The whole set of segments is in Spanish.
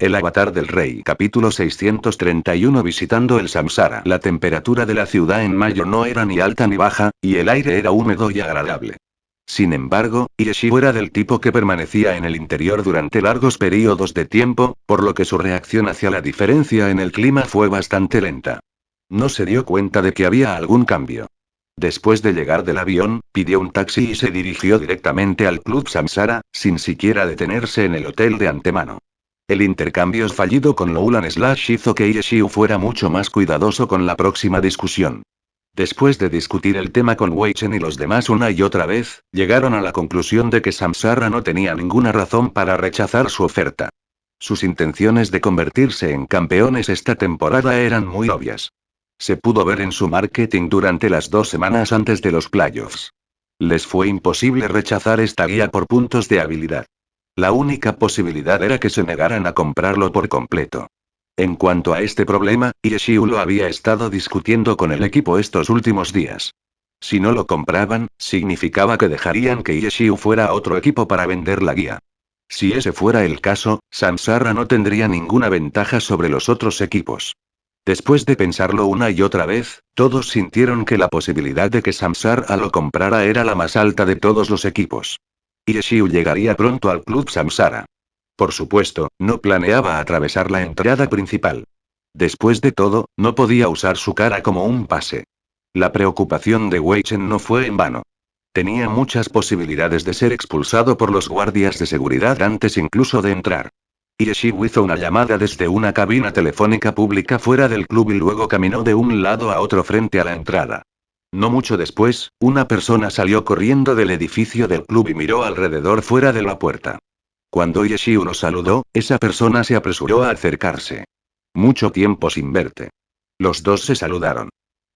El avatar del rey. Capítulo 631. Visitando el Samsara. La temperatura de la ciudad en mayo no era ni alta ni baja, y el aire era húmedo y agradable. Sin embargo, Hideshi era del tipo que permanecía en el interior durante largos periodos de tiempo, por lo que su reacción hacia la diferencia en el clima fue bastante lenta. No se dio cuenta de que había algún cambio. Después de llegar del avión, pidió un taxi y se dirigió directamente al Club Samsara, sin siquiera detenerse en el hotel de antemano. El intercambio fallido con Loulan/Slash hizo que Hideshi fuera mucho más cuidadoso con la próxima discusión. Después de discutir el tema con Wei Chen y los demás una y otra vez, llegaron a la conclusión de que Samsara no tenía ninguna razón para rechazar su oferta. Sus intenciones de convertirse en campeones esta temporada eran muy obvias. Se pudo ver en su marketing durante las 2 semanas antes de los playoffs. Les fue imposible rechazar esta guía por puntos de habilidad. La única posibilidad era que se negaran a comprarlo por completo. En cuanto a este problema, Hideshi lo había estado discutiendo con el equipo estos últimos días. Si no lo compraban, significaba que dejarían que Hideshi fuera a otro equipo para vender la guía. Si ese fuera el caso, Samsara no tendría ninguna ventaja sobre los otros equipos. Después de pensarlo una y otra vez, todos sintieron que la posibilidad de que Samsara lo comprara era la más alta de todos los equipos. Hideshi llegaría pronto al Club Samsara. Por supuesto, no planeaba atravesar la entrada principal. Después de todo, no podía usar su cara como un pase. La preocupación de Wei Chen no fue en vano. Tenía muchas posibilidades de ser expulsado por los guardias de seguridad antes incluso de entrar. Hideshi hizo una llamada desde una cabina telefónica pública fuera del club y luego caminó de un lado a otro frente a la entrada. No mucho después, una persona salió corriendo del edificio del club y miró alrededor fuera de la puerta. Cuando Hideshi lo saludó, esa persona se apresuró a acercarse. Mucho tiempo sin verte. Los dos se saludaron.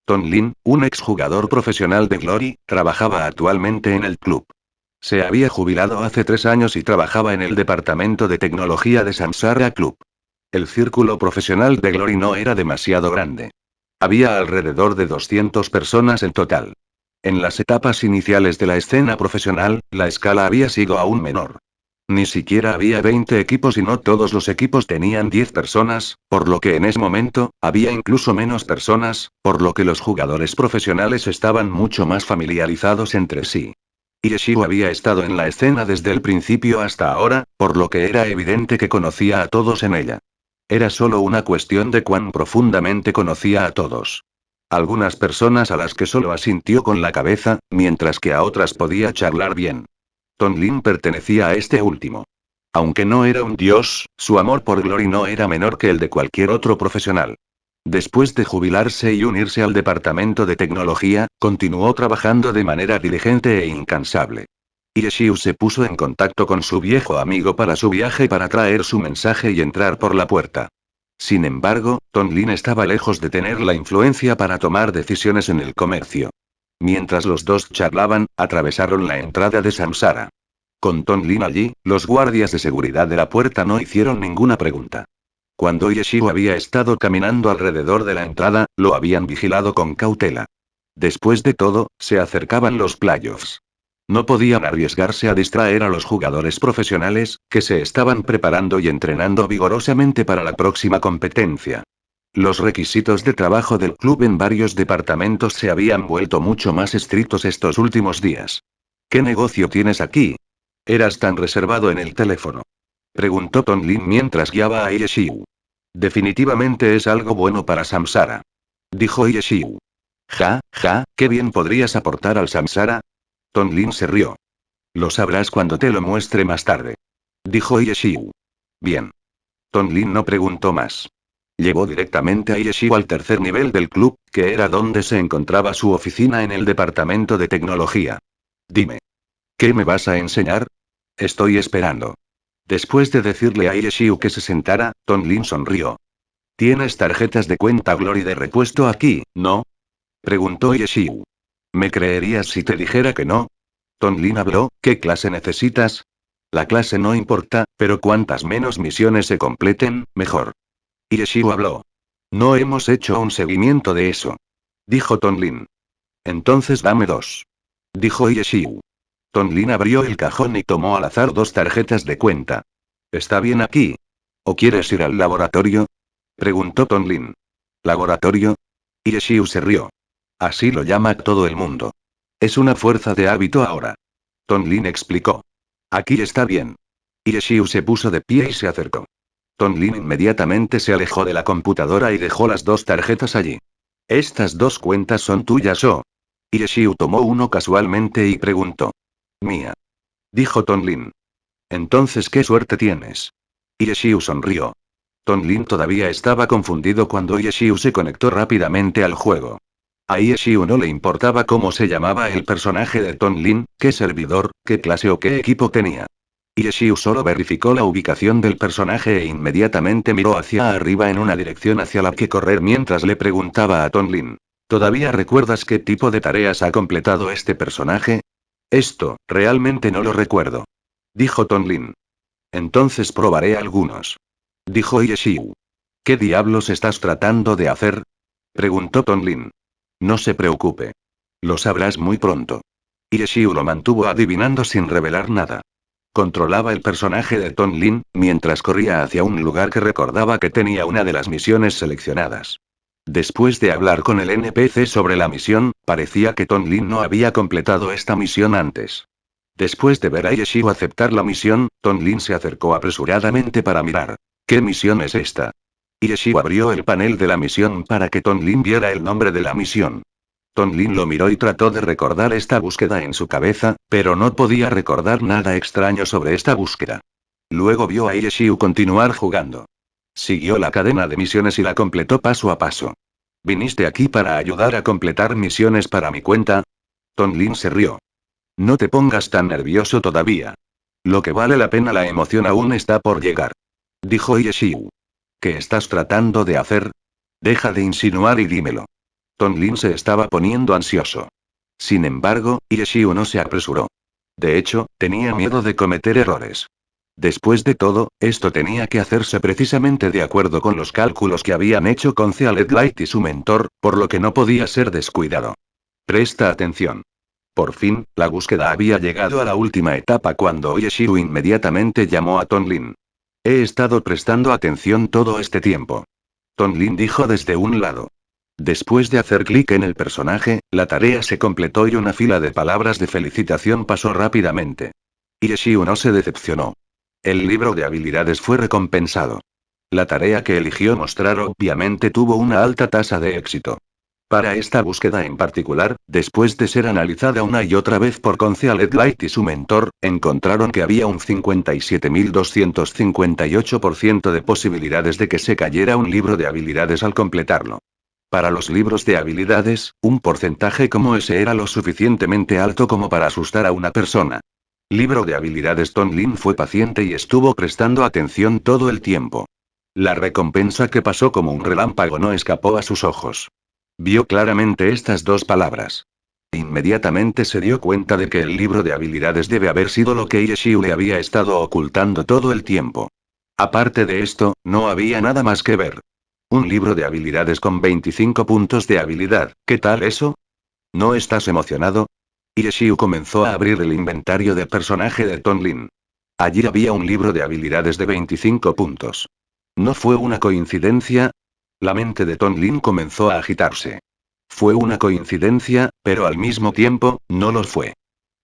Ton Lin, un exjugador profesional de Glory, trabajaba actualmente en el club. Se había jubilado hace 3 años y trabajaba en el departamento de tecnología de Samsara Club. El círculo profesional de Glory no era demasiado grande. Había alrededor de 200 personas en total. En las etapas iniciales de la escena profesional, la escala había sido aún menor. Ni siquiera había 20 equipos y no todos los equipos tenían 10 personas, por lo que en ese momento, había incluso menos personas, por lo que los jugadores profesionales estaban mucho más familiarizados entre sí. Hideshi había estado en la escena desde el principio hasta ahora, por lo que era evidente que conocía a todos en ella. Era solo una cuestión de cuán profundamente conocía a todos. Algunas personas a las que solo asintió con la cabeza, mientras que a otras podía charlar bien. Ton Lin pertenecía a este último. Aunque no era un dios, su amor por Glory no era menor que el de cualquier otro profesional. Después de jubilarse y unirse al departamento de tecnología, continuó trabajando de manera diligente e incansable. Hideshi se puso en contacto con su viejo amigo para su viaje para traer su mensaje y entrar por la puerta. Sin embargo, Ton Lin estaba lejos de tener la influencia para tomar decisiones en el comercio. Mientras los dos charlaban, atravesaron la entrada de Samsara. Con Ton Lin allí, los guardias de seguridad de la puerta no hicieron ninguna pregunta. Cuando Hideshi había estado caminando alrededor de la entrada, lo habían vigilado con cautela. Después de todo, se acercaban los playoffs. No podían arriesgarse a distraer a los jugadores profesionales, que se estaban preparando y entrenando vigorosamente para la próxima competencia. Los requisitos de trabajo del club en varios departamentos se habían vuelto mucho más estrictos estos últimos días. ¿Qué negocio tienes aquí? ¿Eras tan reservado en el teléfono?, preguntó Ton Lin mientras guiaba a Hideshi. Definitivamente es algo bueno para Samsara, dijo Hideshi. Ja, ¿qué bien podrías aportar al Samsara? Ton Lin se rió. Lo sabrás cuando te lo muestre más tarde, dijo Hideshi. Bien. Ton Lin no preguntó más. Llevó directamente a Hideshi al tercer nivel del club, que era donde se encontraba su oficina en el departamento de tecnología. Dime. ¿Qué me vas a enseñar? Estoy esperando. Después de decirle a Hideshi que se sentara, Ton Lin sonrió. ¿Tienes tarjetas de cuenta Glory de repuesto aquí, no?, preguntó Hideshi. ¿Me creerías si te dijera que no? Ton Lin habló. ¿Qué clase necesitas? La clase no importa, pero cuantas menos misiones se completen, mejor. Hideshi habló. No hemos hecho un seguimiento de eso, dijo Ton Lin. Entonces dame 2, dijo Hideshi. Ton Lin abrió el cajón y tomó al azar 2 tarjetas de cuenta. ¿Está bien aquí? ¿O quieres ir al laboratorio? Preguntó Tonlin. ¿Laboratorio? Yeshiu se rió. Así lo llama todo el mundo. Es una fuerza de hábito ahora. Tonlin explicó. Aquí está bien. Yeshiu se puso de pie y se acercó. Tonlin inmediatamente se alejó de la computadora y dejó las 2 tarjetas allí. Estas 2 cuentas son tuyas, ¿o? Yeshiu tomó uno casualmente y preguntó. Mía. Dijo Tonlin. Entonces, ¿qué suerte tienes? Yeshiu sonrió. Tonlin todavía estaba confundido cuando Yeshiu se conectó rápidamente al juego. A Yeshiu no le importaba cómo se llamaba el personaje de Tonlin, qué servidor, qué clase o qué equipo tenía. Yeshiu solo verificó la ubicación del personaje e inmediatamente miró hacia arriba en una dirección hacia la que correr mientras le preguntaba a Tonlin. ¿Todavía recuerdas qué tipo de tareas ha completado este personaje? Esto, realmente no lo recuerdo. Dijo Tonlin. Entonces probaré algunos. Dijo Yeshiu. ¿Qué diablos estás tratando de hacer? Preguntó Tonlin. No se preocupe. Lo sabrás muy pronto. Yeshiu lo mantuvo adivinando sin revelar nada. Controlaba el personaje de Tonlin, mientras corría hacia un lugar que recordaba que tenía una de las misiones seleccionadas. Después de hablar con el NPC sobre la misión, parecía que Tonlin no había completado esta misión antes. Después de ver a Yeshiu aceptar la misión, Tonlin se acercó apresuradamente para mirar. ¿Qué misión es esta? Yeshiu abrió el panel de la misión para que Tonlin viera el nombre de la misión. Tonlin lo miró y trató de recordar esta búsqueda en su cabeza, pero no podía recordar nada extraño sobre esta búsqueda. Luego vio a Yeshiu continuar jugando. Siguió la cadena de misiones y la completó paso a paso. ¿Viniste aquí para ayudar a completar misiones para mi cuenta? Tonlin se rió. No te pongas tan nervioso todavía. Lo que vale la pena, la emoción aún está por llegar. Dijo Yeshiu. ¿Qué estás tratando de hacer? Deja de insinuar y dímelo. Tonlin se estaba poniendo ansioso. Sin embargo, Yeshiu no se apresuró. De hecho, tenía miedo de cometer errores. Después de todo, esto tenía que hacerse precisamente de acuerdo con los cálculos que habían hecho con Zealot Light y su mentor, por lo que no podía ser descuidado. Presta atención. Por fin, la búsqueda había llegado a la última etapa cuando Yeshiu inmediatamente llamó a Tonlin. He estado prestando atención todo este tiempo. Tonlin dijo desde un lado. Después de hacer clic en el personaje, la tarea se completó y una fila de palabras de felicitación pasó rápidamente. Yeshiu no se decepcionó. El libro de habilidades fue recompensado. La tarea que eligió mostrar obviamente tuvo una alta tasa de éxito. Para esta búsqueda en particular, después de ser analizada una y otra vez por Zealot Light y su mentor, encontraron que había un 57.258% de posibilidades de que se cayera un libro de habilidades al completarlo. Para los libros de habilidades, un porcentaje como ese era lo suficientemente alto como para asustar a una persona. Libro de habilidades. Tonlin fue paciente y estuvo prestando atención todo el tiempo. La recompensa que pasó como un relámpago no escapó a sus ojos. Vio claramente estas 2 palabras. Inmediatamente se dio cuenta de que el libro de habilidades debe haber sido lo que Yeshiu le había estado ocultando todo el tiempo. Aparte de esto, no había nada más que ver. Un libro de habilidades con 25 puntos de habilidad, ¿qué tal eso? ¿No estás emocionado? Yeshiu comenzó a abrir el inventario de personaje de Tonlin. Allí había un libro de habilidades de 25 puntos. ¿No fue una coincidencia? La mente de Tonlin comenzó a agitarse. Fue una coincidencia, pero al mismo tiempo, no lo fue.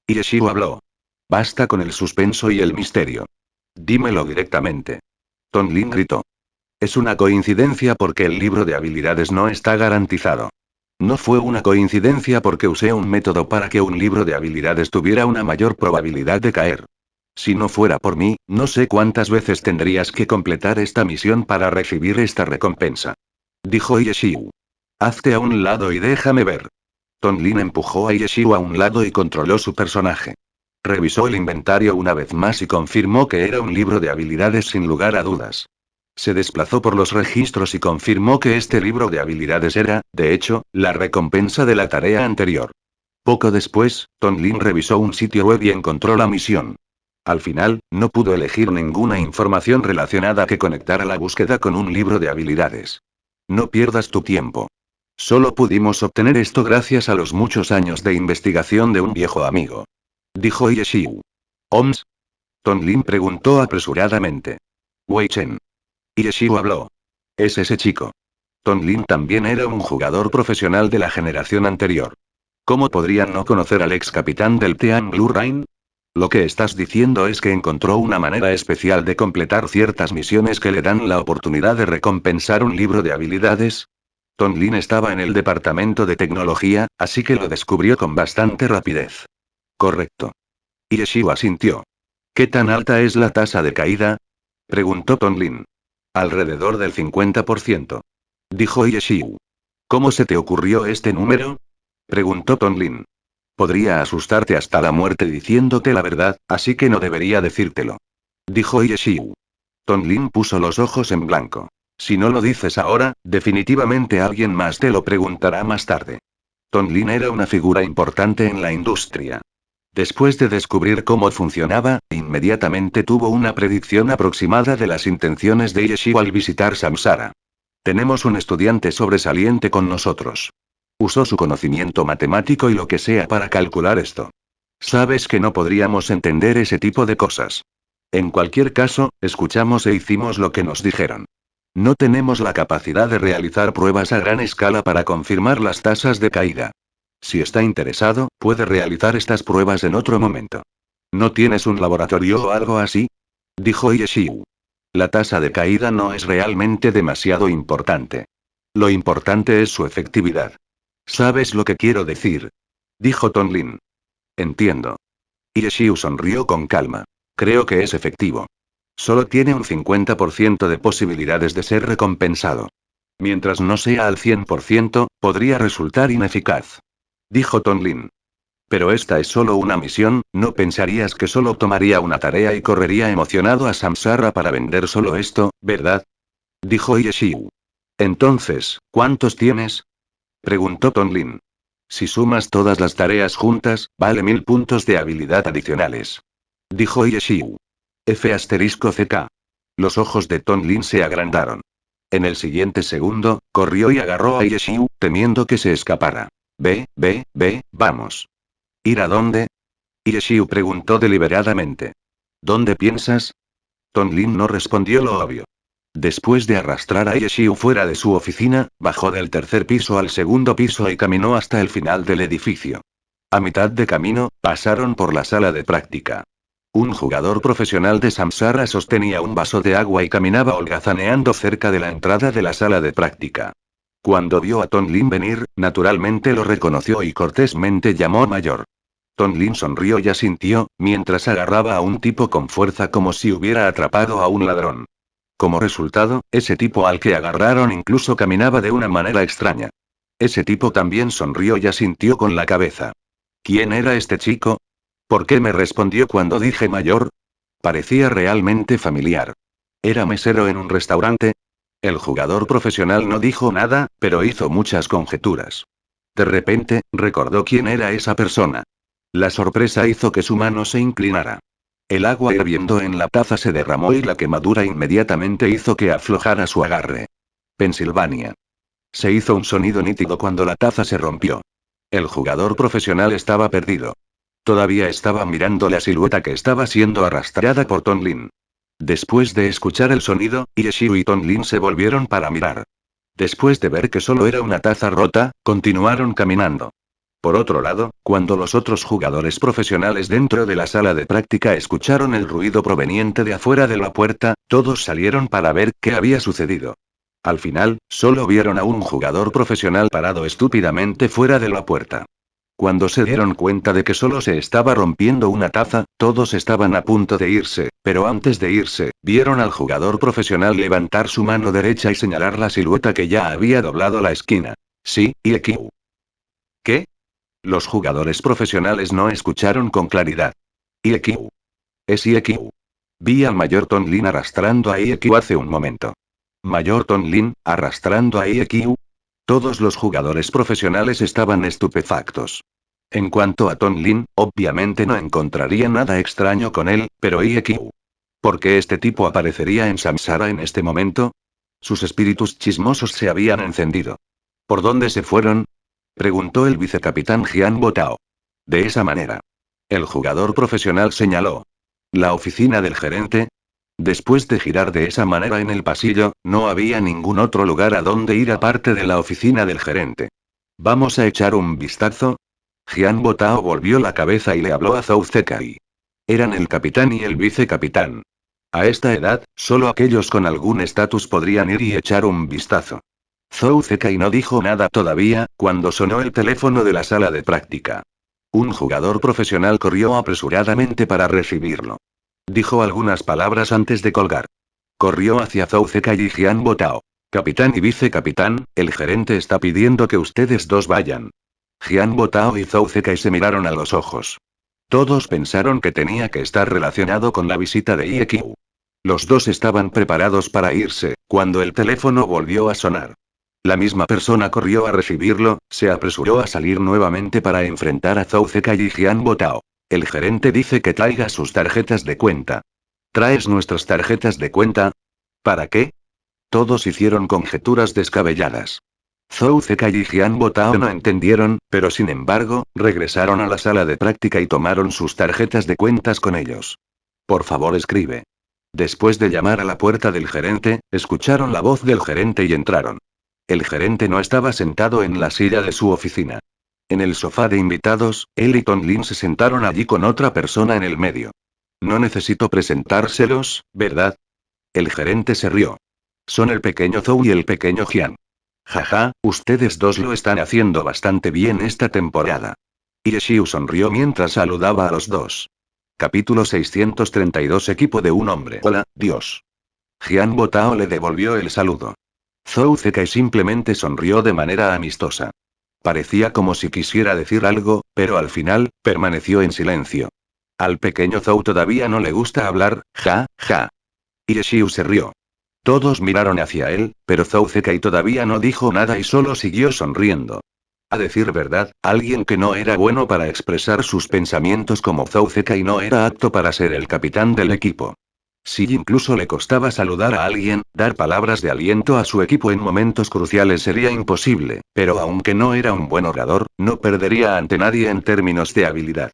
Yeshiu habló. Basta con el suspenso y el misterio. Dímelo directamente. Tonlin gritó. Es una coincidencia porque el libro de habilidades no está garantizado. No fue una coincidencia porque usé un método para que un libro de habilidades tuviera una mayor probabilidad de caer. Si no fuera por mí, no sé cuántas veces tendrías que completar esta misión para recibir esta recompensa. Dijo Yeshiu. Hazte a un lado y déjame ver. Tonlin empujó a Yeshiu a un lado y controló su personaje. Revisó el inventario una vez más y confirmó que era un libro de habilidades sin lugar a dudas. Se desplazó por los registros y confirmó que este libro de habilidades era, de hecho, la recompensa de la tarea anterior. Poco después, Tonlin revisó un sitio web y encontró la misión. Al final, no pudo elegir ninguna información relacionada que conectara la búsqueda con un libro de habilidades. No pierdas tu tiempo. Solo pudimos obtener esto gracias a los muchos años de investigación de un viejo amigo. Dijo Yeshiu. ¿Oms? Tonlin preguntó apresuradamente. Wei Chen. Yeshiu habló. Es ese chico. Tonlin también era un jugador profesional de la generación anterior. ¿Cómo podrían no conocer al ex capitán del Team Blue Rain? Lo que estás diciendo es que encontró una manera especial de completar ciertas misiones que le dan la oportunidad de recompensar un libro de habilidades. Tonlin estaba en el departamento de tecnología, así que lo descubrió con bastante rapidez. Correcto. Yeshiu asintió. ¿Qué tan alta es la tasa de caída? Preguntó Tonlin. Alrededor del 50%. Dijo Yeshiu. ¿Cómo se te ocurrió este número? Preguntó Tonlin. Podría asustarte hasta la muerte diciéndote la verdad, así que no debería decírtelo. Dijo Yeshiu. Tonlin puso los ojos en blanco. Si no lo dices ahora, definitivamente alguien más te lo preguntará más tarde. Tonlin era una figura importante en la industria. Después de descubrir cómo funcionaba, inmediatamente tuvo una predicción aproximada de las intenciones de Yeshiu al visitar Samsara. Tenemos un estudiante sobresaliente con nosotros. Usó su conocimiento matemático y lo que sea para calcular esto. Sabes que no podríamos entender ese tipo de cosas. En cualquier caso, escuchamos e hicimos lo que nos dijeron. No tenemos la capacidad de realizar pruebas a gran escala para confirmar las tasas de caída. Si está interesado, puede realizar estas pruebas en otro momento. ¿No tienes un laboratorio o algo así? Dijo Yeshiu. La tasa de caída no es realmente demasiado importante. Lo importante es su efectividad. ¿Sabes lo que quiero decir? Dijo Tonlin. Entiendo. Yeshiu sonrió con calma. Creo que es efectivo. Solo tiene un 50% de posibilidades de ser recompensado. Mientras no sea al 100%, podría resultar ineficaz. Dijo Tonlin. Pero esta es solo una misión, ¿no pensarías que solo tomaría una tarea y correría emocionado a Samsara para vender solo esto, verdad? Dijo Yeshiu. Entonces, ¿cuántos tienes? Preguntó Tonlin. Si sumas todas las tareas juntas, vale 1000 puntos de habilidad adicionales. Dijo Yeshiu. F***CK. Los ojos de Tonlin se agrandaron. En el siguiente segundo, corrió y agarró a Yeshiu, temiendo que se escapara. Ve, vamos. ¿Ir a dónde? Yeshiu preguntó deliberadamente. ¿Dónde piensas? Tonlin no respondió lo obvio. Después de arrastrar a Yeshiu fuera de su oficina, bajó del tercer piso al segundo piso y caminó hasta el final del edificio. A mitad de camino, pasaron por la sala de práctica. Un jugador profesional de Samsara sostenía un vaso de agua y caminaba holgazaneando cerca de la entrada de la sala de práctica. Cuando vio a Tonlin venir, naturalmente lo reconoció y cortésmente llamó mayor. Tonlin sonrió y asintió, mientras agarraba a un tipo con fuerza como si hubiera atrapado a un ladrón. Como resultado, ese tipo al que agarraron incluso caminaba de una manera extraña. Ese tipo también sonrió y asintió con la cabeza. ¿Quién era este chico? ¿Por qué me respondió cuando dije mayor? Parecía realmente familiar. ¿Era mesero en un restaurante? El jugador profesional no dijo nada, pero hizo muchas conjeturas. De repente, recordó quién era esa persona. La sorpresa hizo que su mano se inclinara. El agua hirviendo en la taza se derramó y la quemadura inmediatamente hizo que aflojara su agarre. Pensilvania. Se hizo un sonido nítido cuando la taza se rompió. El jugador profesional estaba perdido. Todavía estaba mirando la silueta que estaba siendo arrastrada por Tonlin. Después de escuchar el sonido, Yeshiu y Tonlin se volvieron para mirar. Después de ver que solo era una taza rota, continuaron caminando. Por otro lado, cuando los otros jugadores profesionales dentro de la sala de práctica escucharon el ruido proveniente de afuera de la puerta, todos salieron para ver qué había sucedido. Al final, solo vieron a un jugador profesional parado estúpidamente fuera de la puerta. Cuando se dieron cuenta de que solo se estaba rompiendo una taza, todos estaban a punto de irse, pero antes de irse, vieron al jugador profesional levantar su mano derecha y señalar la silueta que ya había doblado la esquina. Sí, Yeshiu. ¿Qué? Los jugadores profesionales no escucharon con claridad. Yeshiu. Es Yeshiu. Vi al mayor Tonlin arrastrando a Yeshiu hace un momento. Mayor Tonlin, arrastrando a Yeshiu. Todos los jugadores profesionales estaban estupefactos. En cuanto a Tonlin, obviamente no encontraría nada extraño con él, pero Yeshiu. ¿Por qué este tipo aparecería en Samsara en este momento? Sus espíritus chismosos se habían encendido. ¿Por dónde se fueron? Preguntó el vicecapitán Jian Botao. De esa manera. El jugador profesional señaló. ¿La oficina del gerente? Después de girar de esa manera en el pasillo, no había ningún otro lugar a donde ir aparte de la oficina del gerente. ¿Vamos a echar un vistazo? Jian Botao volvió la cabeza y le habló a Zhou Zekai. Eran el capitán y el vicecapitán. A esta edad, solo aquellos con algún estatus podrían ir y echar un vistazo. Zhou Zekai no dijo nada todavía, cuando sonó el teléfono de la sala de práctica. Un jugador profesional corrió apresuradamente para recibirlo. Dijo algunas palabras antes de colgar. Corrió hacia Zhou Zekai y Jian Botao. Capitán y vicecapitán, el gerente está pidiendo que ustedes dos vayan. Jian Botao y Zhou Zekai se miraron a los ojos. Todos pensaron que tenía que estar relacionado con la visita de IEQ. Los dos estaban preparados para irse, cuando el teléfono volvió a sonar. La misma persona corrió a recibirlo, se apresuró a salir nuevamente para enfrentar a Zhou Zekai y Jian Botao. El gerente dice que traiga sus tarjetas de cuenta. ¿Traes nuestras tarjetas de cuenta? ¿Para qué? Todos hicieron conjeturas descabelladas. Zhou Zekai y Jian Botao no entendieron, pero sin embargo, regresaron a la sala de práctica y tomaron sus tarjetas de cuentas con ellos. Por favor, escribe. Después de llamar a la puerta del gerente, escucharon la voz del gerente y entraron. El gerente no estaba sentado en la silla de su oficina. En el sofá de invitados, él y Tonglin se sentaron allí con otra persona en el medio. No necesito presentárselos, ¿verdad? El gerente se rió. Son el pequeño Zhou y el pequeño Jian. Jaja, ustedes dos lo están haciendo bastante bien esta temporada. Yeshiu sonrió mientras saludaba a los dos. Capítulo 632 Equipo de un hombre. Hola, Dios. Jian Botao le devolvió el saludo. Zhou Zekai simplemente sonrió de manera amistosa. Parecía como si quisiera decir algo, pero al final, permaneció en silencio. Al pequeño Zhou todavía no le gusta hablar, ja, ja. Yeshiu se rió. Todos miraron hacia él, pero Zhou Zekai todavía no dijo nada y solo siguió sonriendo. A decir verdad, alguien que no era bueno para expresar sus pensamientos como Zhou Zekai no era apto para ser el capitán del equipo. Si incluso le costaba saludar a alguien, dar palabras de aliento a su equipo en momentos cruciales sería imposible, pero aunque no era un buen orador, no perdería ante nadie en términos de habilidad.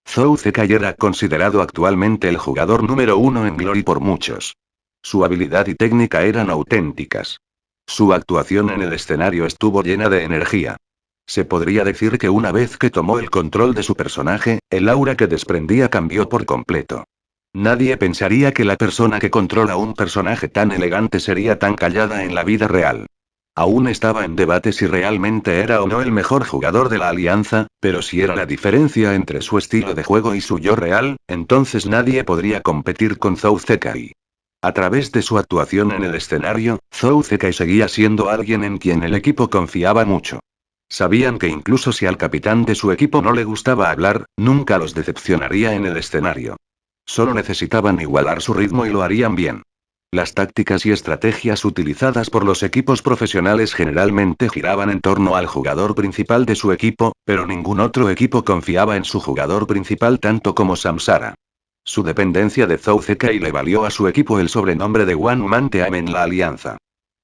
Zhou Zekai era considerado actualmente el jugador número 1 en Glory por muchos. Su habilidad y técnica eran auténticas. Su actuación en el escenario estuvo llena de energía. Se podría decir que una vez que tomó el control de su personaje, el aura que desprendía cambió por completo. Nadie pensaría que la persona que controla un personaje tan elegante sería tan callada en la vida real. Aún estaba en debate si realmente era o no el mejor jugador de la alianza, pero si era la diferencia entre su estilo de juego y su yo real, entonces nadie podría competir con Zhou Zekai. A través de su actuación en el escenario, Zhou Zekai seguía siendo alguien en quien el equipo confiaba mucho. Sabían que incluso si al capitán de su equipo no le gustaba hablar, nunca los decepcionaría en el escenario. Solo necesitaban igualar su ritmo y lo harían bien. Las tácticas y estrategias utilizadas por los equipos profesionales generalmente giraban en torno al jugador principal de su equipo, pero ningún otro equipo confiaba en su jugador principal tanto como Samsara. Su dependencia de Zhou Zekai le valió a su equipo el sobrenombre de One Man Team en la alianza.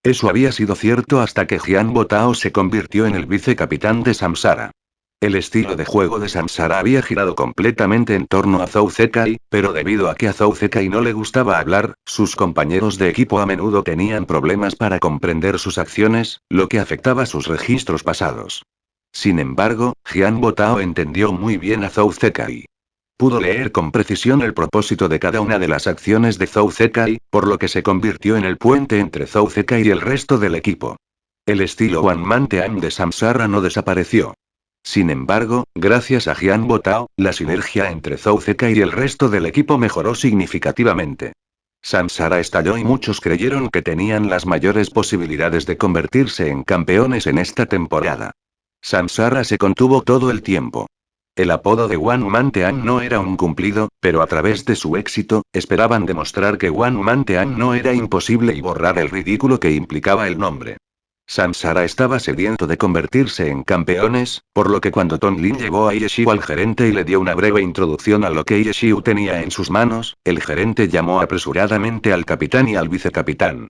Eso había sido cierto hasta que Jian Botao se convirtió en el vicecapitán de Samsara. El estilo de juego de Samsara había girado completamente en torno a Zhou Zekai, pero debido a que a Zhou Zekai no le gustaba hablar, sus compañeros de equipo a menudo tenían problemas para comprender sus acciones, lo que afectaba sus registros pasados. Sin embargo, Jian Botao entendió muy bien a Zhou Zekai. Pudo leer con precisión el propósito de cada una de las acciones de Zhou Zekai, por lo que se convirtió en el puente entre Zhou Zekai y el resto del equipo. El estilo One Man Team de Samsara no desapareció. Sin embargo, gracias a Jian Botao, la sinergia entre Zhou Zekai y el resto del equipo mejoró significativamente. Samsara estalló y muchos creyeron que tenían las mayores posibilidades de convertirse en campeones en esta temporada. Samsara se contuvo todo el tiempo. El apodo de One Man Team no era un cumplido, pero a través de su éxito, esperaban demostrar que One Man Team no era imposible y borrar el ridículo que implicaba el nombre. Samsara estaba sediento de convertirse en campeones, por lo que cuando Tonglin llevó a Yeshiu al gerente y le dio una breve introducción a lo que Yeshiu tenía en sus manos, el gerente llamó apresuradamente al capitán y al vicecapitán.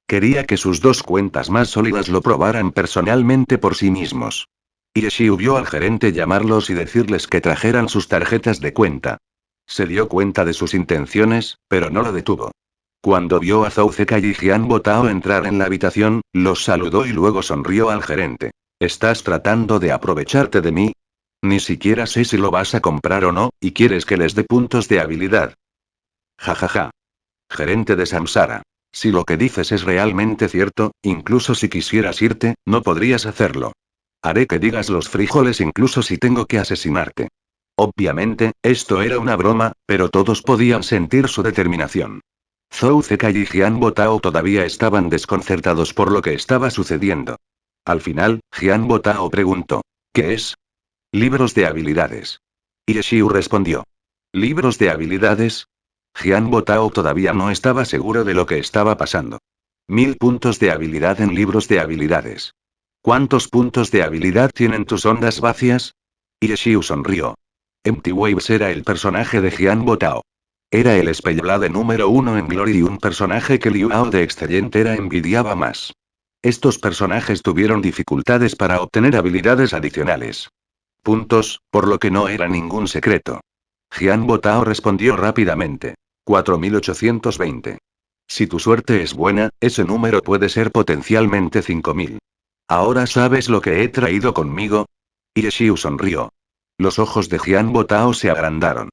Quería que sus dos cuentas más sólidas lo probaran personalmente por sí mismos. Yeshiu vio al gerente llamarlos y decirles que trajeran sus tarjetas de cuenta. Se dio cuenta de sus intenciones, pero no lo detuvo. Cuando vio a Zhou Zekai y Jian Botao entrar en la habitación, los saludó y luego sonrió al gerente. ¿Estás tratando de aprovecharte de mí? Ni siquiera sé si lo vas a comprar o no, y quieres que les dé puntos de habilidad. Jajaja. Gerente de Samsara. Si lo que dices es realmente cierto, incluso si quisieras irte, no podrías hacerlo. Haré que digas los frijoles incluso si tengo que asesinarte. Obviamente, esto era una broma, pero todos podían sentir su determinación. Zhou Zekai y Jian Botao todavía estaban desconcertados por lo que estaba sucediendo. Al final, Jian Botao preguntó: ¿qué es? Libros de habilidades. Yeshiu respondió: ¿libros de habilidades? Jian Botao todavía no estaba seguro de lo que estaba pasando. 1000 puntos de habilidad en libros de habilidades. ¿Cuántos puntos de habilidad tienen tus ondas vacías? Yeshiu sonrió. Empty Waves era el personaje de Jian Botao. Era el Spellblade número 1 en Glory y un personaje que Liu Hao de Excelente era envidiaba más. Estos personajes tuvieron dificultades para obtener habilidades adicionales. Puntos, por lo que no era ningún secreto. Jian Botao respondió rápidamente. 4820. Si tu suerte es buena, ese número puede ser potencialmente 5000. ¿Ahora sabes lo que he traído conmigo? Yeshiu sonrió. Los ojos de Jian Botao se agrandaron.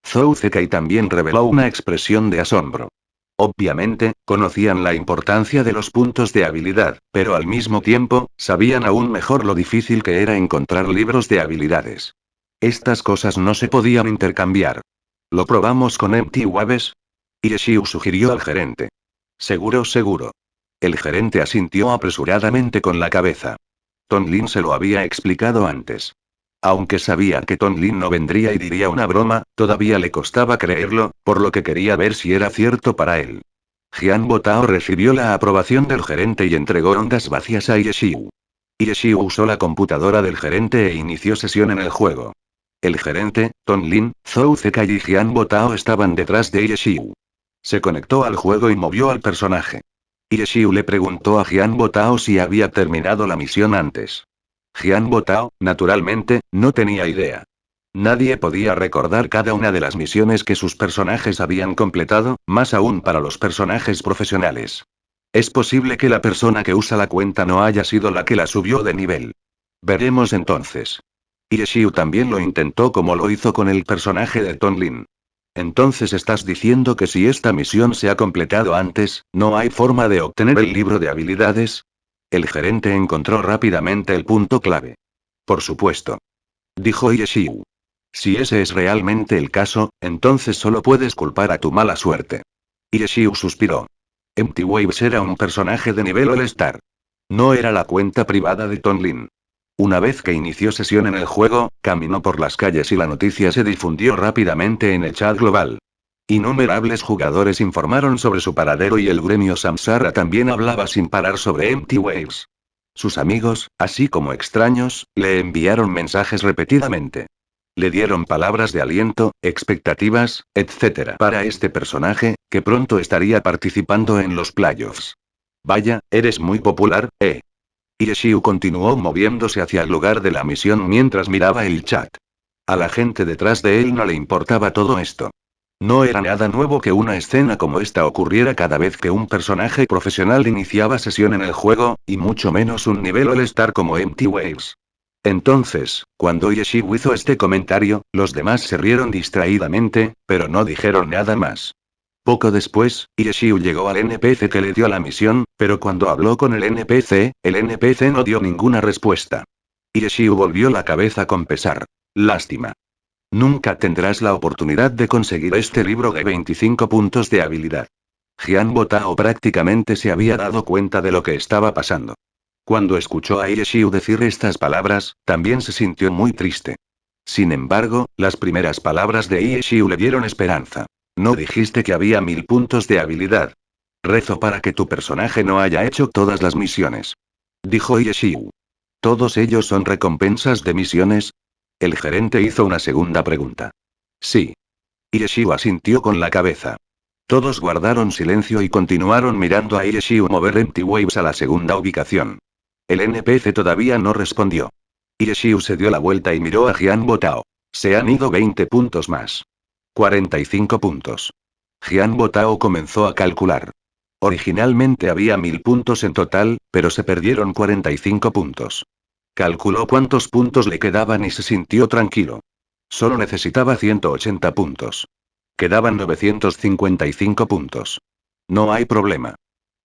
Zhou Zekai también reveló una expresión de asombro. Obviamente, conocían la importancia de los puntos de habilidad, pero al mismo tiempo, sabían aún mejor lo difícil que era encontrar libros de habilidades. Estas cosas no se podían intercambiar. ¿Lo probamos con Empty Waves? Yeshiu sugirió al gerente. Seguro, seguro. El gerente asintió apresuradamente con la cabeza. Tonlin se lo había explicado antes. Aunque sabía que Tonlin no vendría y diría una broma, todavía le costaba creerlo, por lo que quería ver si era cierto para él. Jian Botao recibió la aprobación del gerente y entregó ondas vacías a Yeshiu. Yeshiu usó la computadora del gerente e inició sesión en el juego. El gerente, Tonlin, Zhou Zekai y Jian Botao estaban detrás de Yeshiu. Se conectó al juego y movió al personaje. Yeshiu le preguntó a Jian Botao si había terminado la misión antes. Jian Botao, naturalmente, no tenía idea. Nadie podía recordar cada una de las misiones que sus personajes habían completado, más aún para los personajes profesionales. Es posible que la persona que usa la cuenta no haya sido la que la subió de nivel. Veremos entonces. Yeshiu también lo intentó como lo hizo con el personaje de Tonlin. Entonces estás diciendo que si esta misión se ha completado antes, ¿no hay forma de obtener el libro de habilidades? El gerente encontró rápidamente el punto clave. Por supuesto. Dijo Yeshiu. Si ese es realmente el caso, entonces solo puedes culpar a tu mala suerte. Yeshiu suspiró. Empty Waves era un personaje de nivel All-Star. No era la cuenta privada de Tonlin. Una vez que inició sesión en el juego, caminó por las calles y la noticia se difundió rápidamente en el chat global. Innumerables jugadores informaron sobre su paradero y el gremio Samsara también hablaba sin parar sobre Empty Waves. Sus amigos, así como extraños, le enviaron mensajes repetidamente. Le dieron palabras de aliento, expectativas, etc. para este personaje, que pronto estaría participando en los playoffs. Vaya, eres muy popular, ¿eh? Yeshiu continuó moviéndose hacia el lugar de la misión mientras miraba el chat. A la gente detrás de él no le importaba todo esto. No era nada nuevo que una escena como esta ocurriera cada vez que un personaje profesional iniciaba sesión en el juego, y mucho menos un nivel All-Star como Empty Waves. Entonces, cuando Yeshiu hizo este comentario, los demás se rieron distraídamente, pero no dijeron nada más. Poco después, Yeshiu llegó al NPC que le dio la misión, pero cuando habló con el NPC no dio ninguna respuesta. Yeshiu volvió la cabeza con pesar. Lástima. Nunca tendrás la oportunidad de conseguir este libro de 25 puntos de habilidad. Jian Botao prácticamente se había dado cuenta de lo que estaba pasando. Cuando escuchó a Yeshiu decir estas palabras, también se sintió muy triste. Sin embargo, las primeras palabras de Yeshiu le dieron esperanza. No dijiste que había 1000 puntos de habilidad. Rezo para que tu personaje no haya hecho todas las misiones. Dijo Yeshiu. ¿Todos ellos son recompensas de misiones? El gerente hizo una segunda pregunta. Sí. Yeshiu asintió con la cabeza. Todos guardaron silencio y continuaron mirando a Yeshiu mover Empty Waves a la segunda ubicación. El NPC todavía no respondió. Yeshiu se dio la vuelta y miró a Jian Botao. Se han ido 20 puntos más. 45 puntos. Jian Botao comenzó a calcular. Originalmente había 1000 puntos en total, pero se perdieron 45 puntos. Calculó cuántos puntos le quedaban y se sintió tranquilo. Solo necesitaba 180 puntos. Quedaban 955 puntos. No hay problema.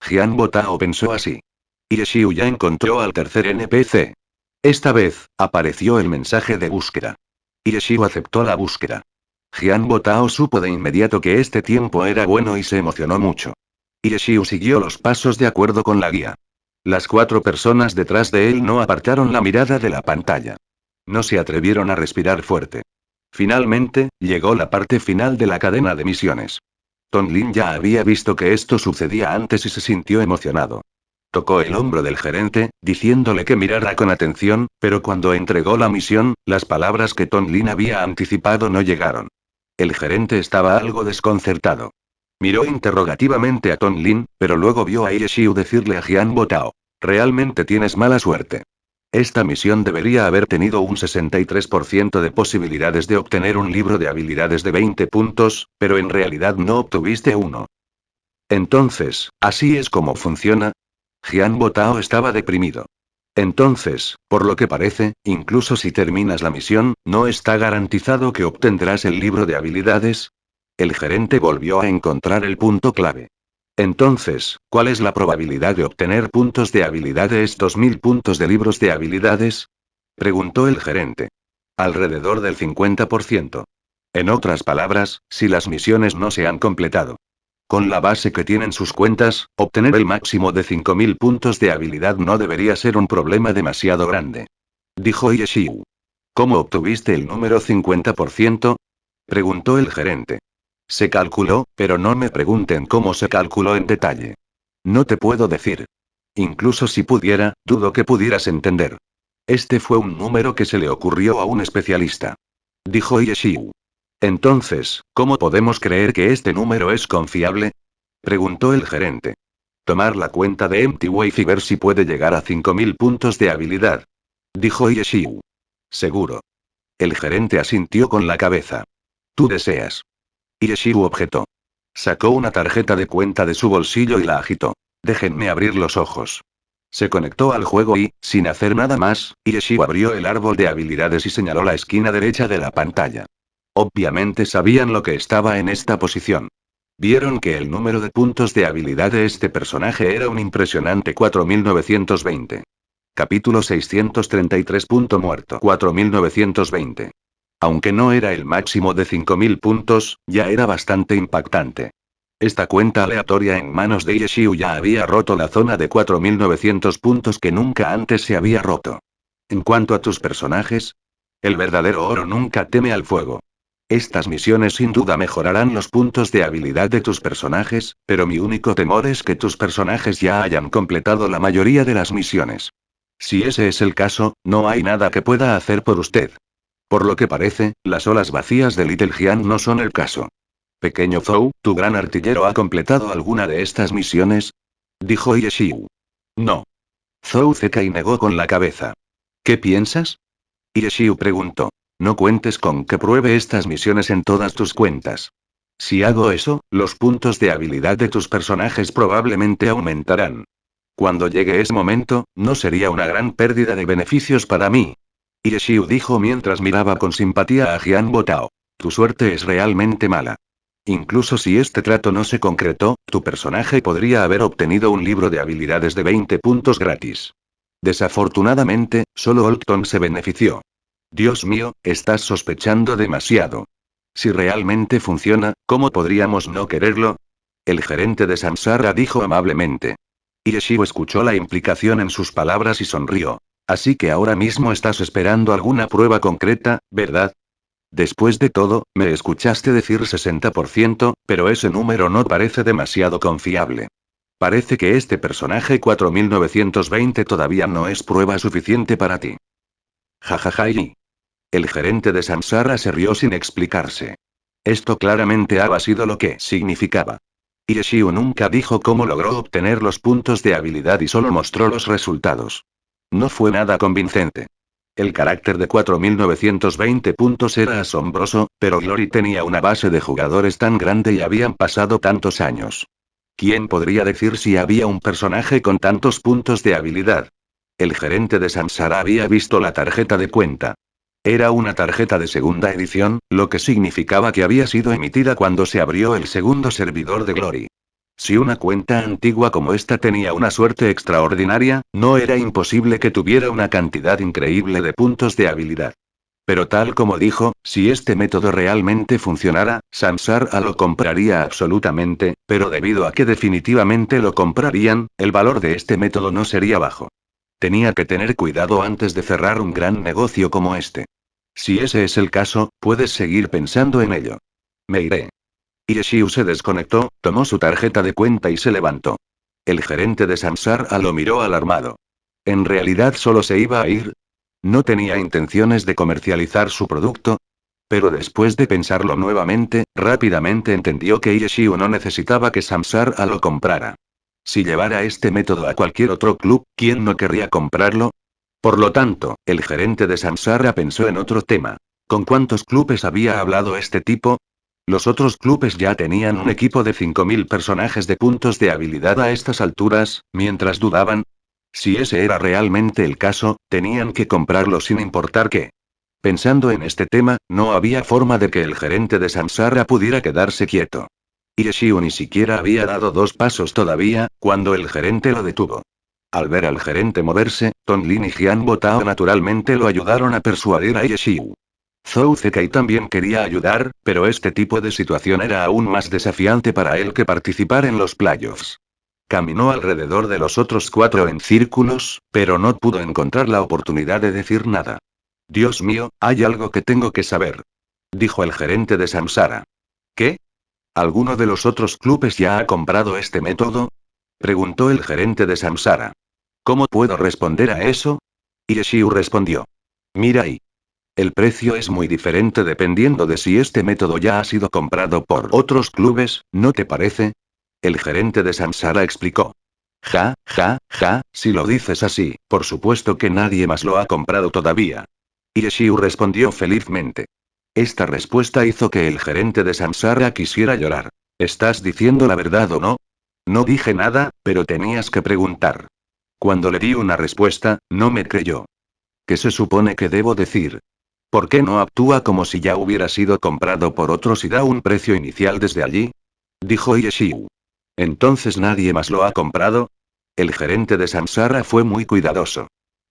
Jian Botao pensó así. Xiu ya encontró al tercer NPC. Esta vez, apareció el mensaje de búsqueda. Xiu aceptó la búsqueda. Jian Botao supo de inmediato que este tiempo era bueno y se emocionó mucho. Xiu siguió los pasos de acuerdo con la guía. Las 4 personas detrás de él no apartaron la mirada de la pantalla. No se atrevieron a respirar fuerte. Finalmente, llegó la parte final de la cadena de misiones. Tonglin ya había visto que esto sucedía antes y se sintió emocionado. Tocó el hombro del gerente, diciéndole que mirara con atención, pero cuando entregó la misión, las palabras que Tonglin había anticipado no llegaron. El gerente estaba algo desconcertado. Miró interrogativamente a Tonglin, pero luego vio a Xiu decirle a Jian Botao: realmente tienes mala suerte. Esta misión debería haber tenido un 63% de posibilidades de obtener un libro de habilidades de 20 puntos, pero en realidad no obtuviste uno. Entonces, ¿así es como funciona? Jian Botao estaba deprimido. Entonces, por lo que parece, incluso si terminas la misión, ¿no está garantizado que obtendrás el libro de habilidades? El gerente volvió a encontrar el punto clave. Entonces, ¿cuál es la probabilidad de obtener puntos de habilidad de estos 1000 puntos de libros de habilidades? Preguntó el gerente. Alrededor del 50%. En otras palabras, si las misiones no se han completado. Con la base que tienen sus cuentas, obtener el máximo de 5000 puntos de habilidad no debería ser un problema demasiado grande. Dijo Xiu. ¿Cómo obtuviste el número 50%? Preguntó el gerente. Se calculó, pero no me pregunten cómo se calculó en detalle. No te puedo decir. Incluso si pudiera, dudo que pudieras entender. Este fue un número que se le ocurrió a un especialista. Dijo Xiu. Entonces, ¿cómo podemos creer que este número es confiable? Preguntó el gerente. Tomar la cuenta de Empty Wave y ver si puede llegar a 5000 puntos de habilidad. Dijo Xiu. Seguro. El gerente asintió con la cabeza. Tú deseas. Xiu objetó. Sacó una tarjeta de cuenta de su bolsillo y la agitó. Déjenme abrir los ojos. Se conectó al juego y, sin hacer nada más, Xiu abrió el árbol de habilidades y señaló la esquina derecha de la pantalla. Obviamente sabían lo que estaba en esta posición. Vieron que el número de puntos de habilidad de este personaje era un impresionante 4920. Capítulo 633. Muerto 4920. Aunque no era el máximo de 5000 puntos, ya era bastante impactante. Esta cuenta aleatoria en manos de Xiu ya había roto la zona de 4900 puntos que nunca antes se había roto. En cuanto a tus personajes, el verdadero oro nunca teme al fuego. Estas misiones sin duda mejorarán los puntos de habilidad de tus personajes, pero mi único temor es que tus personajes ya hayan completado la mayoría de las misiones. Si ese es el caso, no hay nada que pueda hacer por usted. Por lo que parece, las olas vacías de Little Jian no son el caso. Pequeño Zhou, ¿tu gran artillero ha completado alguna de estas misiones? Dijo Xiu. No. Zhou Zekai negó con la cabeza. ¿Qué piensas? Xiu preguntó. No cuentes con que pruebe estas misiones en todas tus cuentas. Si hago eso, los puntos de habilidad de tus personajes probablemente aumentarán. Cuando llegue ese momento, no sería una gran pérdida de beneficios para mí. Xiu dijo mientras miraba con simpatía a Jian Botao. Tu suerte es realmente mala. Incluso si este trato no se concretó, tu personaje podría haber obtenido un libro de habilidades de 20 puntos gratis. Desafortunadamente, solo Olton se benefició. Dios mío, estás sospechando demasiado. Si realmente funciona, ¿cómo podríamos no quererlo? El gerente de Samsara dijo amablemente. Xiu escuchó la implicación en sus palabras y sonrió. Así que ahora mismo estás esperando alguna prueba concreta, ¿verdad? Después de todo, me escuchaste decir 60%, pero ese número no parece demasiado confiable. Parece que este personaje 4920 todavía no es prueba suficiente para ti. Jajaja. El gerente de Samsara se rió sin explicarse. Esto claramente había sido lo que significaba. Xiu nunca dijo cómo logró obtener los puntos de habilidad y solo mostró los resultados. No fue nada convincente. El carácter de 4920 puntos era asombroso, pero Glory tenía una base de jugadores tan grande y habían pasado tantos años. ¿Quién podría decir si había un personaje con tantos puntos de habilidad? El gerente de Samsara había visto la tarjeta de cuenta. Era una tarjeta de segunda edición, lo que significaba que había sido emitida cuando se abrió el segundo servidor de Glory. Si una cuenta antigua como esta tenía una suerte extraordinaria, no era imposible que tuviera una cantidad increíble de puntos de habilidad. Pero tal como dijo, si este método realmente funcionara, Samsara lo compraría absolutamente, pero debido a que definitivamente lo comprarían, el valor de este método no sería bajo. Tenía que tener cuidado antes de cerrar un gran negocio como este. Si ese es el caso, puedes seguir pensando en ello. Me iré. Ireshiu se desconectó, tomó su tarjeta de cuenta y se levantó. El gerente de Samsara lo miró alarmado. ¿En realidad solo se iba a ir? ¿No tenía intenciones de comercializar su producto? Pero después de pensarlo nuevamente, rápidamente entendió que Ireshiu no necesitaba que Samsara lo comprara. Si llevara este método a cualquier otro club, ¿quién no querría comprarlo? Por lo tanto, el gerente de Samsara pensó en otro tema. ¿Con cuántos clubes había hablado este tipo? Los otros clubes ya tenían un equipo de 5000 personajes de puntos de habilidad a estas alturas, mientras dudaban. Si ese era realmente el caso, tenían que comprarlo sin importar qué. Pensando en este tema, no había forma de que el gerente de Samsara pudiera quedarse quieto. Ireshiu ni siquiera había dado 2 pasos todavía, cuando el gerente lo detuvo. Al ver al gerente moverse, Tonlin y Jian Botao naturalmente lo ayudaron a persuadir a Ireshiu. Zhou Zekai también quería ayudar, pero este tipo de situación era aún más desafiante para él que participar en los playoffs. Caminó alrededor de los otros 4 en círculos, pero no pudo encontrar la oportunidad de decir nada. Dios mío, hay algo que tengo que saber. Dijo el gerente de Samsara. ¿Qué? ¿Alguno de los otros clubes ya ha comprado este método? Preguntó el gerente de Samsara. ¿Cómo puedo responder a eso? Ireshiu respondió. Mira ahí. El precio es muy diferente dependiendo de si este método ya ha sido comprado por otros clubes, ¿no te parece? El gerente de Samsara explicó. Ja, si lo dices así, por supuesto que nadie más lo ha comprado todavía. Ireshiu respondió felizmente. Esta respuesta hizo que el gerente de Samsara quisiera llorar. ¿Estás diciendo la verdad o no? No dije nada, pero tenías que preguntar. Cuando le di una respuesta, no me creyó. ¿Qué se supone que debo decir? ¿Por qué no actúa como si ya hubiera sido comprado por otros y da un precio inicial desde allí? Dijo Ireshiu. ¿Entonces nadie más lo ha comprado? El gerente de Samsara fue muy cuidadoso.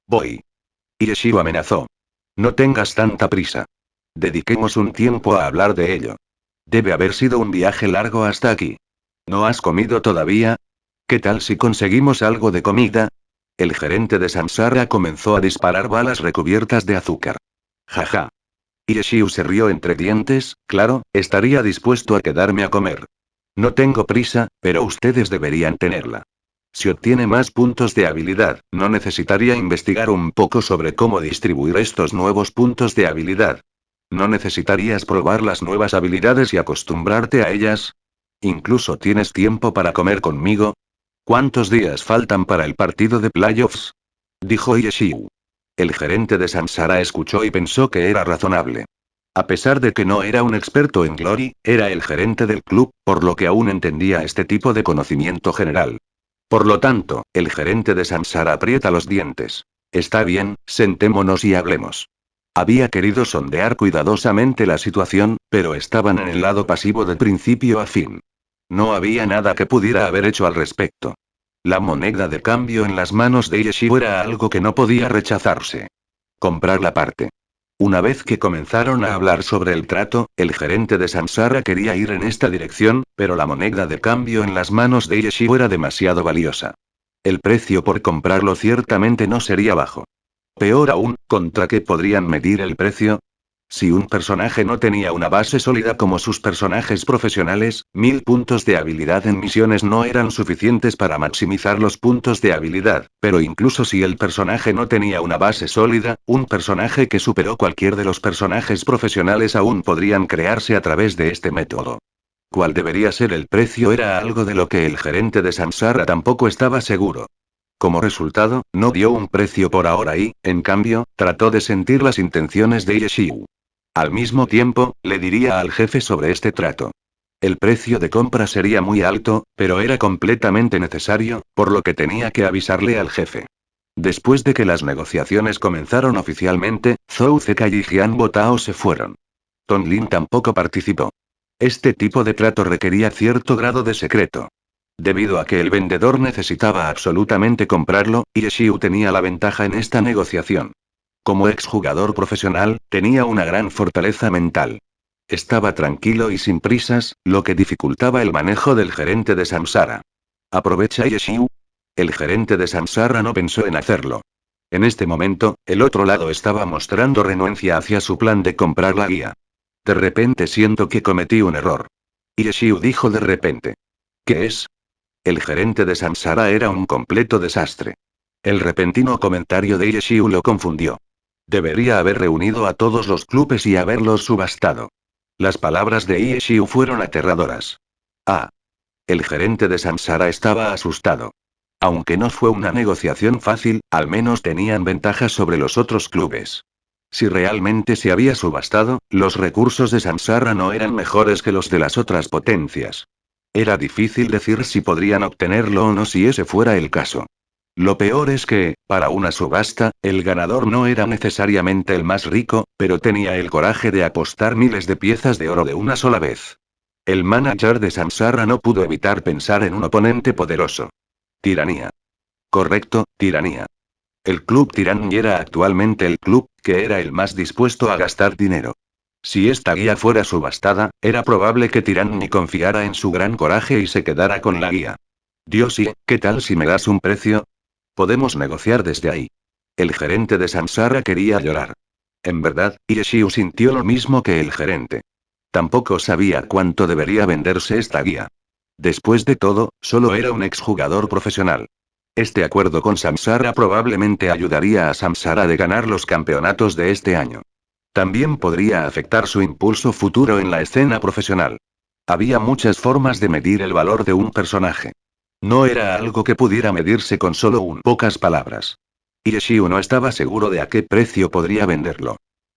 Voy. Ireshiu amenazó. No tengas tanta prisa. Dediquemos un tiempo a hablar de ello. Debe haber sido un viaje largo hasta aquí. ¿No has comido todavía? ¿Qué tal si conseguimos algo de comida? El gerente de Samsara comenzó a disparar balas recubiertas de azúcar. Jaja. Ireshiu se rió entre dientes, claro, estaría dispuesto a quedarme a comer. No tengo prisa, pero ustedes deberían tenerla. Si obtiene más puntos de habilidad, ¿no necesitaría investigar un poco sobre cómo distribuir estos nuevos puntos de habilidad? ¿No necesitarías probar las nuevas habilidades y acostumbrarte a ellas? ¿Incluso tienes tiempo para comer conmigo? ¿Cuántos días faltan para el partido de playoffs? Dijo Ireshiu. El gerente de Samsara escuchó y pensó que era razonable. A pesar de que no era un experto en Glory, era el gerente del club, por lo que aún entendía este tipo de conocimiento general. Por lo tanto, el gerente de Samsara aprieta los dientes. Está bien, sentémonos y hablemos. Había querido sondear cuidadosamente la situación, pero estaban en el lado pasivo de principio a fin. No había nada que pudiera haber hecho al respecto. La moneda de cambio en las manos de Ireshiu era algo que no podía rechazarse. Comprar la parte. Una vez que comenzaron a hablar sobre el trato, el gerente de Samsara quería ir en esta dirección, pero la moneda de cambio en las manos de Ireshiu era demasiado valiosa. El precio por comprarlo ciertamente no sería bajo. Peor aún, ¿contra qué podrían medir el precio? Si un personaje no tenía una base sólida como sus personajes profesionales, 1000 puntos de habilidad en misiones no eran suficientes para maximizar los puntos de habilidad, pero incluso si el personaje no tenía una base sólida, un personaje que superó cualquier de los personajes profesionales aún podrían crearse a través de este método. ¿Cuál debería ser el precio? Era algo de lo que el gerente de Samsara tampoco estaba seguro. Como resultado, no dio un precio por ahora y, en cambio, trató de sentir las intenciones de Yeshiu. Al mismo tiempo, le diría al jefe sobre este trato. El precio de compra sería muy alto, pero era completamente necesario, por lo que tenía que avisarle al jefe. Después de que las negociaciones comenzaron oficialmente, Zhou Zeka y Jian Botao se fueron. Ton Lin tampoco participó. Este tipo de trato requería cierto grado de secreto. Debido a que el vendedor necesitaba absolutamente comprarlo, Yeshiu tenía la ventaja en esta negociación. Como exjugador profesional, tenía una gran fortaleza mental. Estaba tranquilo y sin prisas, lo que dificultaba el manejo del gerente de Samsara. ¿Aprovecha Yeshiu? El gerente de Samsara no pensó en hacerlo. En este momento, el otro lado estaba mostrando renuencia hacia su plan de comprar la guía. De repente siento que cometí un error. Yeshiu dijo de repente. ¿Qué es? El gerente de Samsara era un completo desastre. El repentino comentario de Yeshiu lo confundió. Debería haber reunido a todos los clubes y haberlos subastado. Las palabras de Yeshiu fueron aterradoras. Ah. El gerente de Samsara estaba asustado. Aunque no fue una negociación fácil, al menos tenían ventajas sobre los otros clubes. Si realmente se había subastado, los recursos de Samsara no eran mejores que los de las otras potencias. Era difícil decir si podrían obtenerlo o no si ese fuera el caso. Lo peor es que, para una subasta, el ganador no era necesariamente el más rico, pero tenía el coraje de apostar miles de piezas de oro de una sola vez. El manager de Samsara no pudo evitar pensar en un oponente poderoso. Tiranía. Correcto, tiranía. El club Tirán era actualmente el club que era el más dispuesto a gastar dinero. Si esta guía fuera subastada, era probable que Tirán ni confiara en su gran coraje y se quedara con la guía. Dios, ¿y qué tal si me das un precio? Podemos negociar desde ahí. El gerente de Samsara quería llorar. En verdad, Yeshiu sintió lo mismo que el gerente. Tampoco sabía cuánto debería venderse esta guía. Después de todo, solo era un exjugador profesional. Este acuerdo con Samsara probablemente ayudaría a Samsara de ganar los campeonatos de este año. También podría afectar su impulso futuro en la escena profesional. Había muchas formas de medir el valor de un personaje. No era algo que pudiera medirse con solo pocas palabras. Yeshiu no estaba seguro de a qué precio podría venderlo.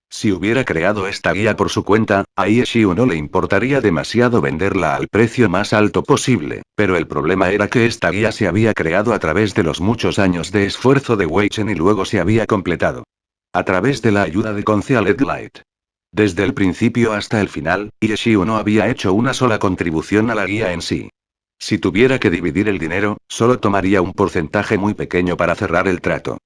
Si hubiera creado esta guía por su cuenta, a Yeshiu no le importaría demasiado venderla al precio más alto posible, pero el problema era que esta guía se había creado a través de los muchos años de esfuerzo de Wei Chen y luego se había completado. A través de la ayuda de Concealed Light. Desde el principio hasta el final, Yeshiu no había hecho una sola contribución a la guía en sí. Si tuviera que dividir el dinero, solo tomaría un porcentaje muy pequeño para cerrar el trato.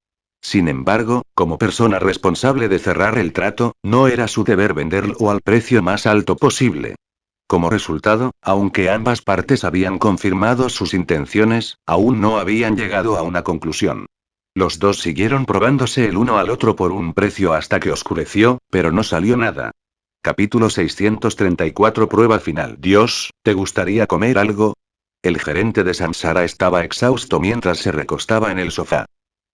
Sin embargo, como persona responsable de cerrar el trato, no era su deber venderlo al precio más alto posible. Como resultado, aunque ambas partes habían confirmado sus intenciones, aún no habían llegado a una conclusión. Los dos siguieron probándose el uno al otro por un precio hasta que oscureció, pero no salió nada. Capítulo 634 Prueba final. Dios, ¿te gustaría comer algo? El gerente de Samsara estaba exhausto mientras se recostaba en el sofá.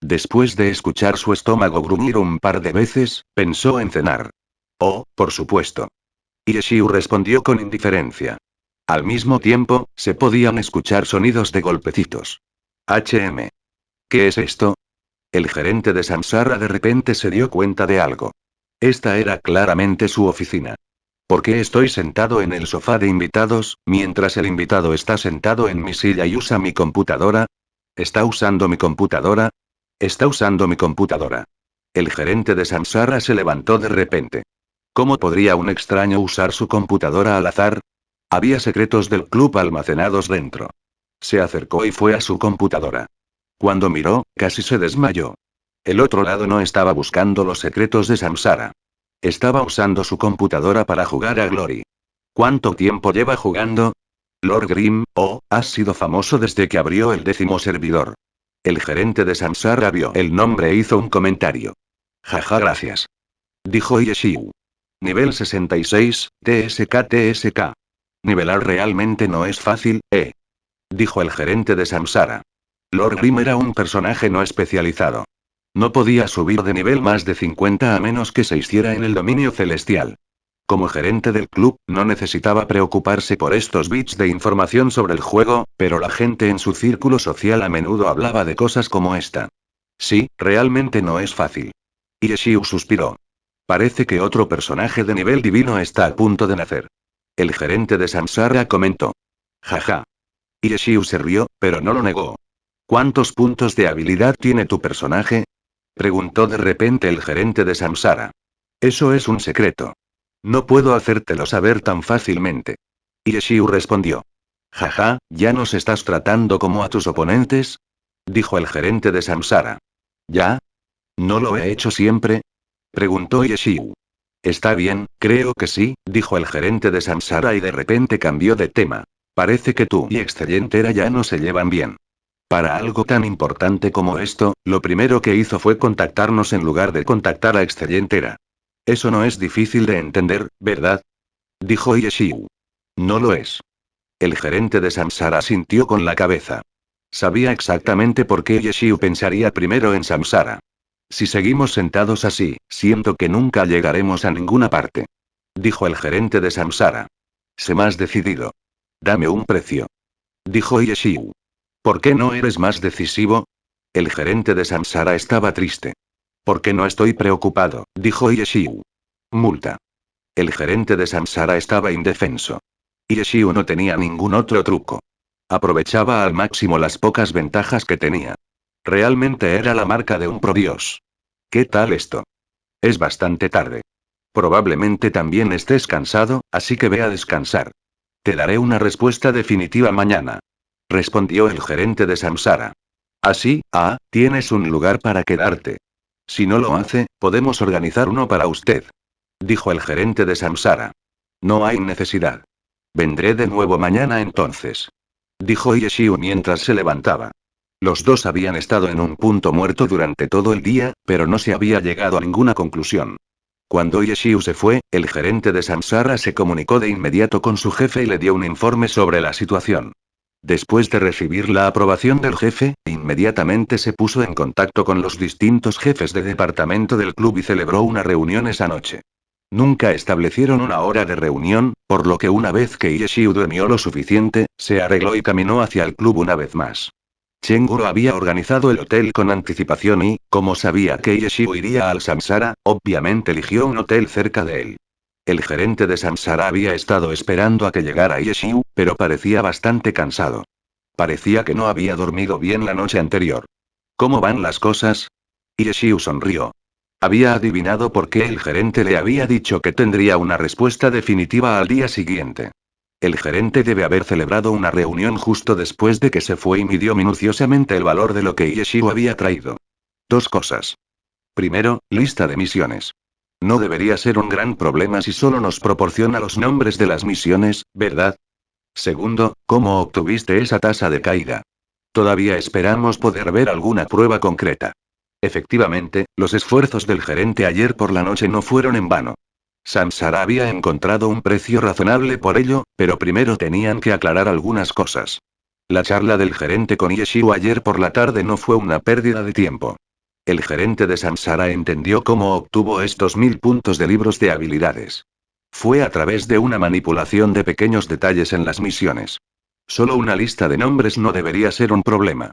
Después de escuchar su estómago gruñir un par de veces, pensó en cenar. Oh, por supuesto. Yeshiu respondió con indiferencia. Al mismo tiempo, se podían escuchar sonidos de golpecitos. ¿Qué es esto? El gerente de Samsara de repente se dio cuenta de algo. Esta era claramente su oficina. ¿Por qué estoy sentado en el sofá de invitados, mientras el invitado está sentado en mi silla y usa mi computadora? ¿Está usando mi computadora? Está usando mi computadora. El gerente de Samsara se levantó de repente. ¿Cómo podría un extraño usar su computadora al azar? Había secretos del club almacenados dentro. Se acercó y fue a su computadora. Cuando miró, casi se desmayó. El otro lado no estaba buscando los secretos de Samsara. Estaba usando su computadora para jugar a Glory. ¿Cuánto tiempo lleva jugando? Lord Grimm, has sido famoso desde que abrió el 10º servidor. El gerente de Samsara vio el nombre e hizo un comentario. Jaja, gracias. Dijo Yeshiu. Nivel 66, TSK. Nivelar realmente no es fácil, dijo el gerente de Samsara. Lord Grimm era un personaje no especializado. No podía subir de nivel más de 50 a menos que se hiciera en el dominio celestial. Como gerente del club, no necesitaba preocuparse por estos bits de información sobre el juego, pero la gente en su círculo social a menudo hablaba de cosas como esta. Sí, realmente no es fácil. Yeshiu suspiró. Parece que otro personaje de nivel divino está a punto de nacer. El gerente de Samsara comentó. Jaja. Yeshiu se rió, pero no lo negó. ¿Cuántos puntos de habilidad tiene tu personaje? Preguntó de repente el gerente de Samsara. Eso es un secreto. No puedo hacértelo saber tan fácilmente. Yeshiu respondió. Jaja, ¿ya nos estás tratando como a tus oponentes? Dijo el gerente de Samsara. ¿Ya? ¿No lo he hecho siempre? Preguntó Yeshiu. Está bien, creo que sí, dijo el gerente de Samsara y de repente cambió de tema. Parece que tú y Excelentera ya no se llevan bien. Para algo tan importante como esto, lo primero que hizo fue contactarnos en lugar de contactar a Excelentera. Eso no es difícil de entender, ¿verdad? Dijo Yeshiu. No lo es. El gerente de Samsara sintió con la cabeza. Sabía exactamente por qué Yeshiu pensaría primero en Samsara. Si seguimos sentados así, siento que nunca llegaremos a ninguna parte. Dijo el gerente de Samsara. Sé más decidido. Dame un precio. Dijo Yeshiu. ¿Por qué no eres más decisivo? El gerente de Samsara estaba triste. Porque no estoy preocupado, dijo Yeshiu. Multa. El gerente de Samsara estaba indefenso. Yeshiu no tenía ningún otro truco. Aprovechaba al máximo las pocas ventajas que tenía. Realmente era la marca de un prodios. ¿Qué tal esto? Es bastante tarde. Probablemente también estés cansado, así que ve a descansar. Te daré una respuesta definitiva mañana. Respondió el gerente de Samsara. Así, tienes un lugar para quedarte. Si no lo hace, podemos organizar uno para usted. Dijo el gerente de Samsara. No hay necesidad. Vendré de nuevo mañana entonces. Dijo Yeshiu mientras se levantaba. Los dos habían estado en un punto muerto durante todo el día, pero no se había llegado a ninguna conclusión. Cuando Yeshiu se fue, el gerente de Samsara se comunicó de inmediato con su jefe y le dio un informe sobre la situación. Después de recibir la aprobación del jefe, inmediatamente se puso en contacto con los distintos jefes de departamento del club y celebró una reunión esa noche. Nunca establecieron una hora de reunión, por lo que una vez que Yeshiu durmió lo suficiente, se arregló y caminó hacia el club una vez más. Chenguro había organizado el hotel con anticipación y, como sabía que Yeshiu iría al Samsara, obviamente eligió un hotel cerca de él. El gerente de Samsara había estado esperando a que llegara Yeshiu, pero parecía bastante cansado. Parecía que no había dormido bien la noche anterior. ¿Cómo van las cosas? Yeshiu sonrió. Había adivinado por qué el gerente le había dicho que tendría una respuesta definitiva al día siguiente. El gerente debe haber celebrado una reunión justo después de que se fue y midió minuciosamente el valor de lo que Yeshiu había traído. Dos cosas. Primero, lista de misiones. No debería ser un gran problema si solo nos proporciona los nombres de las misiones, ¿verdad? Segundo, ¿cómo obtuviste esa tasa de caída? Todavía esperamos poder ver alguna prueba concreta. Efectivamente, los esfuerzos del gerente ayer por la noche no fueron en vano. Samsara había encontrado un precio razonable por ello, pero primero tenían que aclarar algunas cosas. La charla del gerente con Yeshiu ayer por la tarde no fue una pérdida de tiempo. El gerente de Samsara entendió cómo obtuvo estos 1000 puntos de libros de habilidades. Fue a través de una manipulación de pequeños detalles en las misiones. Solo una lista de nombres no debería ser un problema.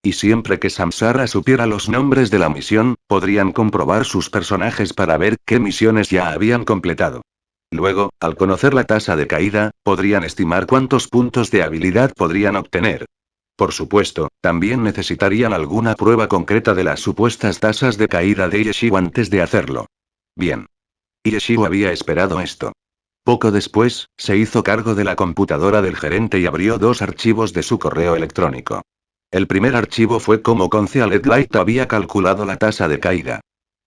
Y siempre que Samsara supiera los nombres de la misión, podrían comprobar sus personajes para ver qué misiones ya habían completado. Luego, al conocer la tasa de caída, podrían estimar cuántos puntos de habilidad podrían obtener. Por supuesto, también necesitarían alguna prueba concreta de las supuestas tasas de caída de Yeshiu antes de hacerlo. Bien. Yeshiu había esperado esto. Poco después, se hizo cargo de la computadora del gerente y abrió dos archivos de su correo electrónico. El primer archivo fue cómo Concealed Light había calculado la tasa de caída.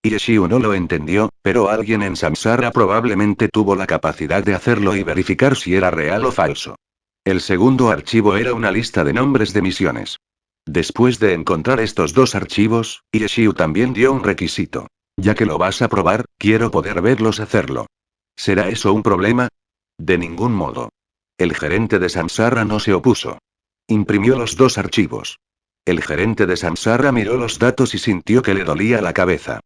Yeshiu no lo entendió, pero alguien en Samsara probablemente tuvo la capacidad de hacerlo y verificar si era real o falso. El segundo archivo era una lista de nombres de misiones. Después de encontrar estos dos archivos, Yeshiu también dio un requisito. Ya que lo vas a probar, quiero poder verlos hacerlo. ¿Será eso un problema? De ningún modo. El gerente de Samsara no se opuso. Imprimió los dos archivos. El gerente de Samsara miró los datos y sintió que le dolía la cabeza.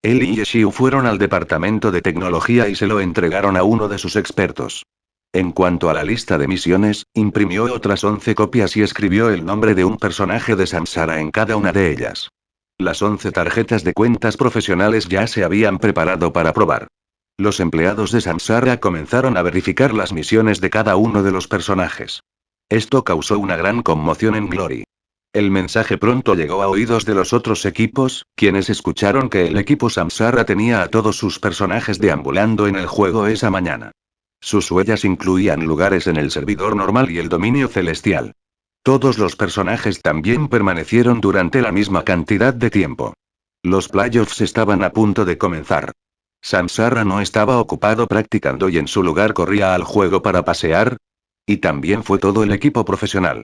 Él y Yeshiu fueron al departamento de tecnología y se lo entregaron a uno de sus expertos. En cuanto a la lista de misiones, imprimió otras 11 copias y escribió el nombre de un personaje de Samsara en cada una de ellas. Las 11 tarjetas de cuentas profesionales ya se habían preparado para probar. Los empleados de Samsara comenzaron a verificar las misiones de cada uno de los personajes. Esto causó una gran conmoción en Glory. El mensaje pronto llegó a oídos de los otros equipos, quienes escucharon que el equipo Samsara tenía a todos sus personajes deambulando en el juego esa mañana. Sus huellas incluían lugares en el servidor normal y el dominio celestial. Todos los personajes también permanecieron durante la misma cantidad de tiempo. Los playoffs estaban a punto de comenzar. Samsara no estaba ocupado practicando y en su lugar corría al juego para pasear. Y también fue todo el equipo profesional.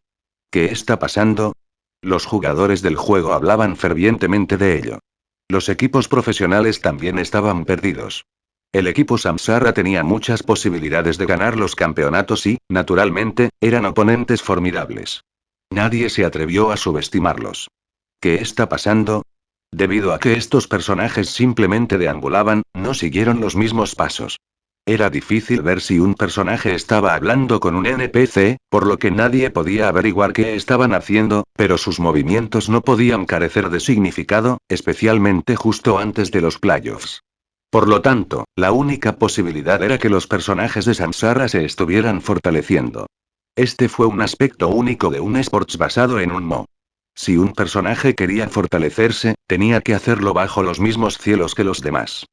¿Qué está pasando? Los jugadores del juego hablaban fervientemente de ello. Los equipos profesionales también estaban perdidos. El equipo Samsara tenía muchas posibilidades de ganar los campeonatos y, naturalmente, eran oponentes formidables. Nadie se atrevió a subestimarlos. ¿Qué está pasando? Debido a que estos personajes simplemente deambulaban, no siguieron los mismos pasos. Era difícil ver si un personaje estaba hablando con un NPC, por lo que nadie podía averiguar qué estaban haciendo, pero sus movimientos no podían carecer de significado, especialmente justo antes de los playoffs. Por lo tanto, la única posibilidad era que los personajes de Samsara se estuvieran fortaleciendo. Este fue un aspecto único de un esports basado en un MMO. Si un personaje quería fortalecerse, tenía que hacerlo bajo los mismos cielos que los demás.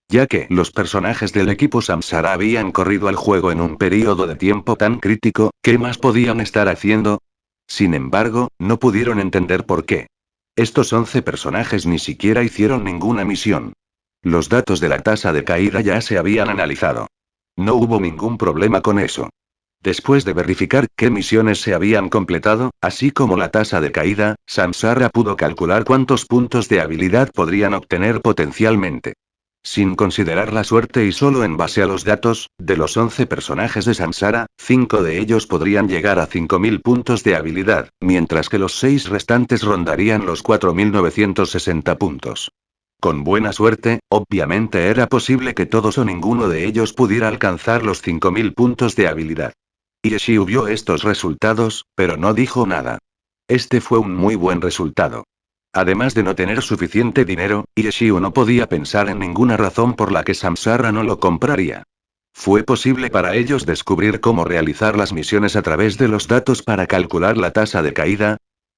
Ya que los personajes del equipo Samsara habían corrido al juego en un período de tiempo tan crítico, ¿qué más podían estar haciendo? Sin embargo, no pudieron entender por qué. Estos 11 personajes ni siquiera hicieron ninguna misión. Los datos de la tasa de caída ya se habían analizado. No hubo ningún problema con eso. Después de verificar qué misiones se habían completado, así como la tasa de caída, Samsara pudo calcular cuántos puntos de habilidad podrían obtener potencialmente. Sin considerar la suerte y solo en base a los datos, de los 11 personajes de Samsara, 5 de ellos podrían llegar a 5000 puntos de habilidad, mientras que los 6 restantes rondarían los 4960 puntos. Con buena suerte, obviamente era posible que todos o ninguno de ellos pudiera alcanzar los 5000 puntos de habilidad. Yeshiu vio estos resultados, pero no dijo nada. Este fue un muy buen resultado. Además de no tener suficiente dinero, Yeshiu no podía pensar en ninguna razón por la que Samsara no lo compraría. Fue posible para ellos descubrir cómo realizar las misiones a través de los datos para calcular la tasa de caída.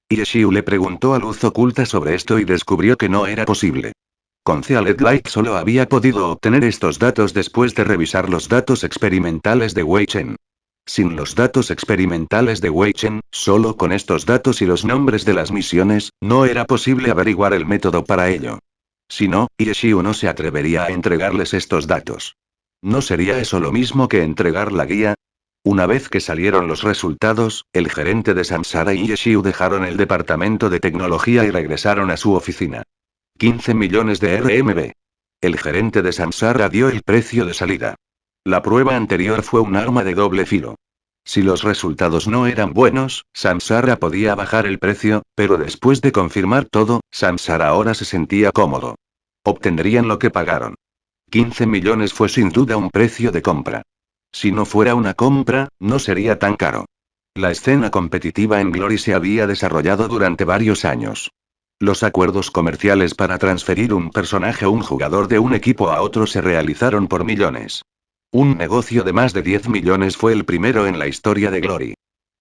Yeshiu le preguntó a Luz Oculta sobre esto y descubrió que no era posible. Con Cealet Light solo había podido obtener estos datos después de revisar los datos experimentales de Wei Chen. Sin los datos experimentales de Wei Chen, solo con estos datos y los nombres de las misiones, no era posible averiguar el método para ello. Si no, Yeshiu no se atrevería a entregarles estos datos. ¿No sería eso lo mismo que entregar la guía? Una vez que salieron los resultados, el gerente de Samsara y Yeshiu dejaron el departamento de tecnología y regresaron a su oficina. 15 millones de RMB. El gerente de Samsara dio el precio de salida. La prueba anterior fue un arma de doble filo. Si los resultados no eran buenos, Samsara podía bajar el precio, pero después de confirmar todo, Samsara ahora se sentía cómodo. Obtendrían lo que pagaron. 15 millones fue sin duda un precio de compra. Si no fuera una compra, no sería tan caro. La escena competitiva en Glory se había desarrollado durante varios años. Los acuerdos comerciales para transferir un personaje o un jugador de un equipo a otro se realizaron por millones. Un negocio de más de 10 millones fue el primero en la historia de Glory.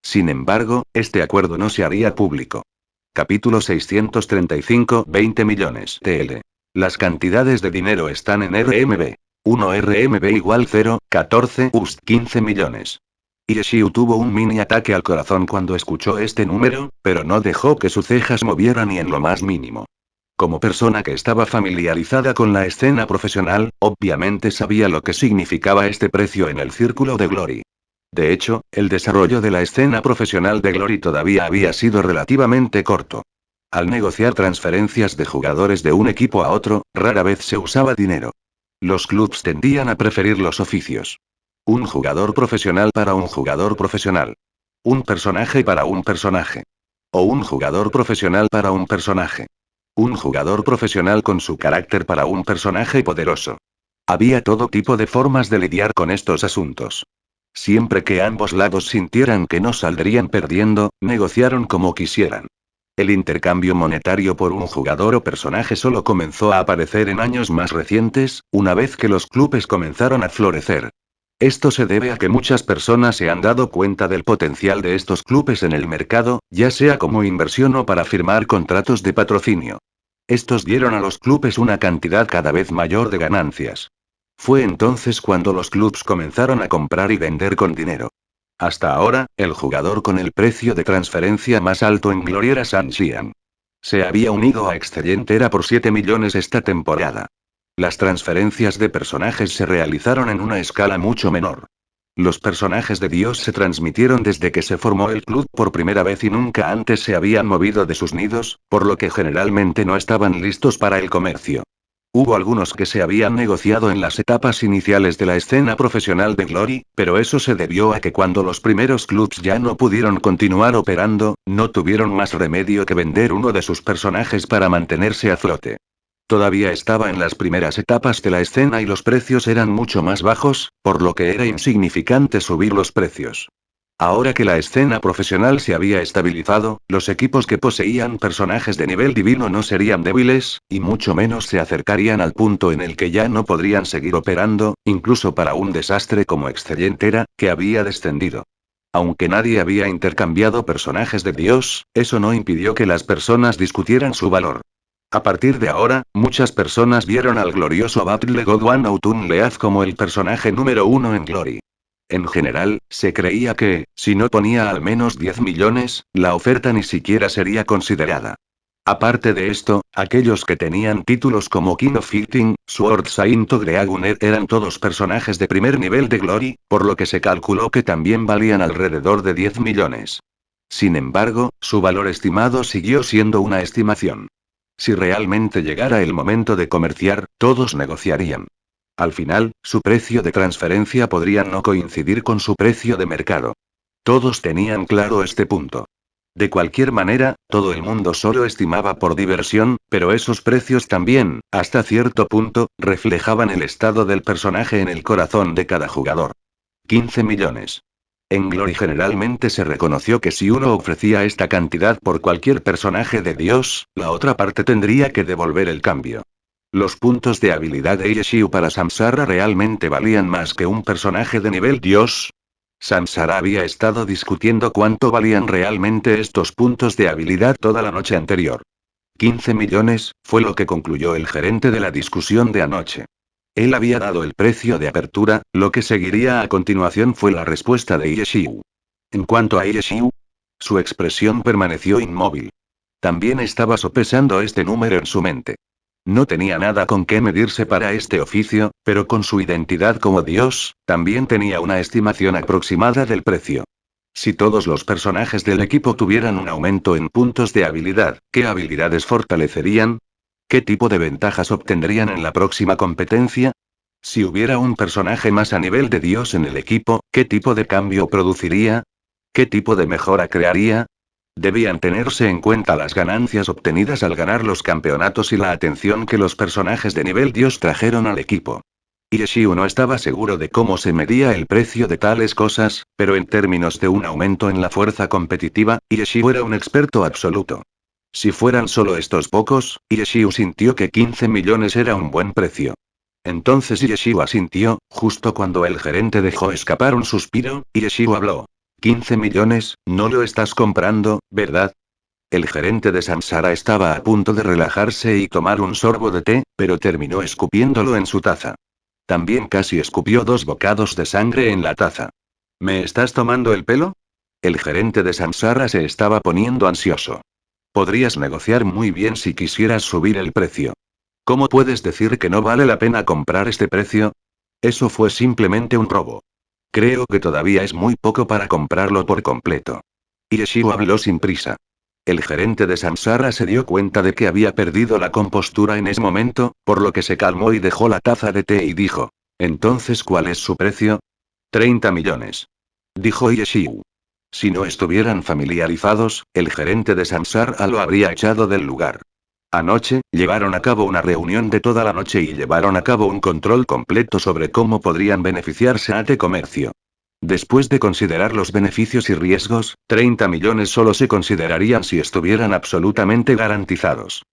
Sin embargo, este acuerdo no se haría público. Capítulo 635, 20 millones TL. Las cantidades de dinero están en RMB. 1 RMB igual 0, 14 USD 15 millones. Yeshiu tuvo un mini ataque al corazón cuando escuchó este número, pero no dejó que sus cejas movieran ni en lo más mínimo. Como persona que estaba familiarizada con la escena profesional, obviamente sabía lo que significaba este precio en el círculo de Glory. De hecho, el desarrollo de la escena profesional de Glory todavía había sido relativamente corto. Al negociar transferencias de jugadores de un equipo a otro, rara vez se usaba dinero. Los clubs tendían a preferir los oficios. Un jugador profesional para un jugador profesional. Un personaje para un personaje. O un jugador profesional para un personaje. Un jugador profesional con su carácter para un personaje poderoso. Había todo tipo de formas de lidiar con estos asuntos. Siempre que ambos lados sintieran que no saldrían perdiendo, negociaron como quisieran. El intercambio monetario por un jugador o personaje solo comenzó a aparecer en años más recientes, una vez que los clubes comenzaron a florecer. Esto se debe a que muchas personas se han dado cuenta del potencial de estos clubes en el mercado, ya sea como inversión o para firmar contratos de patrocinio. Estos dieron a los clubes una cantidad cada vez mayor de ganancias. Fue entonces cuando los clubes comenzaron a comprar y vender con dinero. Hasta ahora, el jugador con el precio de transferencia más alto en Glory era San Xian. Se había unido a Excellientera por 7 millones esta temporada. Las transferencias de personajes se realizaron en una escala mucho menor. Los personajes de Dios se transmitieron desde que se formó el club por primera vez y nunca antes se habían movido de sus nidos, por lo que generalmente no estaban listos para el comercio. Hubo algunos que se habían negociado en las etapas iniciales de la escena profesional de Glory, pero eso se debió a que cuando los primeros clubs ya no pudieron continuar operando, no tuvieron más remedio que vender uno de sus personajes para mantenerse a flote. Todavía estaba en las primeras etapas de la escena y los precios eran mucho más bajos, por lo que era insignificante subir los precios. Ahora que la escena profesional se había estabilizado, los equipos que poseían personajes de nivel divino no serían débiles, y mucho menos se acercarían al punto en el que ya no podrían seguir operando, incluso para un desastre como Excellientera, que había descendido. Aunque nadie había intercambiado personajes de Dios, eso no impidió que las personas discutieran su valor. A partir de ahora, muchas personas vieron al glorioso Battle God One Autun Leaf como el personaje número uno en Glory. En general, se creía que, si no ponía al menos 10 millones, la oferta ni siquiera sería considerada. Aparte de esto, aquellos que tenían títulos como King of Fighting, Sword Saint o Dragoner eran todos personajes de primer nivel de Glory, por lo que se calculó que también valían alrededor de 10 millones. Sin embargo, su valor estimado siguió siendo una estimación. Si realmente llegara el momento de comerciar, todos negociarían. Al final, su precio de transferencia podría no coincidir con su precio de mercado. Todos tenían claro este punto. De cualquier manera, todo el mundo solo estimaba por diversión, pero esos precios también, hasta cierto punto, reflejaban el estado del personaje en el corazón de cada jugador. 15 millones. En Glory generalmente se reconoció que si uno ofrecía esta cantidad por cualquier personaje de Dios, la otra parte tendría que devolver el cambio. Los puntos de habilidad de Yeshiu para Samsara realmente valían más que un personaje de nivel Dios. Samsara había estado discutiendo cuánto valían realmente estos puntos de habilidad toda la noche anterior. 15 millones, fue lo que concluyó el gerente de la discusión de anoche. Él había dado el precio de apertura, lo que seguiría a continuación fue la respuesta de Yeshiu. En cuanto a Yeshiu, su expresión permaneció inmóvil. También estaba sopesando este número en su mente. No tenía nada con qué medirse para este oficio, pero con su identidad como Dios, también tenía una estimación aproximada del precio. Si todos los personajes del equipo tuvieran un aumento en puntos de habilidad, ¿qué habilidades fortalecerían? ¿Qué tipo de ventajas obtendrían en la próxima competencia? Si hubiera un personaje más a nivel de Dios en el equipo, ¿qué tipo de cambio produciría? ¿Qué tipo de mejora crearía? Debían tenerse en cuenta las ganancias obtenidas al ganar los campeonatos y la atención que los personajes de nivel Dios trajeron al equipo. Yeshiu no estaba seguro de cómo se medía el precio de tales cosas, pero en términos de un aumento en la fuerza competitiva, Yeshiu era un experto absoluto. Si fueran solo estos pocos, Yeshiu sintió que 15 millones era un buen precio. Entonces Yeshiu asintió, justo cuando el gerente dejó escapar un suspiro, Yeshiu habló. 15 millones, no lo estás comprando, ¿verdad? El gerente de Samsara estaba a punto de relajarse y tomar un sorbo de té, pero terminó escupiéndolo en su taza. También casi escupió 2 bocados de sangre en la taza. ¿Me estás tomando el pelo? El gerente de Samsara se estaba poniendo ansioso. Podrías negociar muy bien si quisieras subir el precio. ¿Cómo puedes decir que no vale la pena comprar este precio? Eso fue simplemente un robo. Creo que todavía es muy poco para comprarlo por completo. Yeshiu habló sin prisa. El gerente de Samsara se dio cuenta de que había perdido la compostura en ese momento, por lo que se calmó y dejó la taza de té y dijo. Entonces, ¿cuál es su precio? 30 millones. Dijo Yeshiu. Si no estuvieran familiarizados, el gerente de Samsara lo habría echado del lugar. Anoche, llevaron a cabo una reunión de toda la noche y llevaron a cabo un control completo sobre cómo podrían beneficiarse a T Comercio. Después de considerar los beneficios y riesgos, 30 millones solo se considerarían si estuvieran absolutamente garantizados.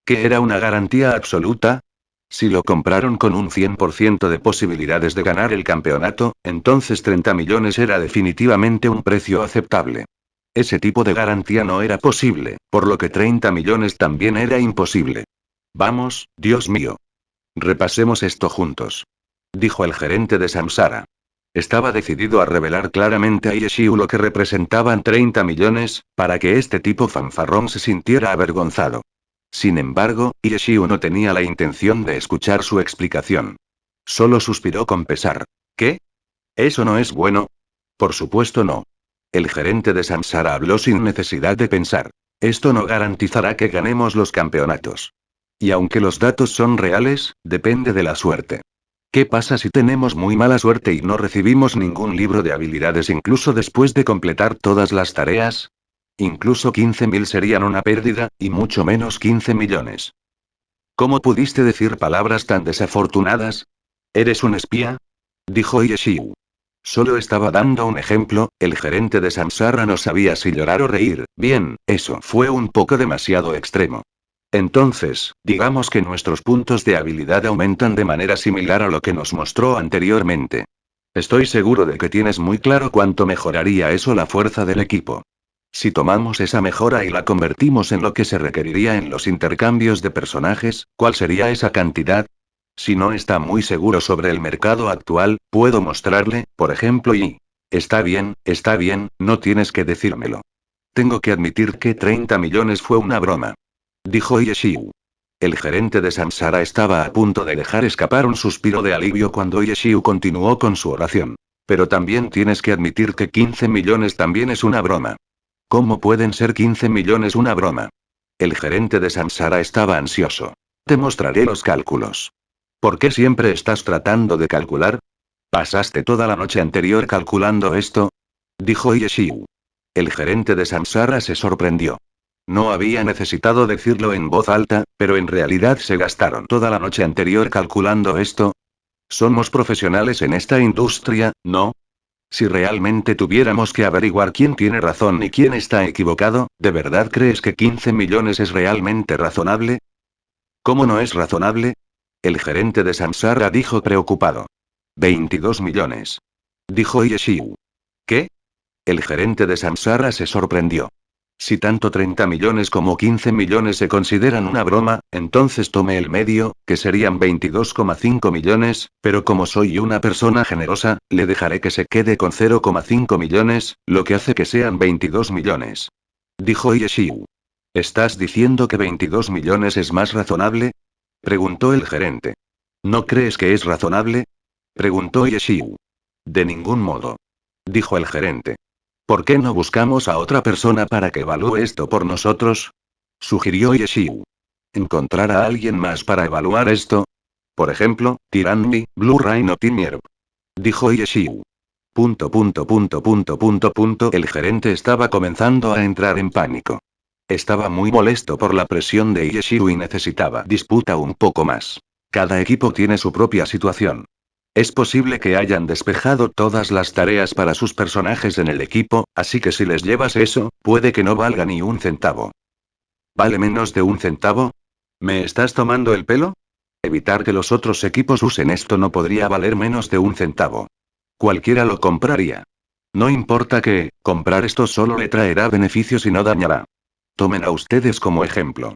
¿Qué era una garantía absoluta? Si lo compraron con un 100% de posibilidades de ganar el campeonato, entonces 30 millones era definitivamente un precio aceptable. Ese tipo de garantía no era posible, por lo que 30 millones también era imposible. Vamos, Dios mío. Repasemos esto juntos. Dijo el gerente de Samsara. Estaba decidido a revelar claramente a Yeshiu lo que representaban 30 millones, para que este tipo fanfarrón se sintiera avergonzado. Sin embargo, Yeshiu no tenía la intención de escuchar su explicación. Solo suspiró con pesar. ¿Qué? ¿Eso no es bueno? Por supuesto no. El gerente de Samsara habló sin necesidad de pensar. Esto no garantizará que ganemos los campeonatos. Y aunque los datos son reales, depende de la suerte. ¿Qué pasa si tenemos muy mala suerte y no recibimos ningún libro de habilidades incluso después de completar todas las tareas? Incluso 15.000 serían una pérdida, y mucho menos 15 millones. ¿Cómo pudiste decir palabras tan desafortunadas? ¿Eres un espía? Dijo Yeshiu. Solo estaba dando un ejemplo, el gerente de Samsara no sabía si llorar o reír. Bien, eso fue un poco demasiado extremo. Entonces, digamos que nuestros puntos de habilidad aumentan de manera similar a lo que nos mostró anteriormente. Estoy seguro de que tienes muy claro cuánto mejoraría eso la fuerza del equipo. Si tomamos esa mejora y la convertimos en lo que se requeriría en los intercambios de personajes, ¿cuál sería esa cantidad? Si no está muy seguro sobre el mercado actual, puedo mostrarle, por ejemplo, y... Está bien, no tienes que decírmelo. Tengo que admitir que 30 millones fue una broma. Dijo Yeshiu. El gerente de Samsara estaba a punto de dejar escapar un suspiro de alivio cuando Yeshiu continuó con su oración. Pero también tienes que admitir que 15 millones también es una broma. ¿Cómo pueden ser 15 millones una broma? El gerente de Samsara estaba ansioso. Te mostraré los cálculos. ¿Por qué siempre estás tratando de calcular? ¿Pasaste toda la noche anterior calculando esto? Dijo Yeshiu. El gerente de Samsara se sorprendió. No había necesitado decirlo en voz alta, pero en realidad se gastaron toda la noche anterior calculando esto. Somos profesionales en esta industria, ¿no? Si realmente tuviéramos que averiguar quién tiene razón y quién está equivocado, ¿de verdad crees que 15 millones es realmente razonable? ¿Cómo no es razonable? El gerente de Samsara dijo preocupado. 22 millones. Dijo Yeshiu. ¿Qué? El gerente de Samsara se sorprendió. Si tanto 30 millones como 15 millones se consideran una broma, entonces tome el medio, que serían 22,5 millones, pero como soy una persona generosa, le dejaré que se quede con 0,5 millones, lo que hace que sean 22 millones. Dijo Yeshiu. ¿Estás diciendo que 22 millones es más razonable? Preguntó el gerente. ¿No crees que es razonable? Preguntó Yeshiu. De ningún modo. Dijo el gerente. ¿Por qué no buscamos a otra persona para que evalúe esto por nosotros? Sugirió Yeshiu. ¿Encontrar a alguien más para evaluar esto? Por ejemplo, Tyranny, Blue Rain o Timierb. Dijo Yeshiu. El gerente estaba comenzando a entrar en pánico. Estaba muy molesto por la presión de Yeshiu y necesitaba disputa un poco más. Cada equipo tiene su propia situación. Es posible que hayan despejado todas las tareas para sus personajes en el equipo, así que si les llevas eso, puede que no valga ni un centavo. ¿Vale menos de un centavo? ¿Me estás tomando el pelo? Evitar que los otros equipos usen esto no podría valer menos de un centavo. Cualquiera lo compraría. No importa que, comprar esto solo le traerá beneficios y no dañará. Tomen a ustedes como ejemplo.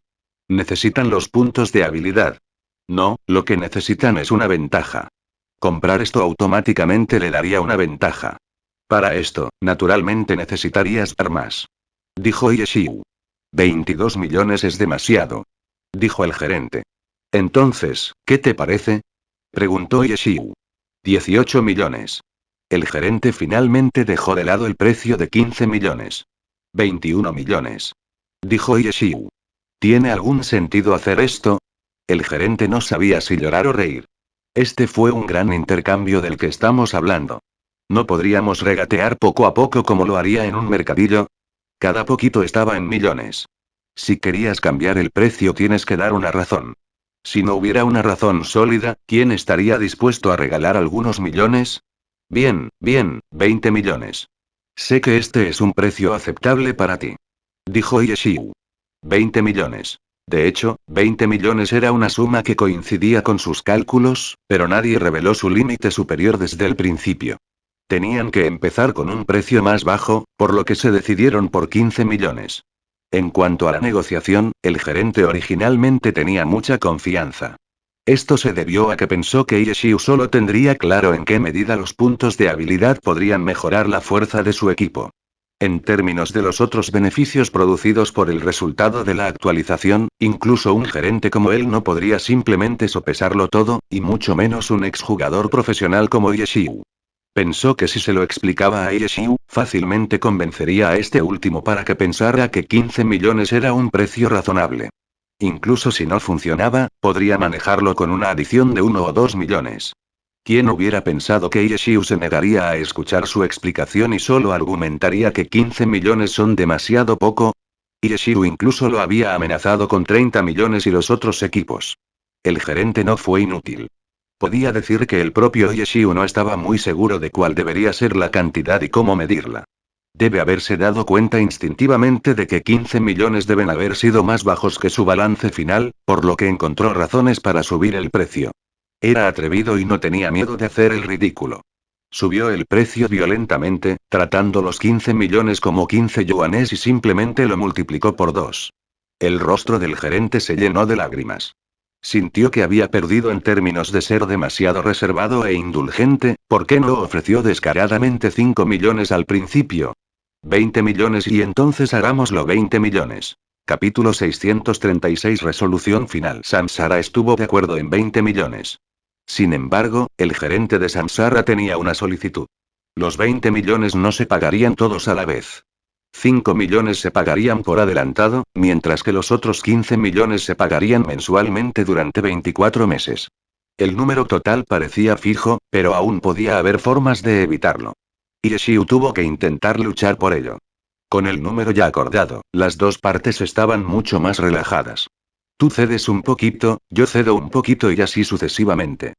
Necesitan los puntos de habilidad. No, lo que necesitan es una ventaja. Comprar esto automáticamente le daría una ventaja. Para esto, naturalmente necesitarías dar más. Dijo Yeshiu. 22 millones es demasiado. Dijo el gerente. Entonces, ¿qué te parece? Preguntó Yeshiu. 18 millones. El gerente finalmente dejó de lado el precio de 15 millones. 21 millones. Dijo Yeshiu. ¿Tiene algún sentido hacer esto? El gerente no sabía si llorar o reír. Este fue un gran intercambio del que estamos hablando. ¿No podríamos regatear poco a poco como lo haría en un mercadillo? Cada poquito estaba en millones. Si querías cambiar el precio tienes que dar una razón. Si no hubiera una razón sólida, ¿quién estaría dispuesto a regalar algunos millones? Bien, bien, 20 millones. Sé que este es un precio aceptable para ti. Dijo Yeshiu. 20 millones. De hecho, 20 millones era una suma que coincidía con sus cálculos, pero nadie reveló su límite superior desde el principio. Tenían que empezar con un precio más bajo, por lo que se decidieron por 15 millones. En cuanto a la negociación, el gerente originalmente tenía mucha confianza. Esto se debió a que pensó que Yeshiu solo tendría claro en qué medida los puntos de habilidad podrían mejorar la fuerza de su equipo. En términos de los otros beneficios producidos por el resultado de la actualización, incluso un gerente como él no podría simplemente sopesarlo todo, y mucho menos un exjugador profesional como Yeshiu. Pensó que si se lo explicaba a Yeshiu, fácilmente convencería a este último para que pensara que 15 millones era un precio razonable. Incluso si no funcionaba, podría manejarlo con una adición de 1 o 2 millones. ¿Quién hubiera pensado que Yeshiu se negaría a escuchar su explicación y solo argumentaría que 15 millones son demasiado poco? Yeshiu incluso lo había amenazado con 30 millones y los otros equipos. El gerente no fue inútil. Podía decir que el propio Yeshiu no estaba muy seguro de cuál debería ser la cantidad y cómo medirla. Debe haberse dado cuenta instintivamente de que 15 millones deben haber sido más bajos que su balance final, por lo que encontró razones para subir el precio. Era atrevido y no tenía miedo de hacer el ridículo. Subió el precio violentamente, tratando los 15 millones como 15 yuanes y simplemente lo multiplicó por 2. El rostro del gerente se llenó de lágrimas. Sintió que había perdido en términos de ser demasiado reservado e indulgente. ¿Por qué no ofreció descaradamente 5 millones al principio? 20 millones y entonces hagámoslo 20 millones. Capítulo 636 Resolución final. Samsara estuvo de acuerdo en 20 millones. Sin embargo, el gerente de Samsara tenía una solicitud. Los 20 millones no se pagarían todos a la vez. 5 millones se pagarían por adelantado, mientras que los otros 15 millones se pagarían mensualmente durante 24 meses. El número total parecía fijo, pero aún podía haber formas de evitarlo. Yeshiu tuvo que intentar luchar por ello. Con el número ya acordado, las dos partes estaban mucho más relajadas. Tú cedes un poquito, yo cedo un poquito y así sucesivamente.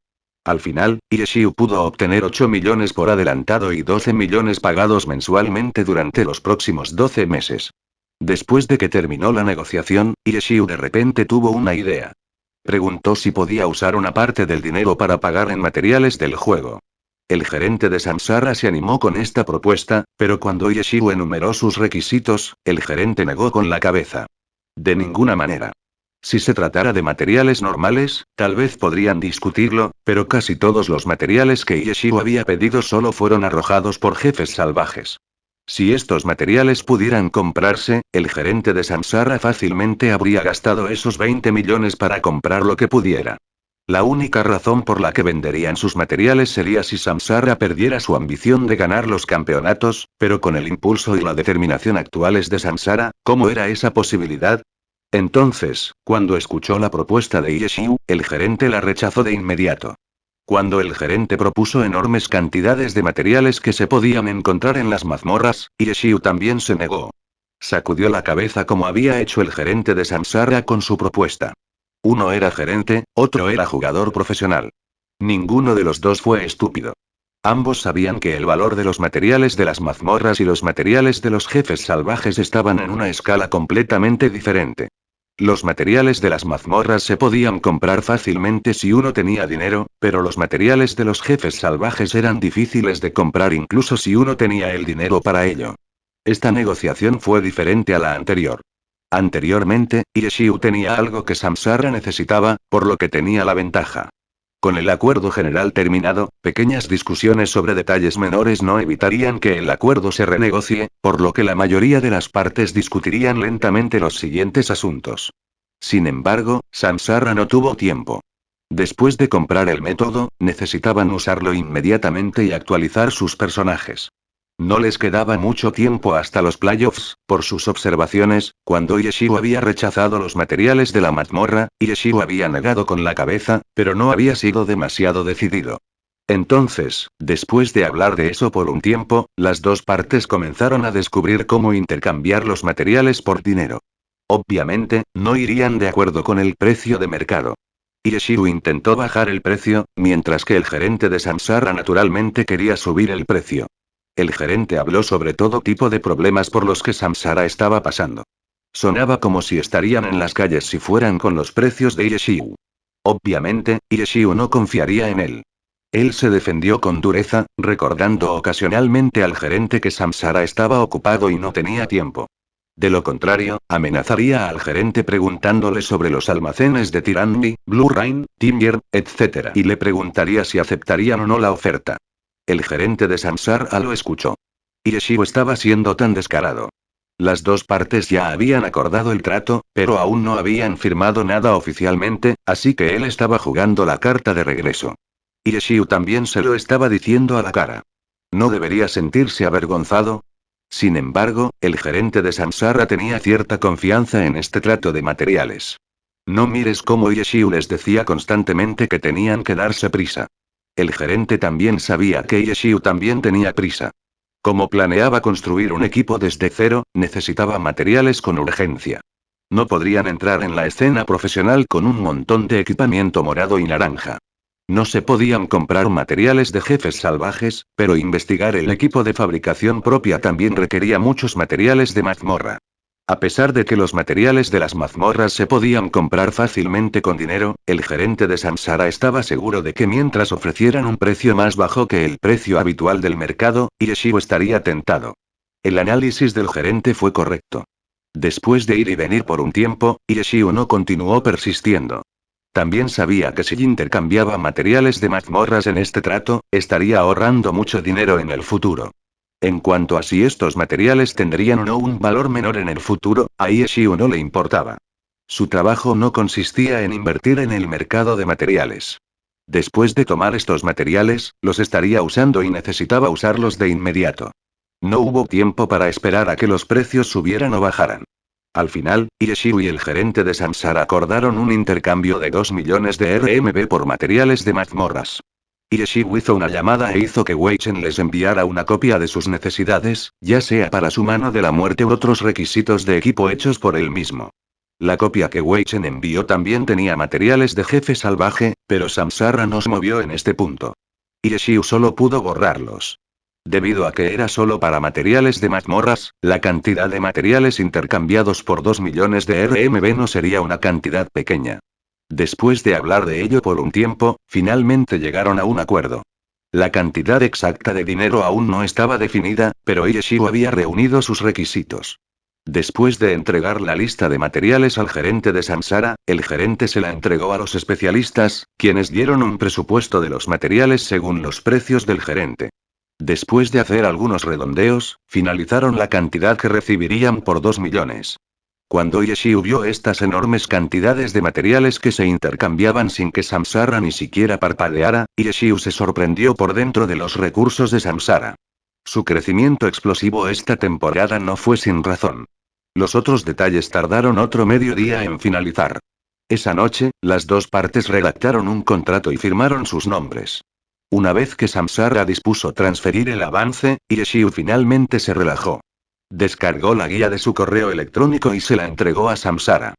Al final, Yeshiu pudo obtener 8 millones por adelantado y 12 millones pagados mensualmente durante los próximos 12 meses. Después de que terminó la negociación, Yeshiu de repente tuvo una idea. Preguntó si podía usar una parte del dinero para pagar en materiales del juego. El gerente de Samsara se animó con esta propuesta, pero cuando Yeshiu enumeró sus requisitos, el gerente negó con la cabeza. De ninguna manera. Si se tratara de materiales normales, tal vez podrían discutirlo, pero casi todos los materiales que Yeshiu había pedido solo fueron arrojados por jefes salvajes. Si estos materiales pudieran comprarse, el gerente de Samsara fácilmente habría gastado esos 20 millones para comprar lo que pudiera. La única razón por la que venderían sus materiales sería si Samsara perdiera su ambición de ganar los campeonatos, pero con el impulso y la determinación actuales de Samsara, ¿cómo era esa posibilidad? Entonces, cuando escuchó la propuesta de Yeshiu, el gerente la rechazó de inmediato. Cuando el gerente propuso enormes cantidades de materiales que se podían encontrar en las mazmorras, Yeshiu también se negó. Sacudió la cabeza como había hecho el gerente de Samsara con su propuesta. Uno era gerente, otro era jugador profesional. Ninguno de los dos fue estúpido. Ambos sabían que el valor de los materiales de las mazmorras y los materiales de los jefes salvajes estaban en una escala completamente diferente. Los materiales de las mazmorras se podían comprar fácilmente si uno tenía dinero, pero los materiales de los jefes salvajes eran difíciles de comprar incluso si uno tenía el dinero para ello. Esta negociación fue diferente a la anterior. Anteriormente, Yeshiu tenía algo que Samsara necesitaba, por lo que tenía la ventaja. Con el acuerdo general terminado, pequeñas discusiones sobre detalles menores no evitarían que el acuerdo se renegocie, por lo que la mayoría de las partes discutirían lentamente los siguientes asuntos. Sin embargo, Samsara no tuvo tiempo. Después de comprar el método, necesitaban usarlo inmediatamente y actualizar sus personajes. No les quedaba mucho tiempo hasta los playoffs. Por sus observaciones, cuando Yeshiu había rechazado los materiales de la mazmorra, Yeshiu había negado con la cabeza, pero no había sido demasiado decidido. Entonces, después de hablar de eso por un tiempo, las dos partes comenzaron a descubrir cómo intercambiar los materiales por dinero. Obviamente, no irían de acuerdo con el precio de mercado. Ieshiu intentó bajar el precio, mientras que el gerente de Samsara naturalmente quería subir el precio. El gerente habló sobre todo tipo de problemas por los que Samsara estaba pasando. Sonaba como si estarían en las calles si fueran con los precios de Ieshiu. Obviamente, Ieshiu no confiaría en él. Él se defendió con dureza, recordando ocasionalmente al gerente que Samsara estaba ocupado y no tenía tiempo. De lo contrario, amenazaría al gerente preguntándole sobre los almacenes de Tyranny, Blue Rain, Tinger, etc. Y le preguntaría si aceptarían o no la oferta. El gerente de Samsara lo escuchó. Ieshiu estaba siendo tan descarado. Las dos partes ya habían acordado el trato, pero aún no habían firmado nada oficialmente, así que él estaba jugando la carta de regreso. Ieshiu también se lo estaba diciendo a la cara. ¿No debería sentirse avergonzado? Sin embargo, el gerente de Samsara tenía cierta confianza en este trato de materiales. No mires cómo Ieshiu les decía constantemente que tenían que darse prisa. El gerente también sabía que Ieshiu también tenía prisa. Como planeaba construir un equipo desde cero, necesitaba materiales con urgencia. No podrían entrar en la escena profesional con un montón de equipamiento morado y naranja. No se podían comprar materiales de jefes salvajes, pero investigar el equipo de fabricación propia también requería muchos materiales de mazmorra. A pesar de que los materiales de las mazmorras se podían comprar fácilmente con dinero, el gerente de Samsara estaba seguro de que mientras ofrecieran un precio más bajo que el precio habitual del mercado, Ieshiu estaría tentado. El análisis del gerente fue correcto. Después de ir y venir por un tiempo, Ieshiu no continuó persistiendo. También sabía que si intercambiaba materiales de mazmorras en este trato, estaría ahorrando mucho dinero en el futuro. En cuanto a si estos materiales tendrían o no un valor menor en el futuro, a Ieshiu no le importaba. Su trabajo no consistía en invertir en el mercado de materiales. Después de tomar estos materiales, los estaría usando y necesitaba usarlos de inmediato. No hubo tiempo para esperar a que los precios subieran o bajaran. Al final, Ieshiu y el gerente de Samsara acordaron un intercambio de 2 millones de RMB por materiales de mazmorras. Ieshiu hizo una llamada e hizo que Wei Chen les enviara una copia de sus necesidades, ya sea para su mano de la muerte u otros requisitos de equipo hechos por él mismo. La copia que Wei Chen envió también tenía materiales de jefe salvaje, pero Samsara no se movió en este punto. Ieshiu solo pudo borrarlos. Debido a que era solo para materiales de mazmorras, la cantidad de materiales intercambiados por 2 millones de RMB no sería una cantidad pequeña. Después de hablar de ello por un tiempo, finalmente llegaron a un acuerdo. La cantidad exacta de dinero aún no estaba definida, pero Ieshiu había reunido sus requisitos. Después de entregar la lista de materiales al gerente de Samsara, el gerente se la entregó a los especialistas, quienes dieron un presupuesto de los materiales según los precios del gerente. Después de hacer algunos redondeos, finalizaron la cantidad que recibirían por 2 millones. Cuando Ieshiu vio estas enormes cantidades de materiales que se intercambiaban sin que Samsara ni siquiera parpadeara, Ieshiu se sorprendió por dentro de los recursos de Samsara. Su crecimiento explosivo esta temporada no fue sin razón. Los otros detalles tardaron otro mediodía en finalizar. Esa noche, las dos partes redactaron un contrato y firmaron sus nombres. Una vez que Samsara dispuso transferir el avance, Ieshiu finalmente se relajó. Descargó la guía de su correo electrónico y se la entregó a Samsara.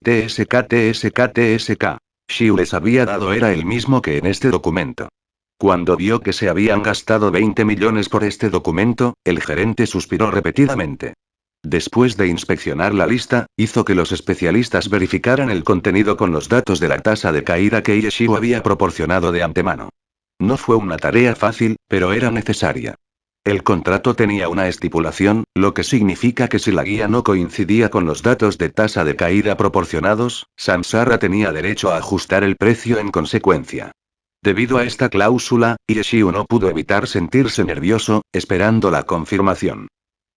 TSK. Shiu les había dado era el mismo que en este documento. Cuando vio que se habían gastado 20 millones por este documento, el gerente suspiró repetidamente. Después de inspeccionar la lista, hizo que los especialistas verificaran el contenido con los datos de la tasa de caída que Ieshiu había proporcionado de antemano. No fue una tarea fácil, pero era necesaria. El contrato tenía una estipulación, lo que significa que si la guía no coincidía con los datos de tasa de caída proporcionados, Samsara tenía derecho a ajustar el precio en consecuencia. Debido a esta cláusula, Ieshiu no pudo evitar sentirse nervioso, esperando la confirmación.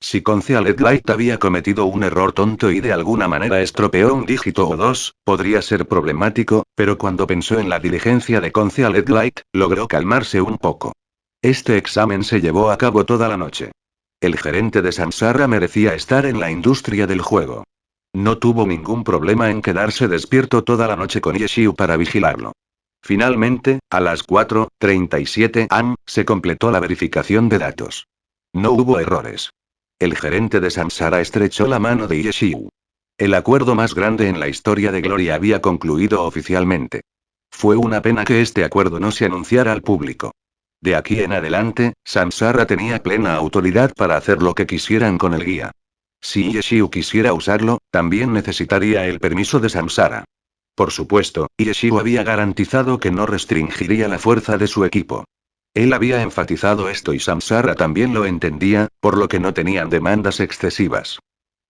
Si Concealed Light había cometido un error tonto y de alguna manera estropeó un dígito o dos, podría ser problemático, pero cuando pensó en la diligencia de Concealed Light, logró calmarse un poco. Este examen se llevó a cabo toda la noche. El gerente de Samsara merecía estar en la industria del juego. No tuvo ningún problema en quedarse despierto toda la noche con Ieshiu para vigilarlo. Finalmente, a las 4:37 am, se completó la verificación de datos. No hubo errores. El gerente de Samsara estrechó la mano de Ieshiu. El acuerdo más grande en la historia de Gloria había concluido oficialmente. Fue una pena que este acuerdo no se anunciara al público. De aquí en adelante, Samsara tenía plena autoridad para hacer lo que quisieran con el guía. Si Yeshiu quisiera usarlo, también necesitaría el permiso de Samsara. Por supuesto, Yeshiu había garantizado que no restringiría la fuerza de su equipo. Él había enfatizado esto y Samsara también lo entendía, por lo que no tenían demandas excesivas.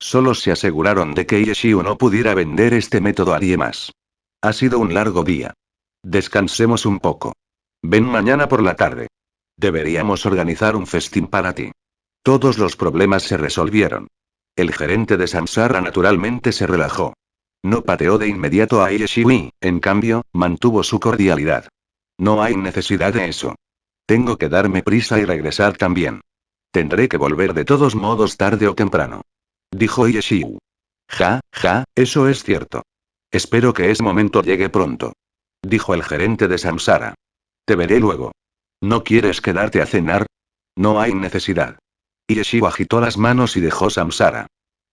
Solo se aseguraron de que Yeshiu no pudiera vender este método a nadie más. Ha sido un largo día. Descansemos un poco. Ven mañana por la tarde. Deberíamos organizar un festín para ti. Todos los problemas se resolvieron. El gerente de Samsara naturalmente se relajó. No pateó de inmediato a Yeshiu y, en cambio, mantuvo su cordialidad. No hay necesidad de eso. Tengo que darme prisa y regresar también. Tendré que volver de todos modos tarde o temprano. Dijo Yeshiu. Ja, eso es cierto. Espero que ese momento llegue pronto. Dijo el gerente de Samsara. Te veré luego. ¿No quieres quedarte a cenar? No hay necesidad. Yeshiu agitó las manos y dejó Samsara.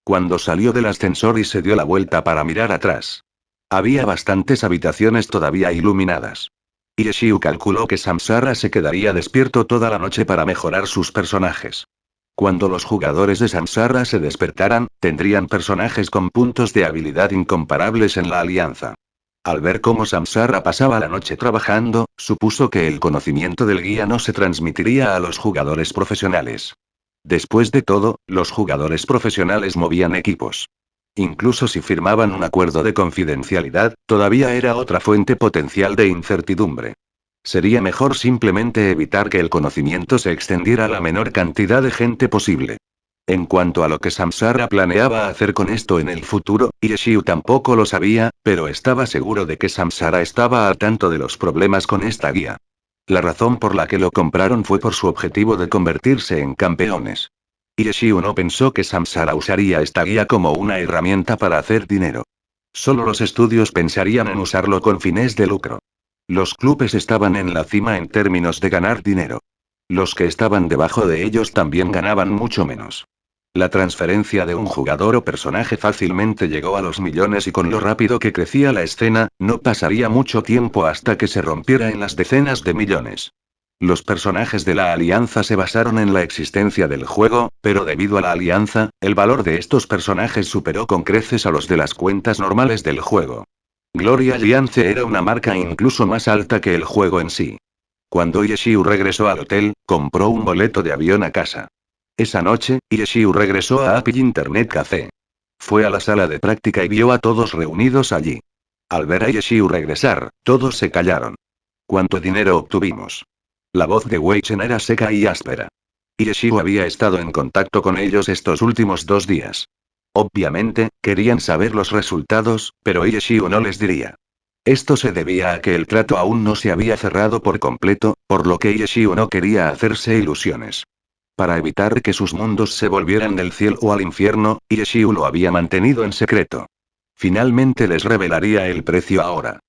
Cuando salió del ascensor y se dio la vuelta para mirar atrás. Había bastantes habitaciones todavía iluminadas. Yeshiu calculó que Samsara se quedaría despierto toda la noche para mejorar sus personajes. Cuando los jugadores de Samsara se despertaran, tendrían personajes con puntos de habilidad incomparables en la alianza. Al ver cómo Samsara pasaba la noche trabajando, supuso que el conocimiento del guía no se transmitiría a los jugadores profesionales. Después de todo, los jugadores profesionales movían equipos. Incluso si firmaban un acuerdo de confidencialidad, todavía era otra fuente potencial de incertidumbre. Sería mejor simplemente evitar que el conocimiento se extendiera a la menor cantidad de gente posible. En cuanto a lo que Samsara planeaba hacer con esto en el futuro, Yeshiu tampoco lo sabía, pero estaba seguro de que Samsara estaba al tanto de los problemas con esta guía. La razón por la que lo compraron fue por su objetivo de convertirse en campeones. Yeshiu no pensó que Samsara usaría esta guía como una herramienta para hacer dinero. Solo los estudios pensarían en usarlo con fines de lucro. Los clubes estaban en la cima en términos de ganar dinero. Los que estaban debajo de ellos también ganaban mucho menos. La transferencia de un jugador o personaje fácilmente llegó a los millones y con lo rápido que crecía la escena, no pasaría mucho tiempo hasta que se rompiera en las decenas de millones. Los personajes de la alianza se basaron en la existencia del juego, pero debido a la alianza, el valor de estos personajes superó con creces a los de las cuentas normales del juego. Glory Alliance era una marca incluso más alta que el juego en sí. Cuando Yeshiu regresó al hotel, compró un boleto de avión a casa. Esa noche, Yeshiu regresó a Apple Internet Café. Fue a la sala de práctica y vio a todos reunidos allí. Al ver a Yeshiu regresar, todos se callaron. ¿Cuánto dinero obtuvimos? La voz de Wei Chen era seca y áspera. Yeshiu había estado en contacto con ellos estos últimos 2 días. Obviamente, querían saber los resultados, pero Yeshiu no les diría. Esto se debía a que el trato aún no se había cerrado por completo, por lo que Yeshiu no quería hacerse ilusiones. Para evitar que sus mundos se volvieran del cielo al infierno, Yeshiu lo había mantenido en secreto. Finalmente les revelaría el precio ahora.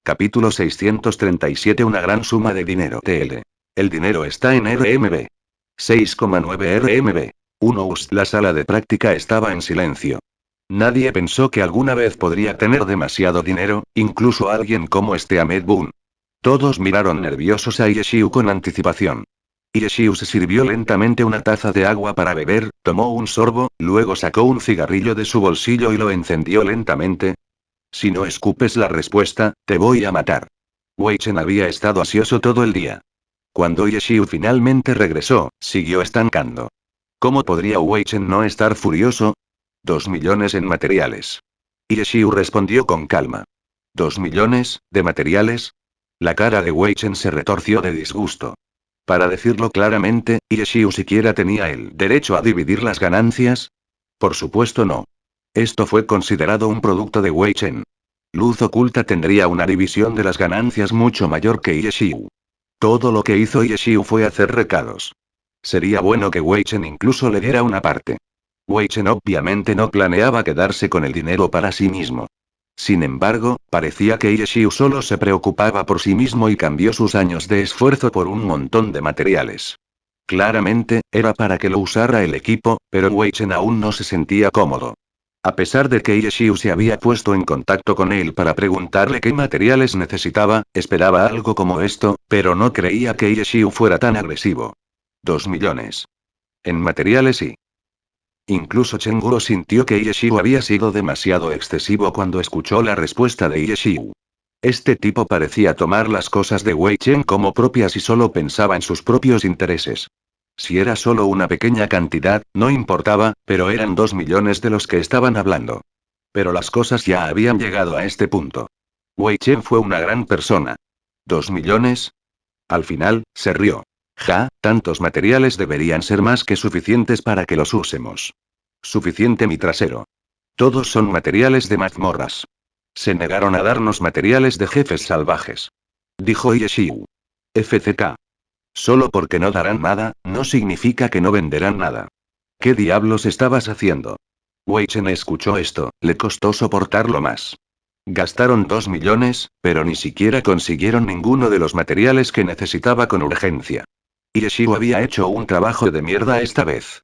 Capítulo 637. Una gran suma de dinero. TL. El dinero está en RMB. 6,9 RMB. 1 US. La sala de práctica estaba en silencio. Nadie pensó que alguna vez podría tener demasiado dinero, incluso alguien como Ahmed Boone. Todos miraron nerviosos a Yeshiu con anticipación. Yeshiu se sirvió lentamente una taza de agua para beber, tomó un sorbo, luego sacó un cigarrillo de su bolsillo y lo encendió lentamente. Si no escupes la respuesta, te voy a matar. Wei Chen había estado ansioso todo el día. Cuando Yeshiu finalmente regresó, siguió estancando. ¿Cómo podría Wei Chen no estar furioso? 2 millones en materiales. Yeshiu respondió con calma. ¿2 millones, de materiales? La cara de Wei Chen se retorció de disgusto. Para decirlo claramente, ¿Yeshiu siquiera tenía el derecho a dividir las ganancias? Por supuesto no. Esto fue considerado un producto de Wei Chen. Luz Oculta tendría una división de las ganancias mucho mayor que Yeshiu. Todo lo que hizo Yeshiu fue hacer recados. Sería bueno que Wei Chen incluso le diera una parte. Wei Chen obviamente no planeaba quedarse con el dinero para sí mismo. Sin embargo, parecía que Yeshiu solo se preocupaba por sí mismo y cambió sus años de esfuerzo por un montón de materiales. Claramente, era para que lo usara el equipo, pero Wei Chen aún no se sentía cómodo. A pesar de que Yeshiu se había puesto en contacto con él para preguntarle qué materiales necesitaba, esperaba algo como esto, pero no creía que Yeshiu fuera tan agresivo. 2 millones. En materiales sí. Incluso Chenguro sintió que Yeshiu había sido demasiado excesivo cuando escuchó la respuesta de Yeshiu. Este tipo parecía tomar las cosas de Wei Chen como propias y solo pensaba en sus propios intereses. Si era solo una pequeña cantidad, no importaba, pero eran 2 millones de los que estaban hablando. Pero las cosas ya habían llegado a este punto. Wei Chen fue una gran persona. ¿2 millones? Al final, se rió. Ja, tantos materiales deberían ser más que suficientes para que los usemos. Suficiente mi trasero. Todos son materiales de mazmorras. Se negaron a darnos materiales de jefes salvajes. Dijo Yeshiu. FCK. Solo porque no darán nada, no significa que no venderán nada. ¿Qué diablos estabas haciendo? Wei Chen escuchó esto, le costó soportarlo más. Gastaron 2 millones, pero ni siquiera consiguieron ninguno de los materiales que necesitaba con urgencia. Yeshiu había hecho un trabajo de mierda esta vez.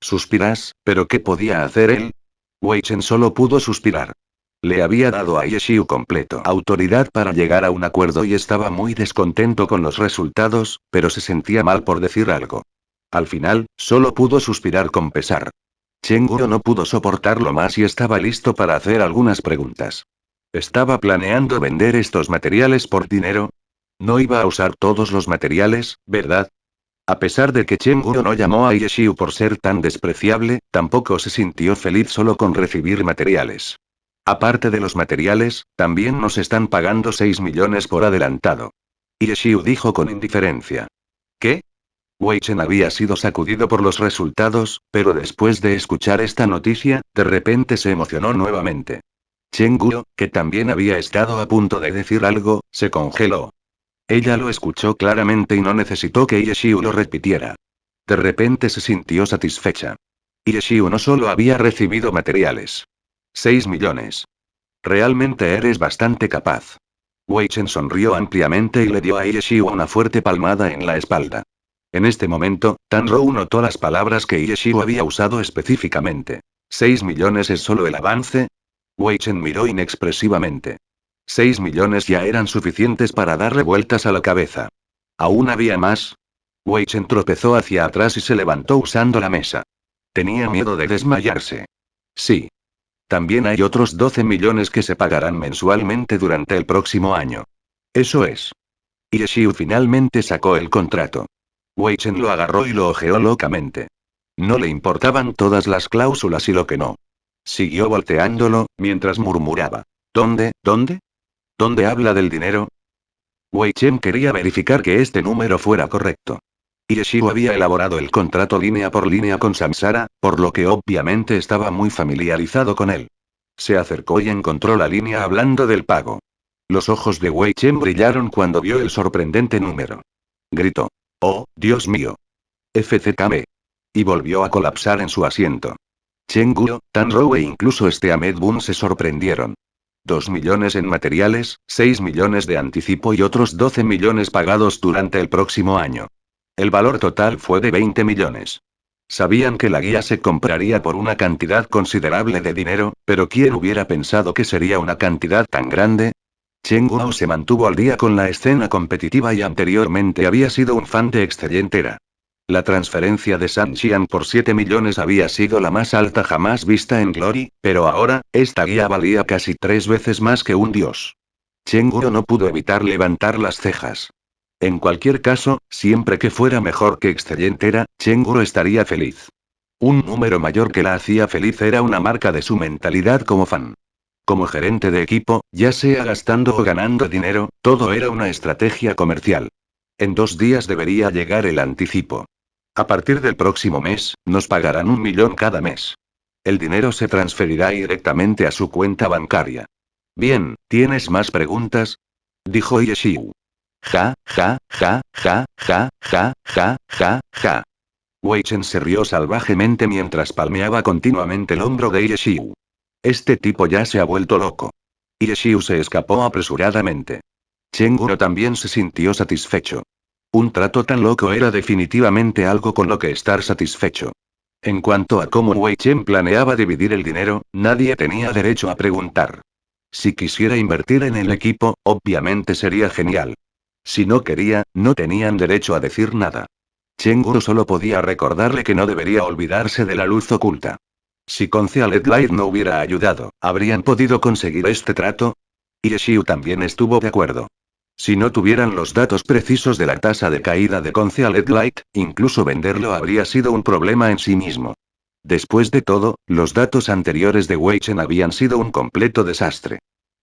Suspiras, pero ¿qué podía hacer él? Wei Chen solo pudo suspirar. Le había dado a Yeshiu completo autoridad para llegar a un acuerdo y estaba muy descontento con los resultados, pero se sentía mal por decir algo. Al final, solo pudo suspirar con pesar. Chenguro no pudo soportarlo más y estaba listo para hacer algunas preguntas. ¿Estaba planeando vender estos materiales por dinero? No iba a usar todos los materiales, ¿verdad? A pesar de que Chenguro no llamó a Yeshiu por ser tan despreciable, tampoco se sintió feliz solo con recibir materiales. Aparte de los materiales, también nos están pagando 6 millones por adelantado. Yeshiu dijo con indiferencia. ¿Qué? Wei Chen había sido sacudido por los resultados, pero después de escuchar esta noticia, de repente se emocionó nuevamente. Chenguro, que también había estado a punto de decir algo, se congeló. Ella lo escuchó claramente y no necesitó que Yeshiu lo repitiera. De repente se sintió satisfecha. Yeshiu no solo había recibido materiales. 6 millones. Realmente eres bastante capaz. Wei Chen sonrió ampliamente y le dio a Yeshiu una fuerte palmada en la espalda. En este momento, Tan Rou notó las palabras que Yeshiu había usado específicamente. 6 millones es solo el avance. Wei Chen miró inexpresivamente. 6 millones ya eran suficientes para darle vueltas a la cabeza. ¿Aún había más? Wei Chen tropezó hacia atrás y se levantó usando la mesa. Tenía miedo de desmayarse. Sí. También hay otros 12 millones que se pagarán mensualmente durante el próximo año. Eso es. Yeshiu finalmente sacó el contrato. Wei Chen lo agarró y lo ojeó locamente. No le importaban todas las cláusulas y lo que no. Siguió volteándolo, mientras murmuraba. ¿Dónde? ¿Dónde habla del dinero? Wei Chen quería verificar que este número fuera correcto. Yeshiu había elaborado el contrato línea por línea con Samsara, por lo que obviamente estaba muy familiarizado con él. Se acercó y encontró la línea hablando del pago. Los ojos de Wei Chen brillaron cuando vio el sorprendente número. Gritó. ¡Oh, Dios mío! FCKM. Y volvió a colapsar en su asiento. Chenguro, Tan Rou e incluso Ahmed Bun se sorprendieron. 2 millones en materiales, 6 millones de anticipo y otros 12 millones pagados durante el próximo año. El valor total fue de 20 millones. Sabían que la guía se compraría por una cantidad considerable de dinero, pero ¿quién hubiera pensado que sería una cantidad tan grande? Chen Guo se mantuvo al día con la escena competitiva y anteriormente había sido un fan de Excelentera. La transferencia de San Xian por 7 millones había sido la más alta jamás vista en Glory, pero ahora, esta guía valía casi 3 veces más que un dios. Chen Guo no pudo evitar levantar las cejas. En cualquier caso, siempre que fuera mejor que Excelentera, Chen Guo estaría feliz. Un número mayor que la hacía feliz era una marca de su mentalidad como fan. Como gerente de equipo, ya sea gastando o ganando dinero, todo era una estrategia comercial. En 2 días debería llegar el anticipo. A partir del próximo mes, nos pagarán 1 millón cada mes. El dinero se transferirá directamente a su cuenta bancaria. Bien, ¿tienes más preguntas? Dijo Yeshiu. Ja, ja, ja, ja, ja, ja, ja, ja, ja. Wei Chen se rió salvajemente mientras palmeaba continuamente el hombro de Yeshiu. Este tipo ya se ha vuelto loco. Yeshiu se escapó apresuradamente. Chenguro también se sintió satisfecho. Un trato tan loco era definitivamente algo con lo que estar satisfecho. En cuanto a cómo Wei Chen planeaba dividir el dinero, nadie tenía derecho a preguntar. Si quisiera invertir en el equipo, obviamente sería genial. Si no quería, no tenían derecho a decir nada. Chenguru solo podía recordarle que no debería olvidarse de la luz oculta. Si Concealed Light no hubiera ayudado, ¿habrían podido conseguir este trato? Y Xiu también estuvo de acuerdo. Si no tuvieran los datos precisos de la tasa de caída de Concealed Light, incluso venderlo habría sido un problema en sí mismo. Después de todo, los datos anteriores de Wei Chen habían sido un completo desastre.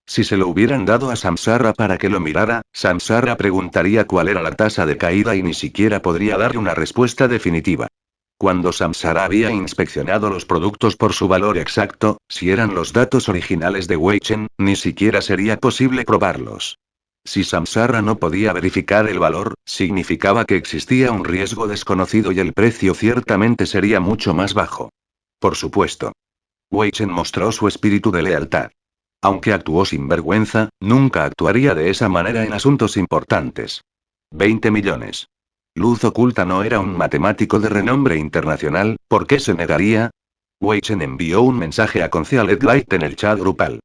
Si se lo hubieran dado a Samsara para que lo mirara, Samsara preguntaría cuál era la tasa de caída y ni siquiera podría darle una respuesta definitiva. Cuando Samsara había inspeccionado los productos por su valor exacto, si eran los datos originales de Wei Chen, ni siquiera sería posible probarlos. Si Samsara no podía verificar el valor, significaba que existía un riesgo desconocido y el precio ciertamente sería mucho más bajo. Por supuesto. Wei Chen mostró su espíritu de lealtad. Aunque actuó sin vergüenza, nunca actuaría de esa manera en asuntos importantes. 20 millones. Luz oculta no era un matemático de renombre internacional, ¿por qué se negaría? Wei Chen envió un mensaje a Concealed Light en el chat grupal.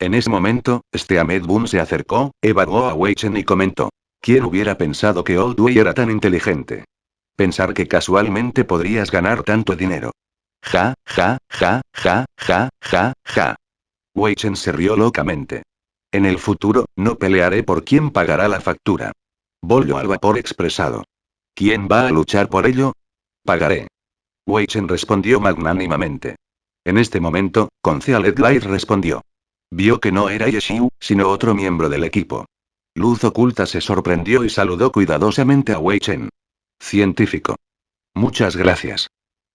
En ese momento, Ahmed Boon se acercó, evaluó a Wei Chen y comentó. ¿Quién hubiera pensado que Old Wei era tan inteligente? Pensar que casualmente podrías ganar tanto dinero. Ja, ja, ja, ja, ja, ja, ja. Wei Chen se rió locamente. En el futuro, no pelearé por quién pagará la factura. Bollo al vapor expresado. ¿Quién va a luchar por ello? Pagaré. Wei Chen respondió magnánimamente. En este momento, Concealed Light respondió. Vio que no era Ye Xiu, sino otro miembro del equipo. Luz oculta se sorprendió y saludó cuidadosamente a Wei Chen. Científico. Muchas gracias.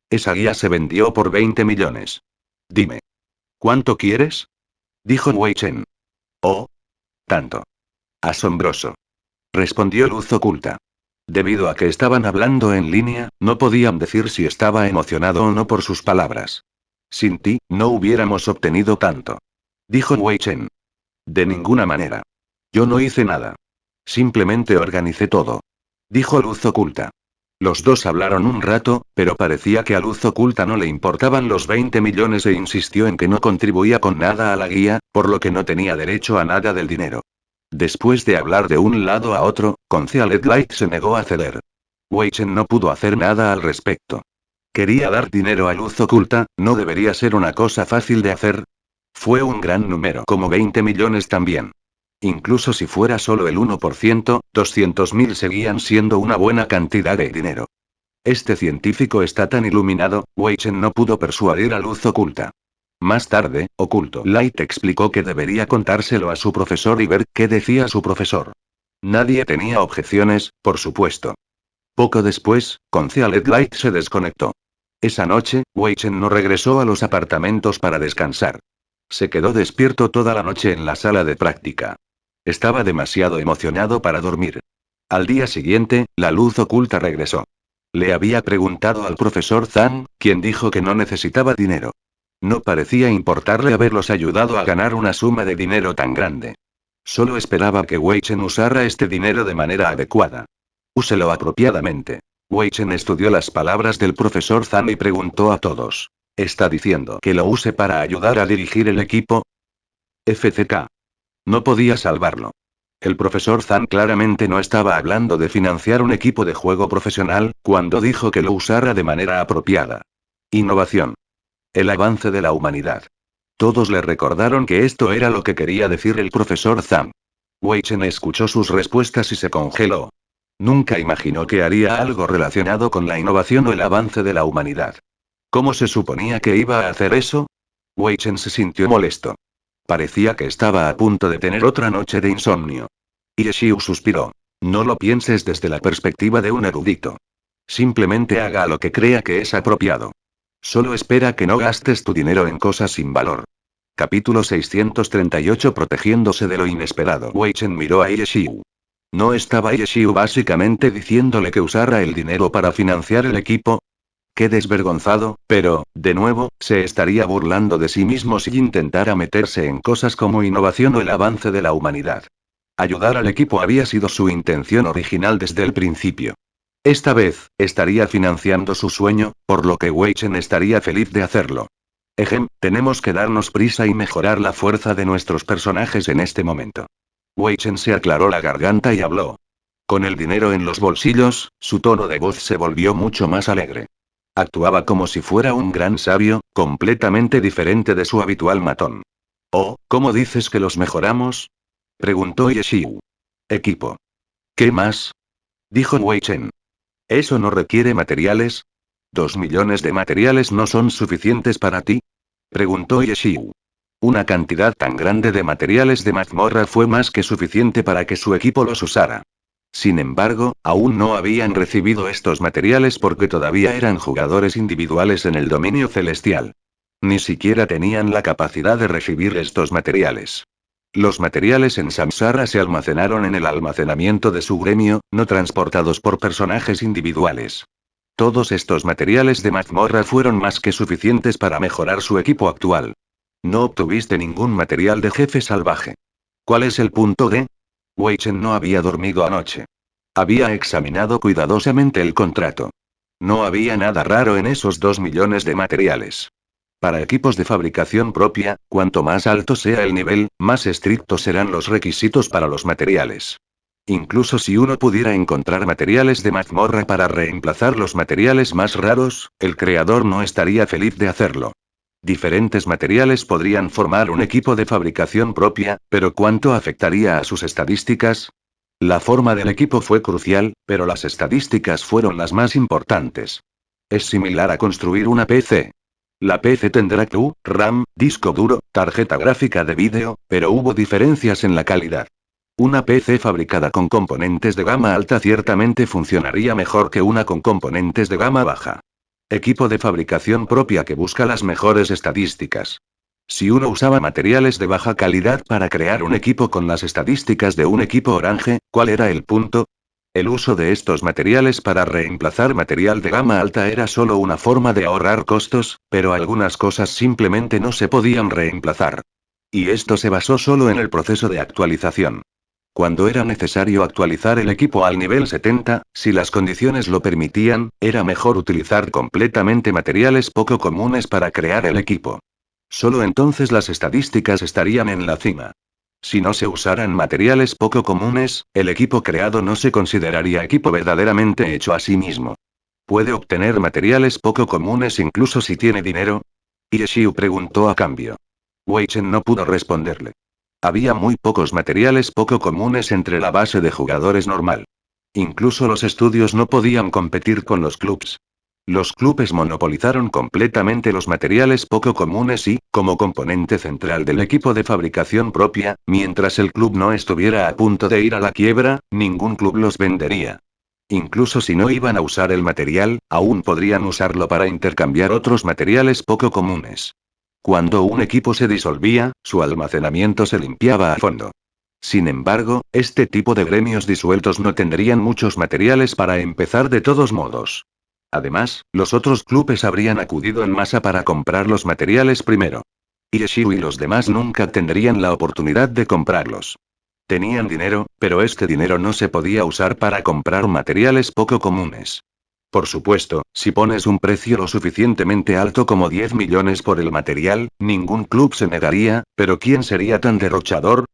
Esa guía se vendió por 20 millones. Dime. ¿Cuánto quieres? Dijo Wei Chen. Oh. Tanto. Asombroso. Respondió Luz oculta. Debido a que estaban hablando en línea, no podían decir si estaba emocionado o no por sus palabras. Sin ti, no hubiéramos obtenido tanto. Dijo Wei Chen. De ninguna manera. Yo no hice nada. Simplemente organicé todo. Dijo Luz oculta. Los dos hablaron un rato, pero parecía que a Luz oculta no le importaban los 20 millones e insistió en que no contribuía con nada a la guía, por lo que no tenía derecho a nada del dinero. Después de hablar de un lado a otro, Concealed Light se negó a ceder. Wei Chen no pudo hacer nada al respecto. Quería dar dinero a Luz oculta, ¿no debería ser una cosa fácil de hacer? Fue un gran número, como 20 millones también. Incluso si fuera solo el 1%, 200.000 seguían siendo una buena cantidad de dinero. Este científico está tan iluminado, Wei Chen no pudo persuadir a Luz oculta. Más tarde, Oculto Light explicó que debería contárselo a su profesor y ver qué decía su profesor. Nadie tenía objeciones, por supuesto. Poco después, Concealed Light se desconectó. Esa noche, Wei Chen no regresó a los apartamentos para descansar. Se quedó despierto toda la noche en la sala de práctica. Estaba demasiado emocionado para dormir. Al día siguiente, la luz oculta regresó. Le había preguntado al profesor Zhang, quien dijo que no necesitaba dinero. No parecía importarle haberlos ayudado a ganar una suma de dinero tan grande. Solo esperaba que Wei Chen usara este dinero de manera adecuada. Úselo apropiadamente. Wei Chen estudió las palabras del profesor Zhang y preguntó a todos. ¿Está diciendo que lo use para ayudar a dirigir el equipo? FCK. No podía salvarlo. El profesor Zhang claramente no estaba hablando de financiar un equipo de juego profesional, cuando dijo que lo usara de manera apropiada. Innovación. El avance de la humanidad. Todos le recordaron que esto era lo que quería decir el profesor Zhang. Wei Chen escuchó sus respuestas y se congeló. Nunca imaginó que haría algo relacionado con la innovación o el avance de la humanidad. ¿Cómo se suponía que iba a hacer eso? Wei Chen se sintió molesto. Parecía que estaba a punto de tener otra noche de insomnio. Ye Xiu suspiró. No lo pienses desde la perspectiva de un erudito. Simplemente haga lo que crea que es apropiado. Solo espera que no gastes tu dinero en cosas sin valor. Capítulo 638 Protegiéndose de lo inesperado. Wei Chen miró a Ye Xiu. ¿No estaba Ye Xiu básicamente diciéndole que usara el dinero para financiar el equipo? Qué desvergonzado, pero, de nuevo, se estaría burlando de sí mismo si intentara meterse en cosas como innovación o el avance de la humanidad. Ayudar al equipo había sido su intención original desde el principio. Esta vez, estaría financiando su sueño, por lo que Wei Chen estaría feliz de hacerlo. Tenemos que darnos prisa y mejorar la fuerza de nuestros personajes en este momento. Wei Chen se aclaró la garganta y habló. Con el dinero en los bolsillos, su tono de voz se volvió mucho más alegre. Actuaba como si fuera un gran sabio, completamente diferente de su habitual matón. Oh, ¿cómo dices que los mejoramos? Preguntó Yeshiu. Equipo. ¿Qué más? Dijo Wei Chen. ¿Eso no requiere materiales? ¿2 millones de materiales no son suficientes para ti? Preguntó Yeshiu. Una cantidad tan grande de materiales de mazmorra fue más que suficiente para que su equipo los usara. Sin embargo, aún no habían recibido estos materiales porque todavía eran jugadores individuales en el dominio celestial. Ni siquiera tenían la capacidad de recibir estos materiales. Los materiales en Samsara se almacenaron en el almacenamiento de su gremio, no transportados por personajes individuales. Todos estos materiales de mazmorra fueron más que suficientes para mejorar su equipo actual. No obtuviste ningún material de jefe salvaje. ¿Cuál es el punto de? Wei Chen no había dormido anoche. Había examinado cuidadosamente el contrato. No había nada raro en esos 2 millones de materiales. Para equipos de fabricación propia, cuanto más alto sea el nivel, más estrictos serán los requisitos para los materiales. Incluso si uno pudiera encontrar materiales de mazmorra para reemplazar los materiales más raros, el creador no estaría feliz de hacerlo. Diferentes materiales podrían formar un equipo de fabricación propia, pero ¿cuánto afectaría a sus estadísticas? La forma del equipo fue crucial, pero las estadísticas fueron las más importantes. Es similar a construir una PC. La PC tendrá Q, RAM, disco duro, tarjeta gráfica de vídeo, pero hubo diferencias en la calidad. Una PC fabricada con componentes de gama alta ciertamente funcionaría mejor que una con componentes de gama baja. Equipo de fabricación propia que busca las mejores estadísticas. Si uno usaba materiales de baja calidad para crear un equipo con las estadísticas de un equipo orange, ¿cuál era el punto? El uso de estos materiales para reemplazar material de gama alta era solo una forma de ahorrar costos, pero algunas cosas simplemente no se podían reemplazar. Y esto se basó solo en el proceso de actualización. Cuando era necesario actualizar el equipo al nivel 70, si las condiciones lo permitían, era mejor utilizar completamente materiales poco comunes para crear el equipo. Solo entonces las estadísticas estarían en la cima. Si no se usaran materiales poco comunes, el equipo creado no se consideraría equipo verdaderamente hecho a sí mismo. ¿Puede obtener materiales poco comunes incluso si tiene dinero? Yeshiu preguntó a cambio. Wei Chen no pudo responderle. Había muy pocos materiales poco comunes entre la base de jugadores normal. Incluso los estudios no podían competir con los clubs. Los clubes monopolizaron completamente los materiales poco comunes y, como componente central del equipo de fabricación propia, mientras el club no estuviera a punto de ir a la quiebra, ningún club los vendería. Incluso si no iban a usar el material, aún podrían usarlo para intercambiar otros materiales poco comunes. Cuando un equipo se disolvía, su almacenamiento se limpiaba a fondo. Sin embargo, este tipo de gremios disueltos no tendrían muchos materiales para empezar de todos modos. Además, los otros clubes habrían acudido en masa para comprar los materiales primero. Yeshiu y los demás nunca tendrían la oportunidad de comprarlos. Tenían dinero, pero este dinero no se podía usar para comprar materiales poco comunes. Por supuesto, si pones un precio lo suficientemente alto como 10 millones por el material, ningún club se negaría, pero ¿quién sería tan derrochador?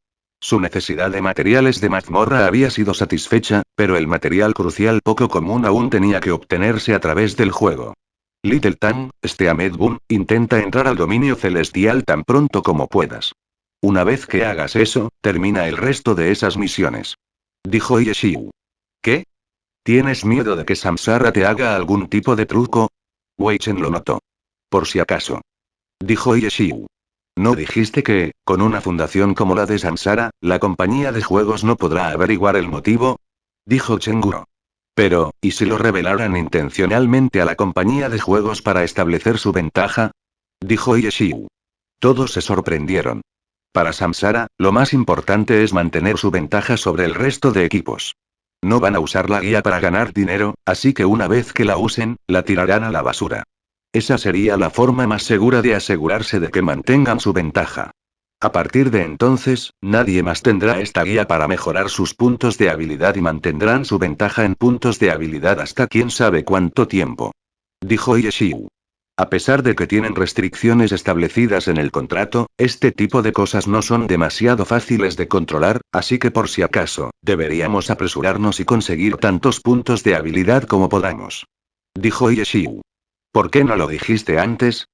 Su necesidad de materiales de mazmorra había sido satisfecha, pero el material crucial poco común aún tenía que obtenerse a través del juego. Little Tan, Ahmed Boon, intenta entrar al dominio celestial tan pronto como puedas. Una vez que hagas eso, termina el resto de esas misiones. Dijo Yeshiu. ¿Qué? ¿Tienes miedo de que Samsara te haga algún tipo de truco? Wei Chen lo notó. Por si acaso. Dijo Yeshiu. ¿No dijiste que, con una fundación como la de Samsara, la compañía de juegos no podrá averiguar el motivo? Dijo Chenguro. Pero, ¿y si lo revelaran intencionalmente a la compañía de juegos para establecer su ventaja? Dijo Yeshiu. Todos se sorprendieron. Para Samsara, lo más importante es mantener su ventaja sobre el resto de equipos. No van a usar la guía para ganar dinero, así que una vez que la usen, la tirarán a la basura. Esa sería la forma más segura de asegurarse de que mantengan su ventaja. A partir de entonces, nadie más tendrá esta guía para mejorar sus puntos de habilidad y mantendrán su ventaja en puntos de habilidad hasta quién sabe cuánto tiempo. Dijo Yeshiu. A pesar de que tienen restricciones establecidas en el contrato, este tipo de cosas no son demasiado fáciles de controlar, así que por si acaso, deberíamos apresurarnos y conseguir tantos puntos de habilidad como podamos. Dijo Yeshiu. ¿Por qué no lo dijiste antes?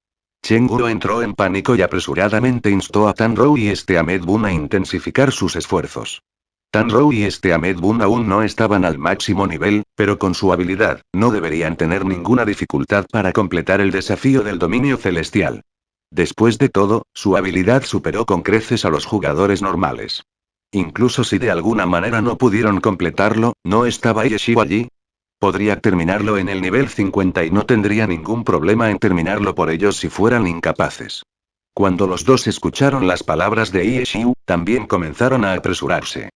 Chenguru entró en pánico y apresuradamente instó a Tanrou y Ahmed Bun a intensificar sus esfuerzos. Tanrou y Ahmed Bun aún no estaban al máximo nivel, pero con su habilidad, no deberían tener ninguna dificultad para completar el desafío del dominio celestial. Después de todo, su habilidad superó con creces a los jugadores normales. Incluso si de alguna manera no pudieron completarlo, ¿no estaba Yeshiu allí? Podría terminarlo en el nivel 50 y no tendría ningún problema en terminarlo por ellos si fueran incapaces. Cuando los dos escucharon las palabras de Yeshiu, también comenzaron a apresurarse.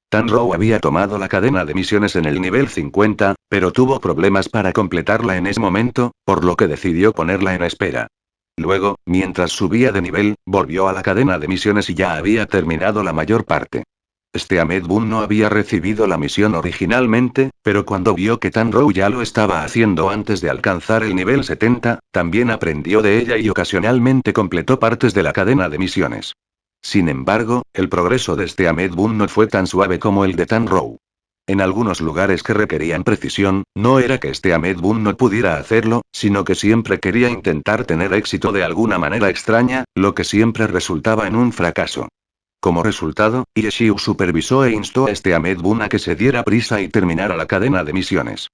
Tanrou había tomado la cadena de misiones en el nivel 50, pero tuvo problemas para completarla en ese momento, por lo que decidió ponerla en espera. Luego, mientras subía de nivel, volvió a la cadena de misiones y ya había terminado la mayor parte. Ahmed Bun no había recibido la misión originalmente, pero cuando vio que Tanrou ya lo estaba haciendo antes de alcanzar el nivel 70, también aprendió de ella y ocasionalmente completó partes de la cadena de misiones. Sin embargo, el progreso de Ahmed Bun no fue tan suave como el de Tanrou. En algunos lugares que requerían precisión, no era que Ahmed Bun no pudiera hacerlo, sino que siempre quería intentar tener éxito de alguna manera extraña, lo que siempre resultaba en un fracaso. Como resultado, Yeshiu supervisó e instó a Ahmed Bun a que se diera prisa y terminara la cadena de misiones.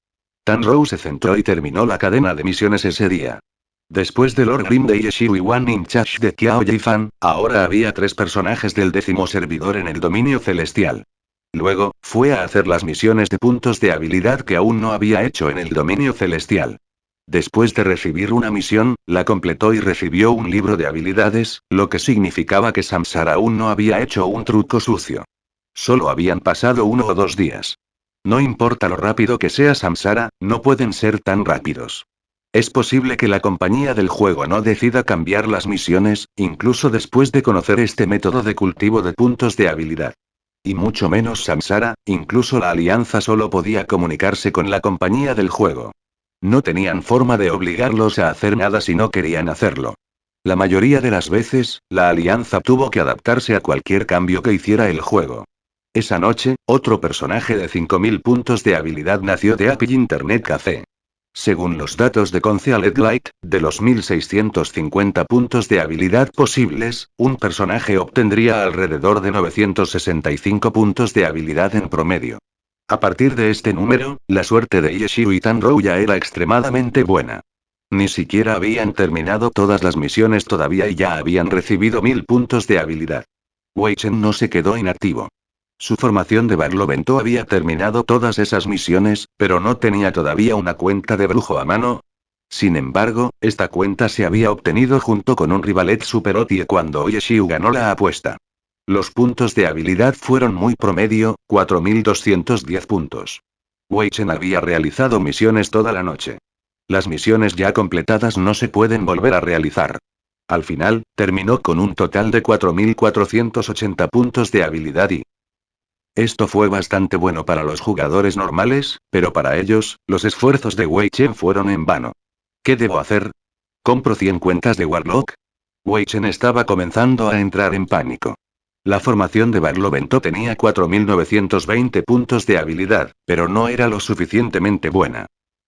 Tanrou se centró y terminó la cadena de misiones ese día. Después de Lord Grim de Yeshiu y One in Charge de Qiao Yifan, ahora había 3 personajes del 10º servidor en el dominio celestial. Luego, fue a hacer las misiones de puntos de habilidad que aún no había hecho en el dominio celestial. Después de recibir una misión, la completó y recibió un libro de habilidades, lo que significaba que Samsara aún no había hecho un truco sucio. Solo habían pasado 1 o 2 días. No importa lo rápido que sea Samsara, no pueden ser tan rápidos. Es posible que la compañía del juego no decida cambiar las misiones, incluso después de conocer este método de cultivo de puntos de habilidad. Y mucho menos Samsara, incluso la alianza solo podía comunicarse con la compañía del juego. No tenían forma de obligarlos a hacer nada si no querían hacerlo. La mayoría de las veces, la alianza tuvo que adaptarse a cualquier cambio que hiciera el juego. Esa noche, otro personaje de 5000 puntos de habilidad nació de Apple Internet Café. Según los datos de Concealed Light, de los 1650 puntos de habilidad posibles, un personaje obtendría alrededor de 965 puntos de habilidad en promedio. A partir de este número, la suerte de Yeshiu y Tanrou ya era extremadamente buena. Ni siquiera habían terminado todas las misiones todavía y ya habían recibido 1000 puntos de habilidad. Wei Chen no se quedó inactivo. Su formación de Barlovento había terminado todas esas misiones, pero no tenía todavía una cuenta de brujo a mano. Sin embargo, esta cuenta se había obtenido junto con un rivalet Super Otie cuando Yeshiu ganó la apuesta. Los puntos de habilidad fueron muy promedio, 4210 puntos. Wei Chen había realizado misiones toda la noche. Las misiones ya completadas no se pueden volver a realizar. Al final, terminó con un total de 4480 puntos de habilidad y... Esto fue bastante bueno para los jugadores normales, pero para ellos, los esfuerzos de Wei Chen fueron en vano. ¿Qué debo hacer? ¿Compro 100 cuentas de Warlock? Wei Chen estaba comenzando a entrar en pánico. La formación de Barlovento tenía 4920 puntos de habilidad, pero no era lo suficientemente buena.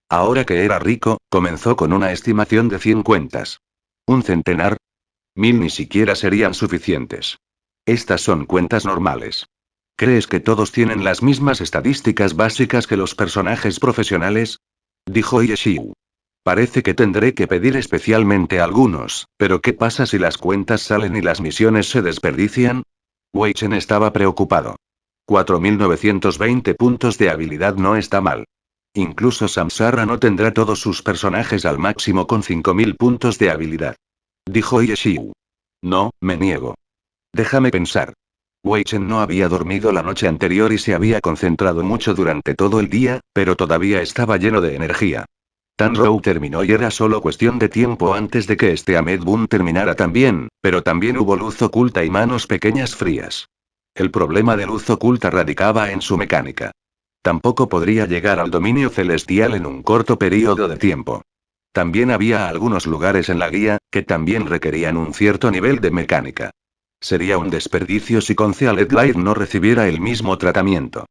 Ahora que era rico, comenzó con una estimación de 100 cuentas. ¿Un centenar? 1000 ni siquiera serían suficientes. Estas son cuentas normales. ¿Crees que todos tienen las mismas estadísticas básicas que los personajes profesionales? Dijo Yeshiu. Parece que tendré que pedir especialmente a algunos, pero ¿qué pasa si las cuentas salen y las misiones se desperdician? Wei Chen estaba preocupado. 4920 puntos de habilidad no está mal. Incluso Samsara no tendrá todos sus personajes al máximo con 5000 puntos de habilidad. Dijo Yeshiu. No, me niego. Déjame pensar. Wei Chen no había dormido la noche anterior y se había concentrado mucho durante todo el día, pero todavía estaba lleno de energía. Tanrou terminó y era solo cuestión de tiempo antes de que este Ahmed Boon terminara también, pero también hubo luz oculta y manos pequeñas frías. El problema de luz oculta radicaba en su mecánica. Tampoco podría llegar al dominio celestial en un corto periodo de tiempo. También había algunos lugares en la guía, que también requerían un cierto nivel de mecánica. Sería un desperdicio si Concealed Light no recibiera el mismo tratamiento.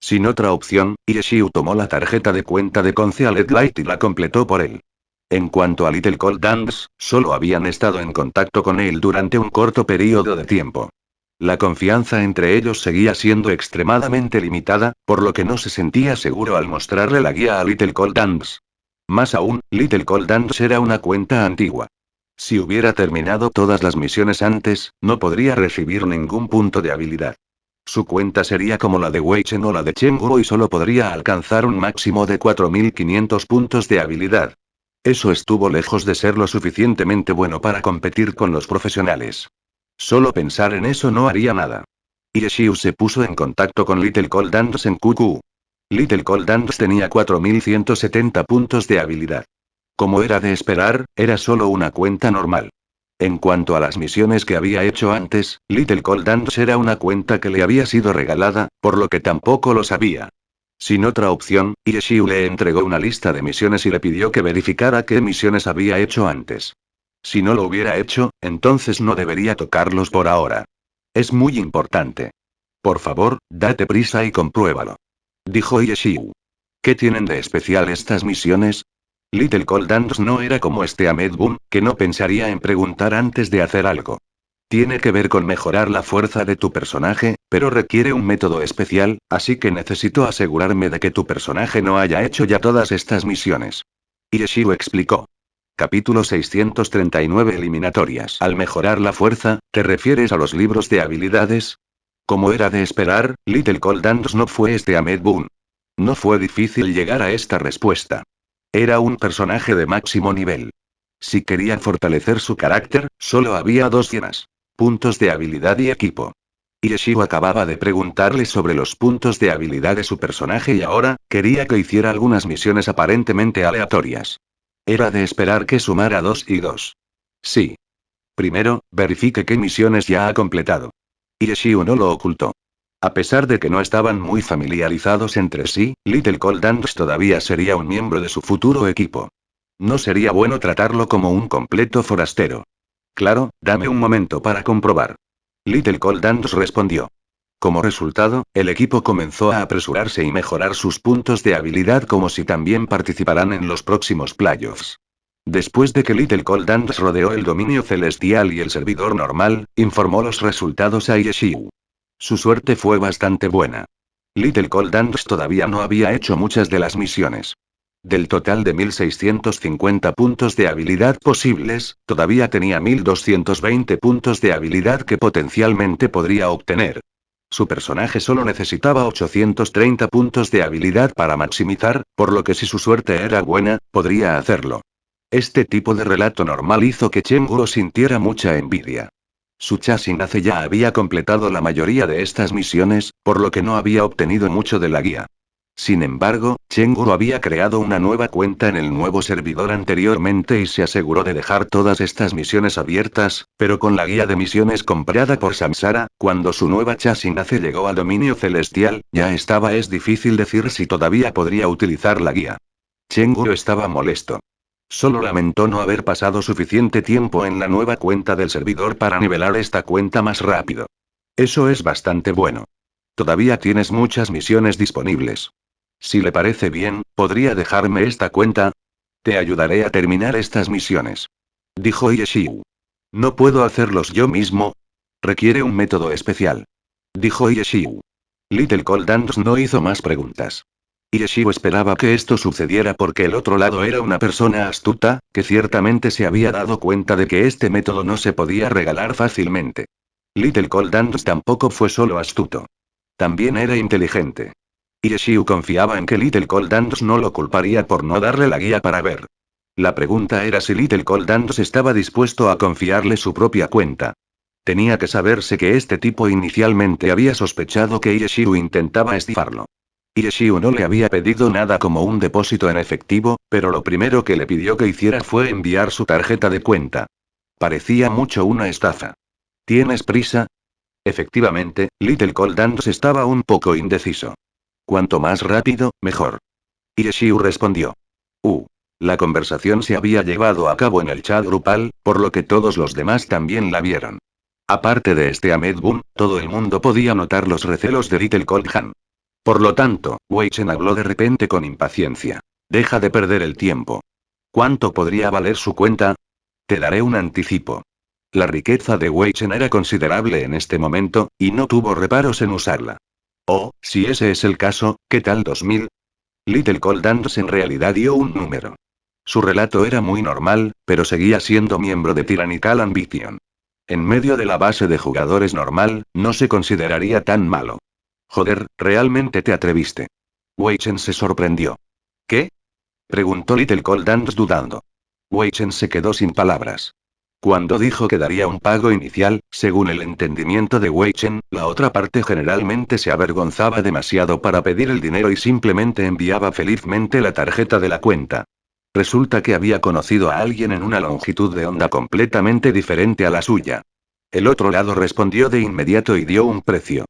Sin otra opción, Yeshiu tomó la tarjeta de cuenta de Concealed Light y la completó por él. En cuanto a Little Cold Dance, solo habían estado en contacto con él durante un corto periodo de tiempo. La confianza entre ellos seguía siendo extremadamente limitada, por lo que no se sentía seguro al mostrarle la guía a Little Cold Dance. Más aún, Little Cold Dance era una cuenta antigua. Si hubiera terminado todas las misiones antes, no podría recibir ningún punto de habilidad. Su cuenta sería como la de Wei Chen o la de Chenguru y solo podría alcanzar un máximo de 4500 puntos de habilidad. Eso estuvo lejos de ser lo suficientemente bueno para competir con los profesionales. Solo pensar en eso no haría nada. Yeshiu se puso en contacto con Little Cold Dance en QQ. Little Cold Dance tenía 4170 puntos de habilidad. Como era de esperar, era solo una cuenta normal. En cuanto a las misiones que había hecho antes, Little Cold Dance era una cuenta que le había sido regalada, por lo que tampoco lo sabía. Sin otra opción, Yeshiu le entregó una lista de misiones y le pidió que verificara qué misiones había hecho antes. Si no lo hubiera hecho, entonces no debería tocarlos por ahora. Es muy importante. Por favor, date prisa y compruébalo. Dijo Yeshiu. ¿Qué tienen de especial estas misiones? Little Cold Dance no era como este Ahmed Boon, que no pensaría en preguntar antes de hacer algo. Tiene que ver con mejorar la fuerza de tu personaje, pero requiere un método especial, así que necesito asegurarme de que tu personaje no haya hecho ya todas estas misiones. Yeshiu explicó. Capítulo 639 Eliminatorias. Al mejorar la fuerza, ¿te refieres a los libros de habilidades? Como era de esperar, Little Cold Dance no fue este Ahmed Boon. No fue difícil llegar a esta respuesta. Era un personaje de máximo nivel. Si quería fortalecer su carácter, solo había dos llenas. Puntos de habilidad y equipo. Yeshiu acababa de preguntarle sobre los puntos de habilidad de su personaje y ahora, quería que hiciera algunas misiones aparentemente aleatorias. Era de esperar que sumara 2 y 2. Sí. Primero, verifique qué misiones ya ha completado. Yeshiu no lo ocultó. A pesar de que no estaban muy familiarizados entre sí, Little Cold Dance todavía sería un miembro de su futuro equipo. No sería bueno tratarlo como un completo forastero. Claro, dame un momento para comprobar. Little Cold Dance respondió. Como resultado, el equipo comenzó a apresurarse y mejorar sus puntos de habilidad como si también participaran en los próximos playoffs. Después de que Little Cold Dance rodeó el dominio celestial y el servidor normal, informó los resultados a Yeshiu. Su suerte fue bastante buena. Little Cold Dance todavía no había hecho muchas de las misiones. Del total de 1650 puntos de habilidad posibles, todavía tenía 1220 puntos de habilidad que potencialmente podría obtener. Su personaje solo necesitaba 830 puntos de habilidad para maximizar, por lo que si su suerte era buena, podría hacerlo. Este tipo de relato normal hizo que Chenguru sintiera mucha envidia. Su Chasinace ya había completado la mayoría de estas misiones, por lo que no había obtenido mucho de la guía. Sin embargo, Chenguru había creado una nueva cuenta en el nuevo servidor anteriormente y se aseguró de dejar todas estas misiones abiertas, pero con la guía de misiones comprada por Samsara, cuando su nueva Chasinace llegó al dominio celestial, ya estaba. Es difícil decir si todavía podría utilizar la guía. Chenguru estaba molesto. Solo lamentó no haber pasado suficiente tiempo en la nueva cuenta del servidor para nivelar esta cuenta más rápido. Eso es bastante bueno. Todavía tienes muchas misiones disponibles. Si le parece bien, ¿podría dejarme esta cuenta? Te ayudaré a terminar estas misiones. Dijo Yeshiu. ¿No puedo hacerlos yo mismo? Requiere un método especial. Dijo Yeshiu. Little Cold Dance no hizo más preguntas. Yeshiu esperaba que esto sucediera porque el otro lado era una persona astuta, que ciertamente se había dado cuenta de que este método no se podía regalar fácilmente. Little Cold Dance tampoco fue solo astuto. También era inteligente. Yeshiu confiaba en que Little Cold Dance no lo culparía por no darle la guía para ver. La pregunta era si Little Cold Dance estaba dispuesto a confiarle su propia cuenta. Tenía que saberse que este tipo inicialmente había sospechado que Yeshiu intentaba estifarlo. Ieshiu no le había pedido nada como un depósito en efectivo, pero lo primero que le pidió que hiciera fue enviar su tarjeta de cuenta. Parecía mucho una estafa. ¿Tienes prisa? Efectivamente, Little Cold Dance estaba un poco indeciso. Cuanto más rápido, mejor. Ieshiu respondió. La conversación se había llevado a cabo en el chat grupal, por lo que todos los demás también la vieron. Aparte de este Ahmed Boom, todo el mundo podía notar los recelos de Little Cold Han. Por lo tanto, Wei Chen habló de repente con impaciencia. Deja de perder el tiempo. ¿Cuánto podría valer su cuenta? Te daré un anticipo. La riqueza de Wei Chen era considerable en este momento, y no tuvo reparos en usarla. Oh, si ese es el caso, ¿qué tal 2000? Little Cold Dance en realidad dio un número. Su relato era muy normal, pero seguía siendo miembro de Tyrannical Ambition. En medio de la base de jugadores normal, no se consideraría tan malo. Joder, ¿realmente te atreviste? Wei Chen se sorprendió. ¿Qué? Preguntó Little Cold Dance dudando. Wei Chen se quedó sin palabras. Cuando dijo que daría un pago inicial, según el entendimiento de Wei Chen, la otra parte generalmente se avergonzaba demasiado para pedir el dinero y simplemente enviaba felizmente la tarjeta de la cuenta. Resulta que había conocido a alguien en una longitud de onda completamente diferente a la suya. El otro lado respondió de inmediato y dio un precio.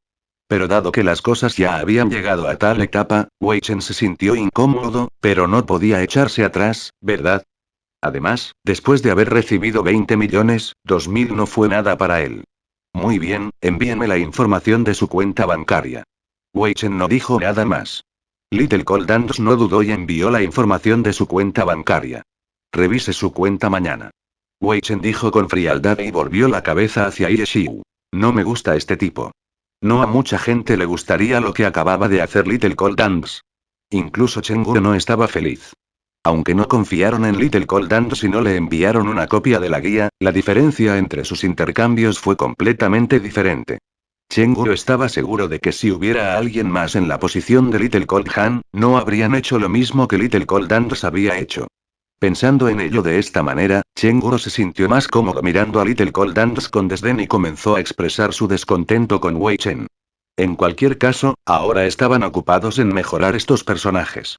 Pero dado que las cosas ya habían llegado a tal etapa, Wei Chen se sintió incómodo, pero no podía echarse atrás, ¿verdad? Además, después de haber recibido 20 millones, 2000 no fue nada para él. Muy bien, envíenme la información de su cuenta bancaria. Wei Chen no dijo nada más. Little Cold Dance no dudó y envió la información de su cuenta bancaria. Revise su cuenta mañana. Wei Chen dijo con frialdad y volvió la cabeza hacia Ieshiu. No me gusta este tipo. No a mucha gente le gustaría lo que acababa de hacer Little Cold Dance. Incluso Chenguru no estaba feliz. Aunque no confiaron en Little Cold Dance y no le enviaron una copia de la guía, la diferencia entre sus intercambios fue completamente diferente. Chenguru estaba seguro de que si hubiera alguien más en la posición de Little Cold Han, no habrían hecho lo mismo que Little Cold Dance había hecho. Pensando en ello de esta manera, Chenguru se sintió más cómodo mirando a Little Cold Dance con desdén y comenzó a expresar su descontento con Wei Chen. En cualquier caso, ahora estaban ocupados en mejorar estos personajes.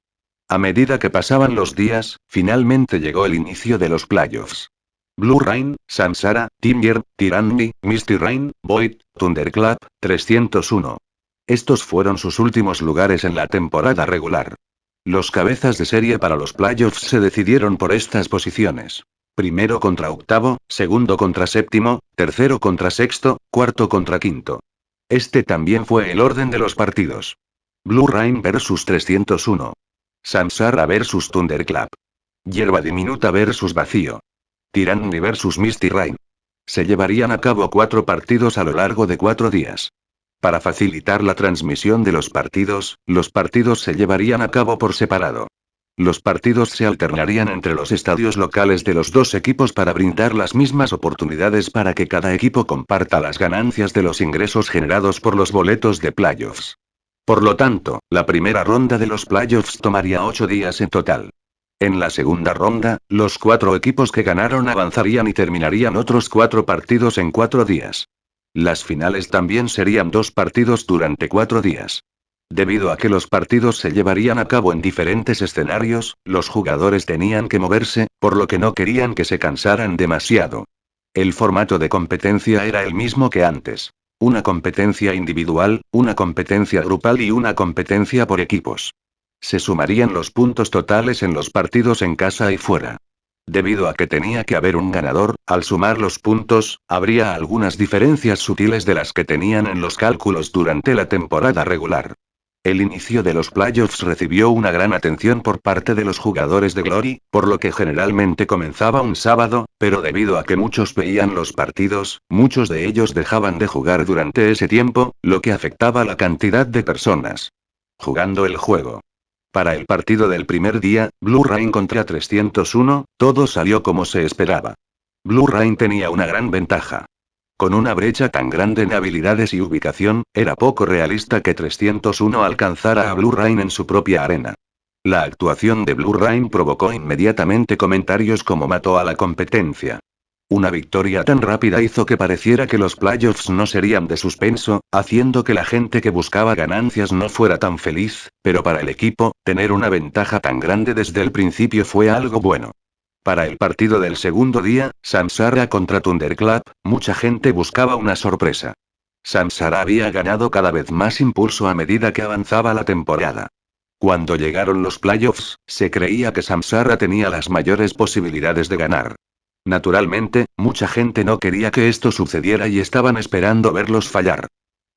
A medida que pasaban los días, finalmente llegó el inicio de los playoffs. Blue Rain, Samsara, Tinger, Tyranny, Misty Rain, Void, Thunderclap, 301. Estos fueron sus últimos lugares en la temporada regular. Los cabezas de serie para los playoffs se decidieron por estas posiciones. Primero contra octavo, segundo contra séptimo, tercero contra sexto, cuarto contra quinto. Este también fue el orden de los partidos. Blue Rain vs 301. Samsara vs Thunderclap. Hierba diminuta vs Vacío. Tyranny vs Misty Rain. Se llevarían a cabo 4 partidos a lo largo de 4 días. Para facilitar la transmisión de los partidos se llevarían a cabo por separado. Los partidos se alternarían entre los estadios locales de los dos equipos para brindar las mismas oportunidades para que cada equipo comparta las ganancias de los ingresos generados por los boletos de playoffs. Por lo tanto, la primera ronda de los playoffs tomaría 8 días en total. En la segunda ronda, los 4 equipos que ganaron avanzarían y terminarían otros 4 partidos en 4 días. Las finales también serían 2 partidos durante 4 días. Debido a que los partidos se llevarían a cabo en diferentes escenarios, los jugadores tenían que moverse, por lo que no querían que se cansaran demasiado. El formato de competencia era el mismo que antes. Una competencia individual, una competencia grupal y una competencia por equipos. Se sumarían los puntos totales en los partidos en casa y fuera. Debido a que tenía que haber un ganador, al sumar los puntos, habría algunas diferencias sutiles de las que tenían en los cálculos durante la temporada regular. El inicio de los playoffs recibió una gran atención por parte de los jugadores de Glory, por lo que generalmente comenzaba un sábado, pero debido a que muchos veían los partidos, muchos de ellos dejaban de jugar durante ese tiempo, lo que afectaba la cantidad de personas jugando el juego. Para el partido del primer día, Blue Rain contra 301, todo salió como se esperaba. Blue Rain tenía una gran ventaja. Con una brecha tan grande en habilidades y ubicación, era poco realista que 301 alcanzara a Blue Rain en su propia arena. La actuación de Blue Rain provocó inmediatamente comentarios como mató a la competencia. Una victoria tan rápida hizo que pareciera que los playoffs no serían de suspenso, haciendo que la gente que buscaba ganancias no fuera tan feliz, pero para el equipo, tener una ventaja tan grande desde el principio fue algo bueno. Para el partido del segundo día, Samsara contra Thunderclap, mucha gente buscaba una sorpresa. Samsara había ganado cada vez más impulso a medida que avanzaba la temporada. Cuando llegaron los playoffs, se creía que Samsara tenía las mayores posibilidades de ganar. Naturalmente, mucha gente no quería que esto sucediera y estaban esperando verlos fallar.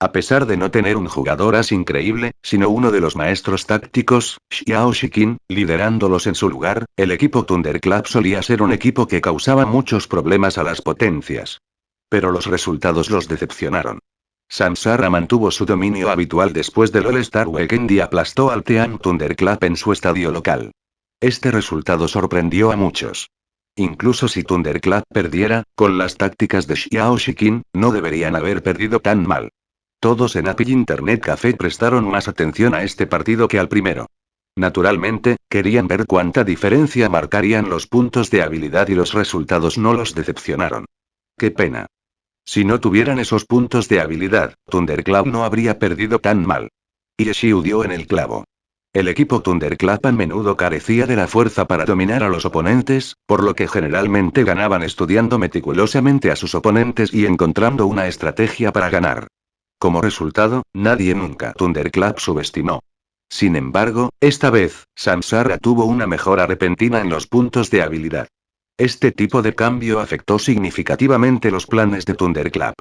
A pesar de no tener un jugador as increíble, sino uno de los maestros tácticos, Xiao Shikin, liderándolos en su lugar, el equipo Thunderclap solía ser un equipo que causaba muchos problemas a las potencias. Pero los resultados los decepcionaron. Samsara mantuvo su dominio habitual después del All-Star Weekend y aplastó al Team Thunderclap en su estadio local. Este resultado sorprendió a muchos. Incluso si Thunderclap perdiera, con las tácticas de Xiao Shikin, no deberían haber perdido tan mal. Todos en Apple Internet Café prestaron más atención a este partido que al primero. Naturalmente, querían ver cuánta diferencia marcarían los puntos de habilidad y los resultados no los decepcionaron. ¡Qué pena! Si no tuvieran esos puntos de habilidad, Thunderclap no habría perdido tan mal. Yeshiu dio en el clavo. El equipo Thunderclap a menudo carecía de la fuerza para dominar a los oponentes, por lo que generalmente ganaban estudiando meticulosamente a sus oponentes y encontrando una estrategia para ganar. Como resultado, nadie nunca Thunderclap subestimó. Sin embargo, esta vez, Samsara tuvo una mejora repentina en los puntos de habilidad. Este tipo de cambio afectó significativamente los planes de Thunderclap.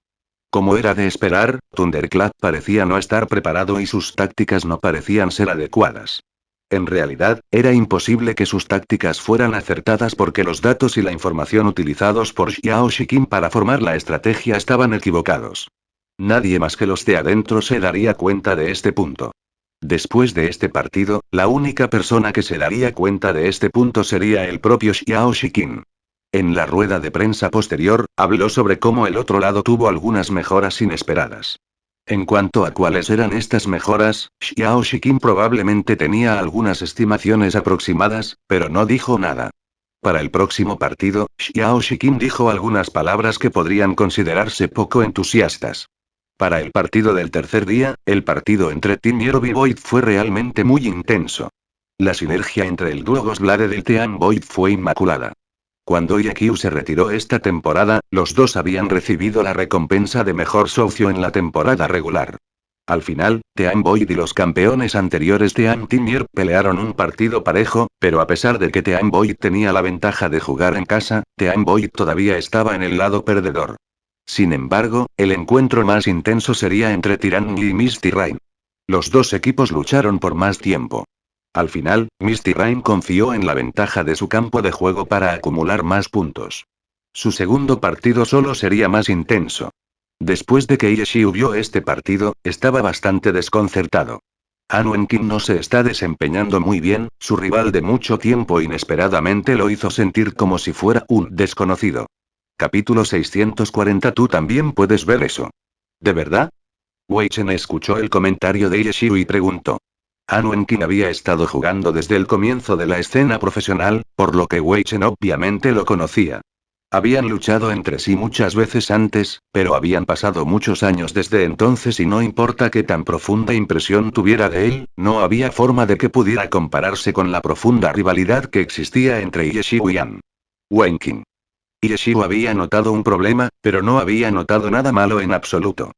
Como era de esperar, Thunderclap parecía no estar preparado y sus tácticas no parecían ser adecuadas. En realidad, era imposible que sus tácticas fueran acertadas porque los datos y la información utilizados por Xiao Shikin para formar la estrategia estaban equivocados. Nadie más que los de adentro se daría cuenta de este punto. Después de este partido, la única persona que se daría cuenta de este punto sería el propio Xiao Shikin. En la rueda de prensa posterior, habló sobre cómo el otro lado tuvo algunas mejoras inesperadas. En cuanto a cuáles eran estas mejoras, Xiao Shikin probablemente tenía algunas estimaciones aproximadas, pero no dijo nada. Para el próximo partido, Xiao Shikin dijo algunas palabras que podrían considerarse poco entusiastas. Para el partido del tercer día, el partido entre Team Yellow y Void fue realmente muy intenso. La sinergia entre el dúo Ghostblade del Team Void fue inmaculada. Cuando Yakyu se retiró esta temporada, los dos habían recibido la recompensa de mejor socio en la temporada regular. Al final, Team Void y los campeones anteriores Team Year pelearon un partido parejo, pero a pesar de que Team Void tenía la ventaja de jugar en casa, Team Void todavía estaba en el lado perdedor. Sin embargo, el encuentro más intenso sería entre Tyranny y Misty Rain. Los dos equipos lucharon por más tiempo. Al final, Misty Rain confió en la ventaja de su campo de juego para acumular más puntos. Su segundo partido solo sería más intenso. Después de que Yeshiu vio este partido, estaba bastante desconcertado. Han Wenkin no se está desempeñando muy bien, su rival de mucho tiempo inesperadamente lo hizo sentir como si fuera un desconocido. Capítulo 640. Tú también puedes ver eso. ¿De verdad? Wei Chen escuchó el comentario de Yeshiu y preguntó. Han Wenkin había estado jugando desde el comienzo de la escena profesional, por lo que Wei Chen obviamente lo conocía. Habían luchado entre sí muchas veces antes, pero habían pasado muchos años desde entonces y no importa qué tan profunda impresión tuviera de él, no había forma de que pudiera compararse con la profunda rivalidad que existía entre Yeshiu y Han Wenkin. Yeshiu había notado un problema, pero no había notado nada malo en absoluto.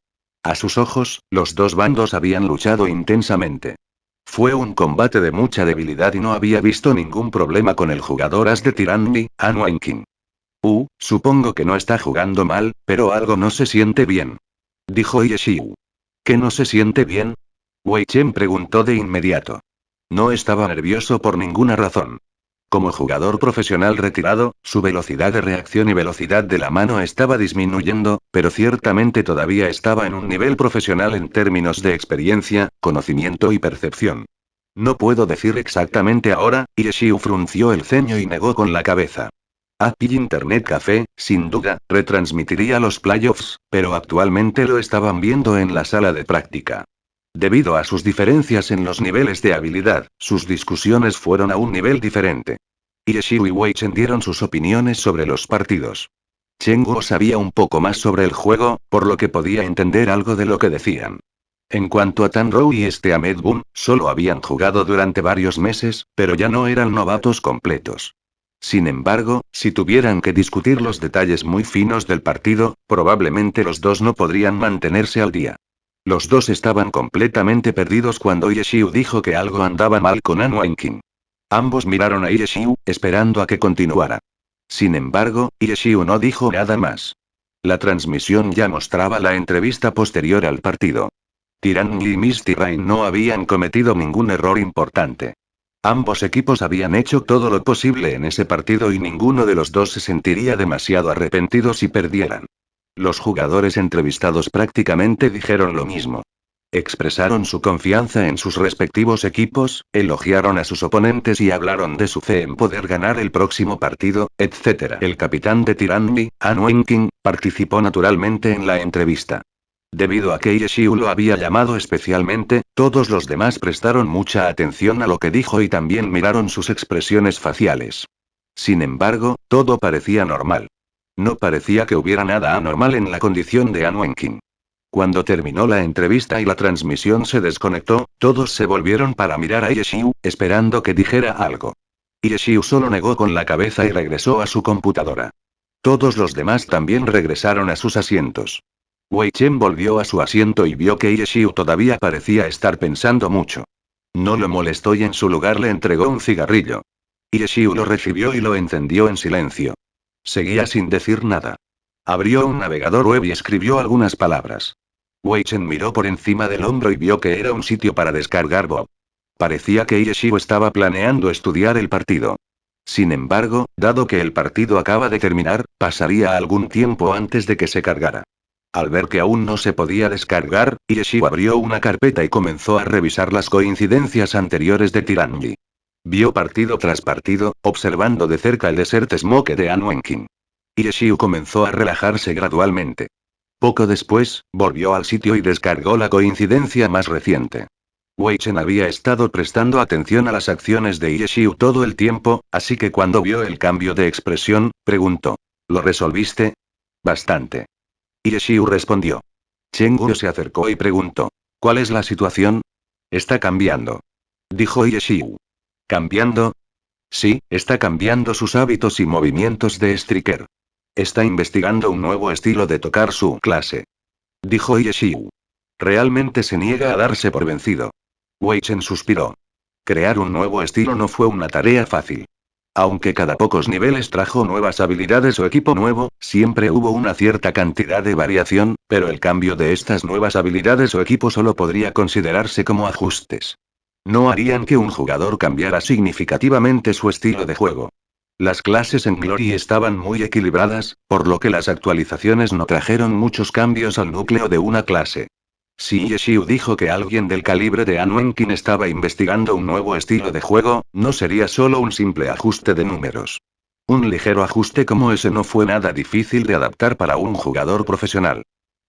A sus ojos, los dos bandos habían luchado intensamente. Fue un combate de mucha debilidad y no había visto ningún problema con el jugador as de Tyranny, Han Wenkin. Supongo que no está jugando mal, pero algo no se siente bien. Dijo Yeshiu. ¿Qué no se siente bien? Wei Chen preguntó de inmediato. No estaba nervioso por ninguna razón. Como jugador profesional retirado, su velocidad de reacción y velocidad de la mano estaba disminuyendo, pero ciertamente todavía estaba en un nivel profesional en términos de experiencia, conocimiento y percepción. No puedo decir exactamente ahora, Yeshiu frunció el ceño y negó con la cabeza. Apple Internet Café, sin duda, retransmitiría los playoffs, pero actualmente lo estaban viendo en la sala de práctica. Debido a sus diferencias en los niveles de habilidad, sus discusiones fueron a un nivel diferente. Yeshiu y Wei Chen dieron sus opiniones sobre los partidos. Chengguo sabía un poco más sobre el juego, por lo que podía entender algo de lo que decían. En cuanto a Tan Rou y Ahmed Boon, solo habían jugado durante varios meses, pero ya no eran novatos completos. Sin embargo, si tuvieran que discutir los detalles muy finos del partido, probablemente los dos no podrían mantenerse al día. Los dos estaban completamente perdidos cuando Yeshiu dijo que algo andaba mal con An Wenqin. Ambos miraron a Yeshiu, esperando a que continuara. Sin embargo, Yeshiu no dijo nada más. La transmisión ya mostraba la entrevista posterior al partido. Tyranny y Misty Rain no habían cometido ningún error importante. Ambos equipos habían hecho todo lo posible en ese partido y ninguno de los dos se sentiría demasiado arrepentido si perdieran. Los jugadores entrevistados prácticamente dijeron lo mismo. Expresaron su confianza en sus respectivos equipos, elogiaron a sus oponentes y hablaron de su fe en poder ganar el próximo partido, etc. El capitán de Tyranny, An Wenqin, participó naturalmente en la entrevista. Debido a que Yeshiu lo había llamado especialmente, todos los demás prestaron mucha atención a lo que dijo y también miraron sus expresiones faciales. Sin embargo, todo parecía normal. No parecía que hubiera nada anormal en la condición de An Wenqin. Cuando terminó la entrevista y la transmisión se desconectó, todos se volvieron para mirar a Yeshiu, esperando que dijera algo. Yeshiu solo negó con la cabeza y regresó a su computadora. Todos los demás también regresaron a sus asientos. Wei Chen volvió a su asiento y vio que Yeshiu todavía parecía estar pensando mucho. No lo molestó y en su lugar le entregó un cigarrillo. Yeshiu lo recibió y lo encendió en silencio. Seguía sin decir nada. Abrió un navegador web y escribió algunas palabras. Wei Chen miró por encima del hombro y vio que era un sitio para descargar Bob. Parecía que Yeshiu estaba planeando estudiar el partido. Sin embargo, dado que el partido acaba de terminar, pasaría algún tiempo antes de que se cargara. Al ver que aún no se podía descargar, Yeshiu abrió una carpeta y comenzó a revisar las coincidencias anteriores de Tyranny. Vio partido tras partido, observando de cerca el Desert Smoke de An Wenqin. Yeshiu comenzó a relajarse gradualmente. Poco después, volvió al sitio y descargó la coincidencia más reciente. Wei Chen había estado prestando atención a las acciones de Yeshiu todo el tiempo, así que cuando vio el cambio de expresión, preguntó: ¿Lo resolviste? Bastante. Yeshiu respondió. Chengguo se acercó y preguntó: ¿Cuál es la situación? Está cambiando. Dijo Yeshiu. ¿Cambiando? Sí, está cambiando sus hábitos y movimientos de striker. Está investigando un nuevo estilo de tocar su clase. Dijo Yeshiu. Realmente se niega a darse por vencido. Wei Chen suspiró. Crear un nuevo estilo no fue una tarea fácil. Aunque cada pocos niveles trajo nuevas habilidades o equipo nuevo, siempre hubo una cierta cantidad de variación, pero el cambio de estas nuevas habilidades o equipo solo podría considerarse como ajustes. No harían que un jugador cambiara significativamente su estilo de juego. Las clases en Glory estaban muy equilibradas, por lo que las actualizaciones no trajeron muchos cambios al núcleo de una clase. Si Yeshiu dijo que alguien del calibre de An Wenqin estaba investigando un nuevo estilo de juego, no sería solo un simple ajuste de números. Un ligero ajuste como ese no fue nada difícil de adaptar para un jugador profesional.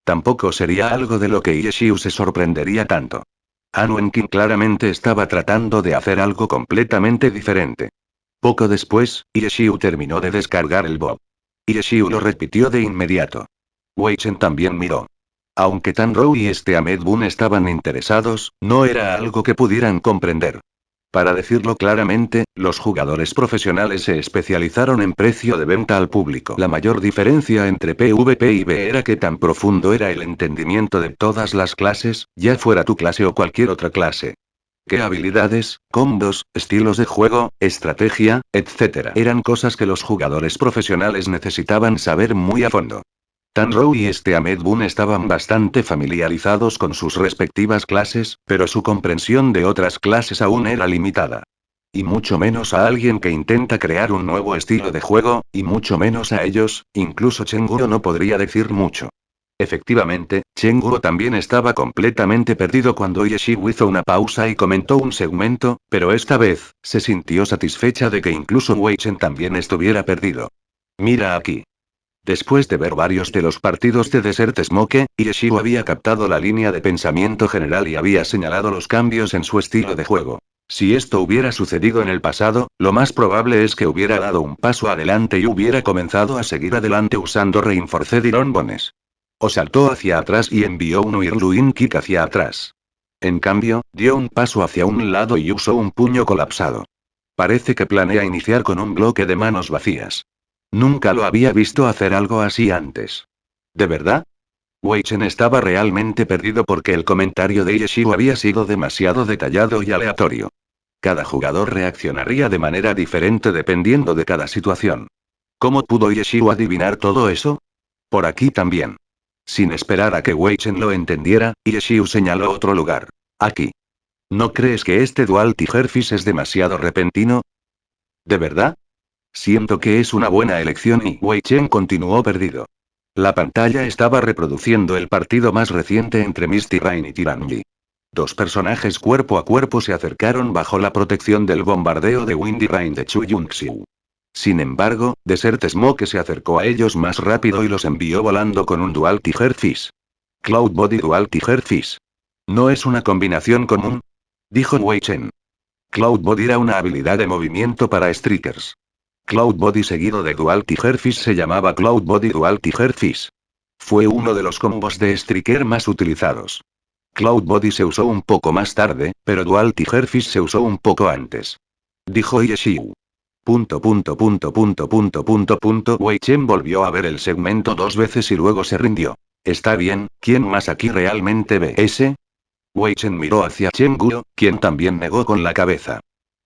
Tampoco sería algo de lo que Yeshiu se sorprendería tanto. An Wenqin claramente estaba tratando de hacer algo completamente diferente. Poco después, Yeshiu terminó de descargar el Bob. Yeshiu lo repitió de inmediato. Wei Chen también miró. Aunque Tan Rou y Ahmed Boon estaban interesados, no era algo que pudieran comprender. Para decirlo claramente, los jugadores profesionales se especializaron en precio de venta al público. La mayor diferencia entre PvP y B era que tan profundo era el entendimiento de todas las clases, ya fuera tu clase o cualquier otra clase. ¿Qué habilidades, combos, estilos de juego, estrategia, etc. eran cosas que los jugadores profesionales necesitaban saber muy a fondo? Tan Rou y Ahmed Boon estaban bastante familiarizados con sus respectivas clases, pero su comprensión de otras clases aún era limitada. Y mucho menos a alguien que intenta crear un nuevo estilo de juego, y mucho menos a ellos, incluso Chengguo no podría decir mucho. Efectivamente, Chengguo también estaba completamente perdido cuando Yeshiu hizo una pausa y comentó un segmento, pero esta vez, se sintió satisfecha de que incluso Wei Chen también estuviera perdido. Mira aquí. Después de ver varios de los partidos de Desert Smoke, Yeshiu había captado la línea de pensamiento general y había señalado los cambios en su estilo de juego. Si esto hubiera sucedido en el pasado, lo más probable es que hubiera dado un paso adelante y hubiera comenzado a seguir adelante usando Reinforced Iron Bones. O saltó hacia atrás y envió un Whirlwind Kick hacia atrás. En cambio, dio un paso hacia un lado y usó un puño colapsado. Parece que planea iniciar con un bloque de manos vacías. Nunca lo había visto hacer algo así antes. ¿De verdad? Wei Chen estaba realmente perdido porque el comentario de Yeshiu había sido demasiado detallado y aleatorio. Cada jugador reaccionaría de manera diferente dependiendo de cada situación. ¿Cómo pudo Yeshiu adivinar todo eso? Por aquí también. Sin esperar a que Wei Chen lo entendiera, Yeshiu señaló otro lugar. Aquí. ¿No crees que este Dual Tiger Fist es demasiado repentino? ¿De verdad? Siento que es una buena elección y Wei Chen continuó perdido. La pantalla estaba reproduciendo el partido más reciente entre Misty Rain y Tiranji. Dos personajes cuerpo a cuerpo se acercaron bajo la protección del bombardeo de Windy Rain de Chu Yunxiu. Sin embargo, Desert Smoke se acercó a ellos más rápido y los envió volando con un Dual Tiger Fist. Cloud Body Dual Tiger Fist. ¿No es una combinación común? Dijo Wei Chen. Cloud Body era una habilidad de movimiento para Strikers. Cloud Body seguido de Dual Tiger Fist se llamaba Cloud Body Dual Tiger Fist. Fue uno de los combos de Striker más utilizados. Cloud Body se usó un poco más tarde, pero Dual Tiger Fist se usó un poco antes. Dijo Yeshiu. Wei Chen volvió a ver el segmento 2 veces y luego se rindió. Está bien, ¿quién más aquí realmente ve ese? Wei Chen miró hacia Chen Guo, quien también negó con la cabeza.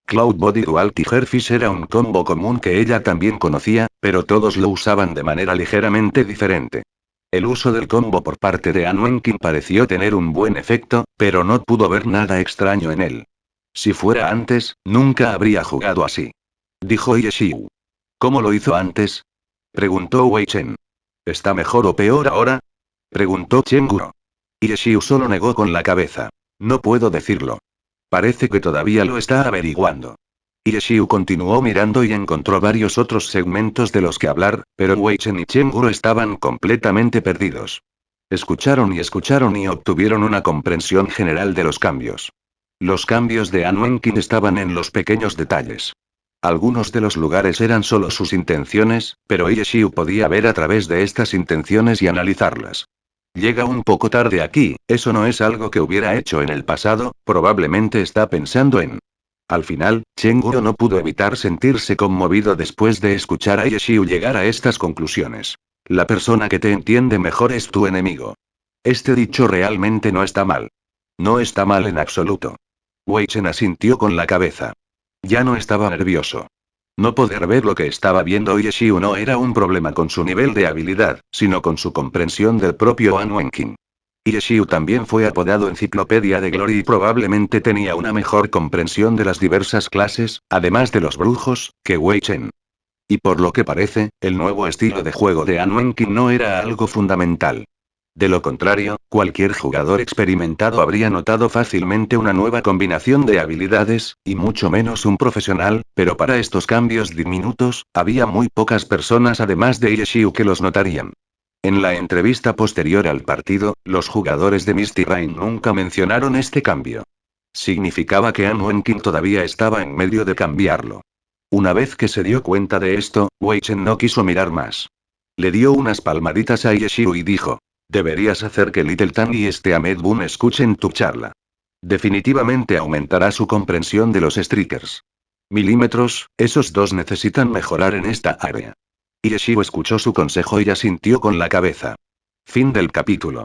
Cloud Body Dual Tiger Fist era un combo común que ella también conocía, pero todos lo usaban de manera ligeramente diferente. El uso del combo por parte de An Wenqin pareció tener un buen efecto, pero no pudo ver nada extraño en él. Si fuera antes, nunca habría jugado así. Dijo Yeshiu. ¿Cómo lo hizo antes? Preguntó Wei Chen. ¿Está mejor o peor ahora? Preguntó Chen Guo. Yeshiu solo negó con la cabeza. No puedo decirlo. Parece que todavía lo está averiguando. Yeshiu continuó mirando y encontró varios otros segmentos de los que hablar, pero Wei Chen y Chen Guo estaban completamente perdidos. Escucharon y obtuvieron una comprensión general de los cambios. Los cambios de An Wenqin estaban en los pequeños detalles. Algunos de los lugares eran solo sus intenciones, pero Yeshiu podía ver a través de estas intenciones y analizarlas. Llega un poco tarde aquí, eso no es algo que hubiera hecho en el pasado, probablemente está pensando en... Al final, Chen Guo no pudo evitar sentirse conmovido después de escuchar a Yeshiu llegar a estas conclusiones. La persona que te entiende mejor es tu enemigo. Este dicho realmente no está mal. No está mal en absoluto. Wei Chen asintió con la cabeza. Ya no estaba nervioso. No poder ver lo que estaba viendo Yeshiu no era un problema con su nivel de habilidad, sino con su comprensión del propio An Wenqin. Yeshiu también fue apodado Enciclopedia de Glory y probablemente tenía una mejor comprensión de las diversas clases, además de los brujos, que Wei Chen. Y por lo que parece, el nuevo estilo de juego de An Wenqin no era algo fundamental. De lo contrario, cualquier jugador experimentado habría notado fácilmente una nueva combinación de habilidades, y mucho menos un profesional, pero para estos cambios diminutos, había muy pocas personas además de Yeshiu que los notarían. En la entrevista posterior al partido, los jugadores de Misty Rain nunca mencionaron este cambio. Significaba que An Wenqin todavía estaba en medio de cambiarlo. Una vez que se dio cuenta de esto, Wei Chen no quiso mirar más. Le dio unas palmaditas a Yeshiu y dijo: deberías hacer que Little Tan y Ahmed Boon escuchen tu charla. Definitivamente aumentará su comprensión de los Strikers. Milímetros, esos dos necesitan mejorar en esta área. Yeshiu escuchó su consejo y asintió con la cabeza. Fin del capítulo.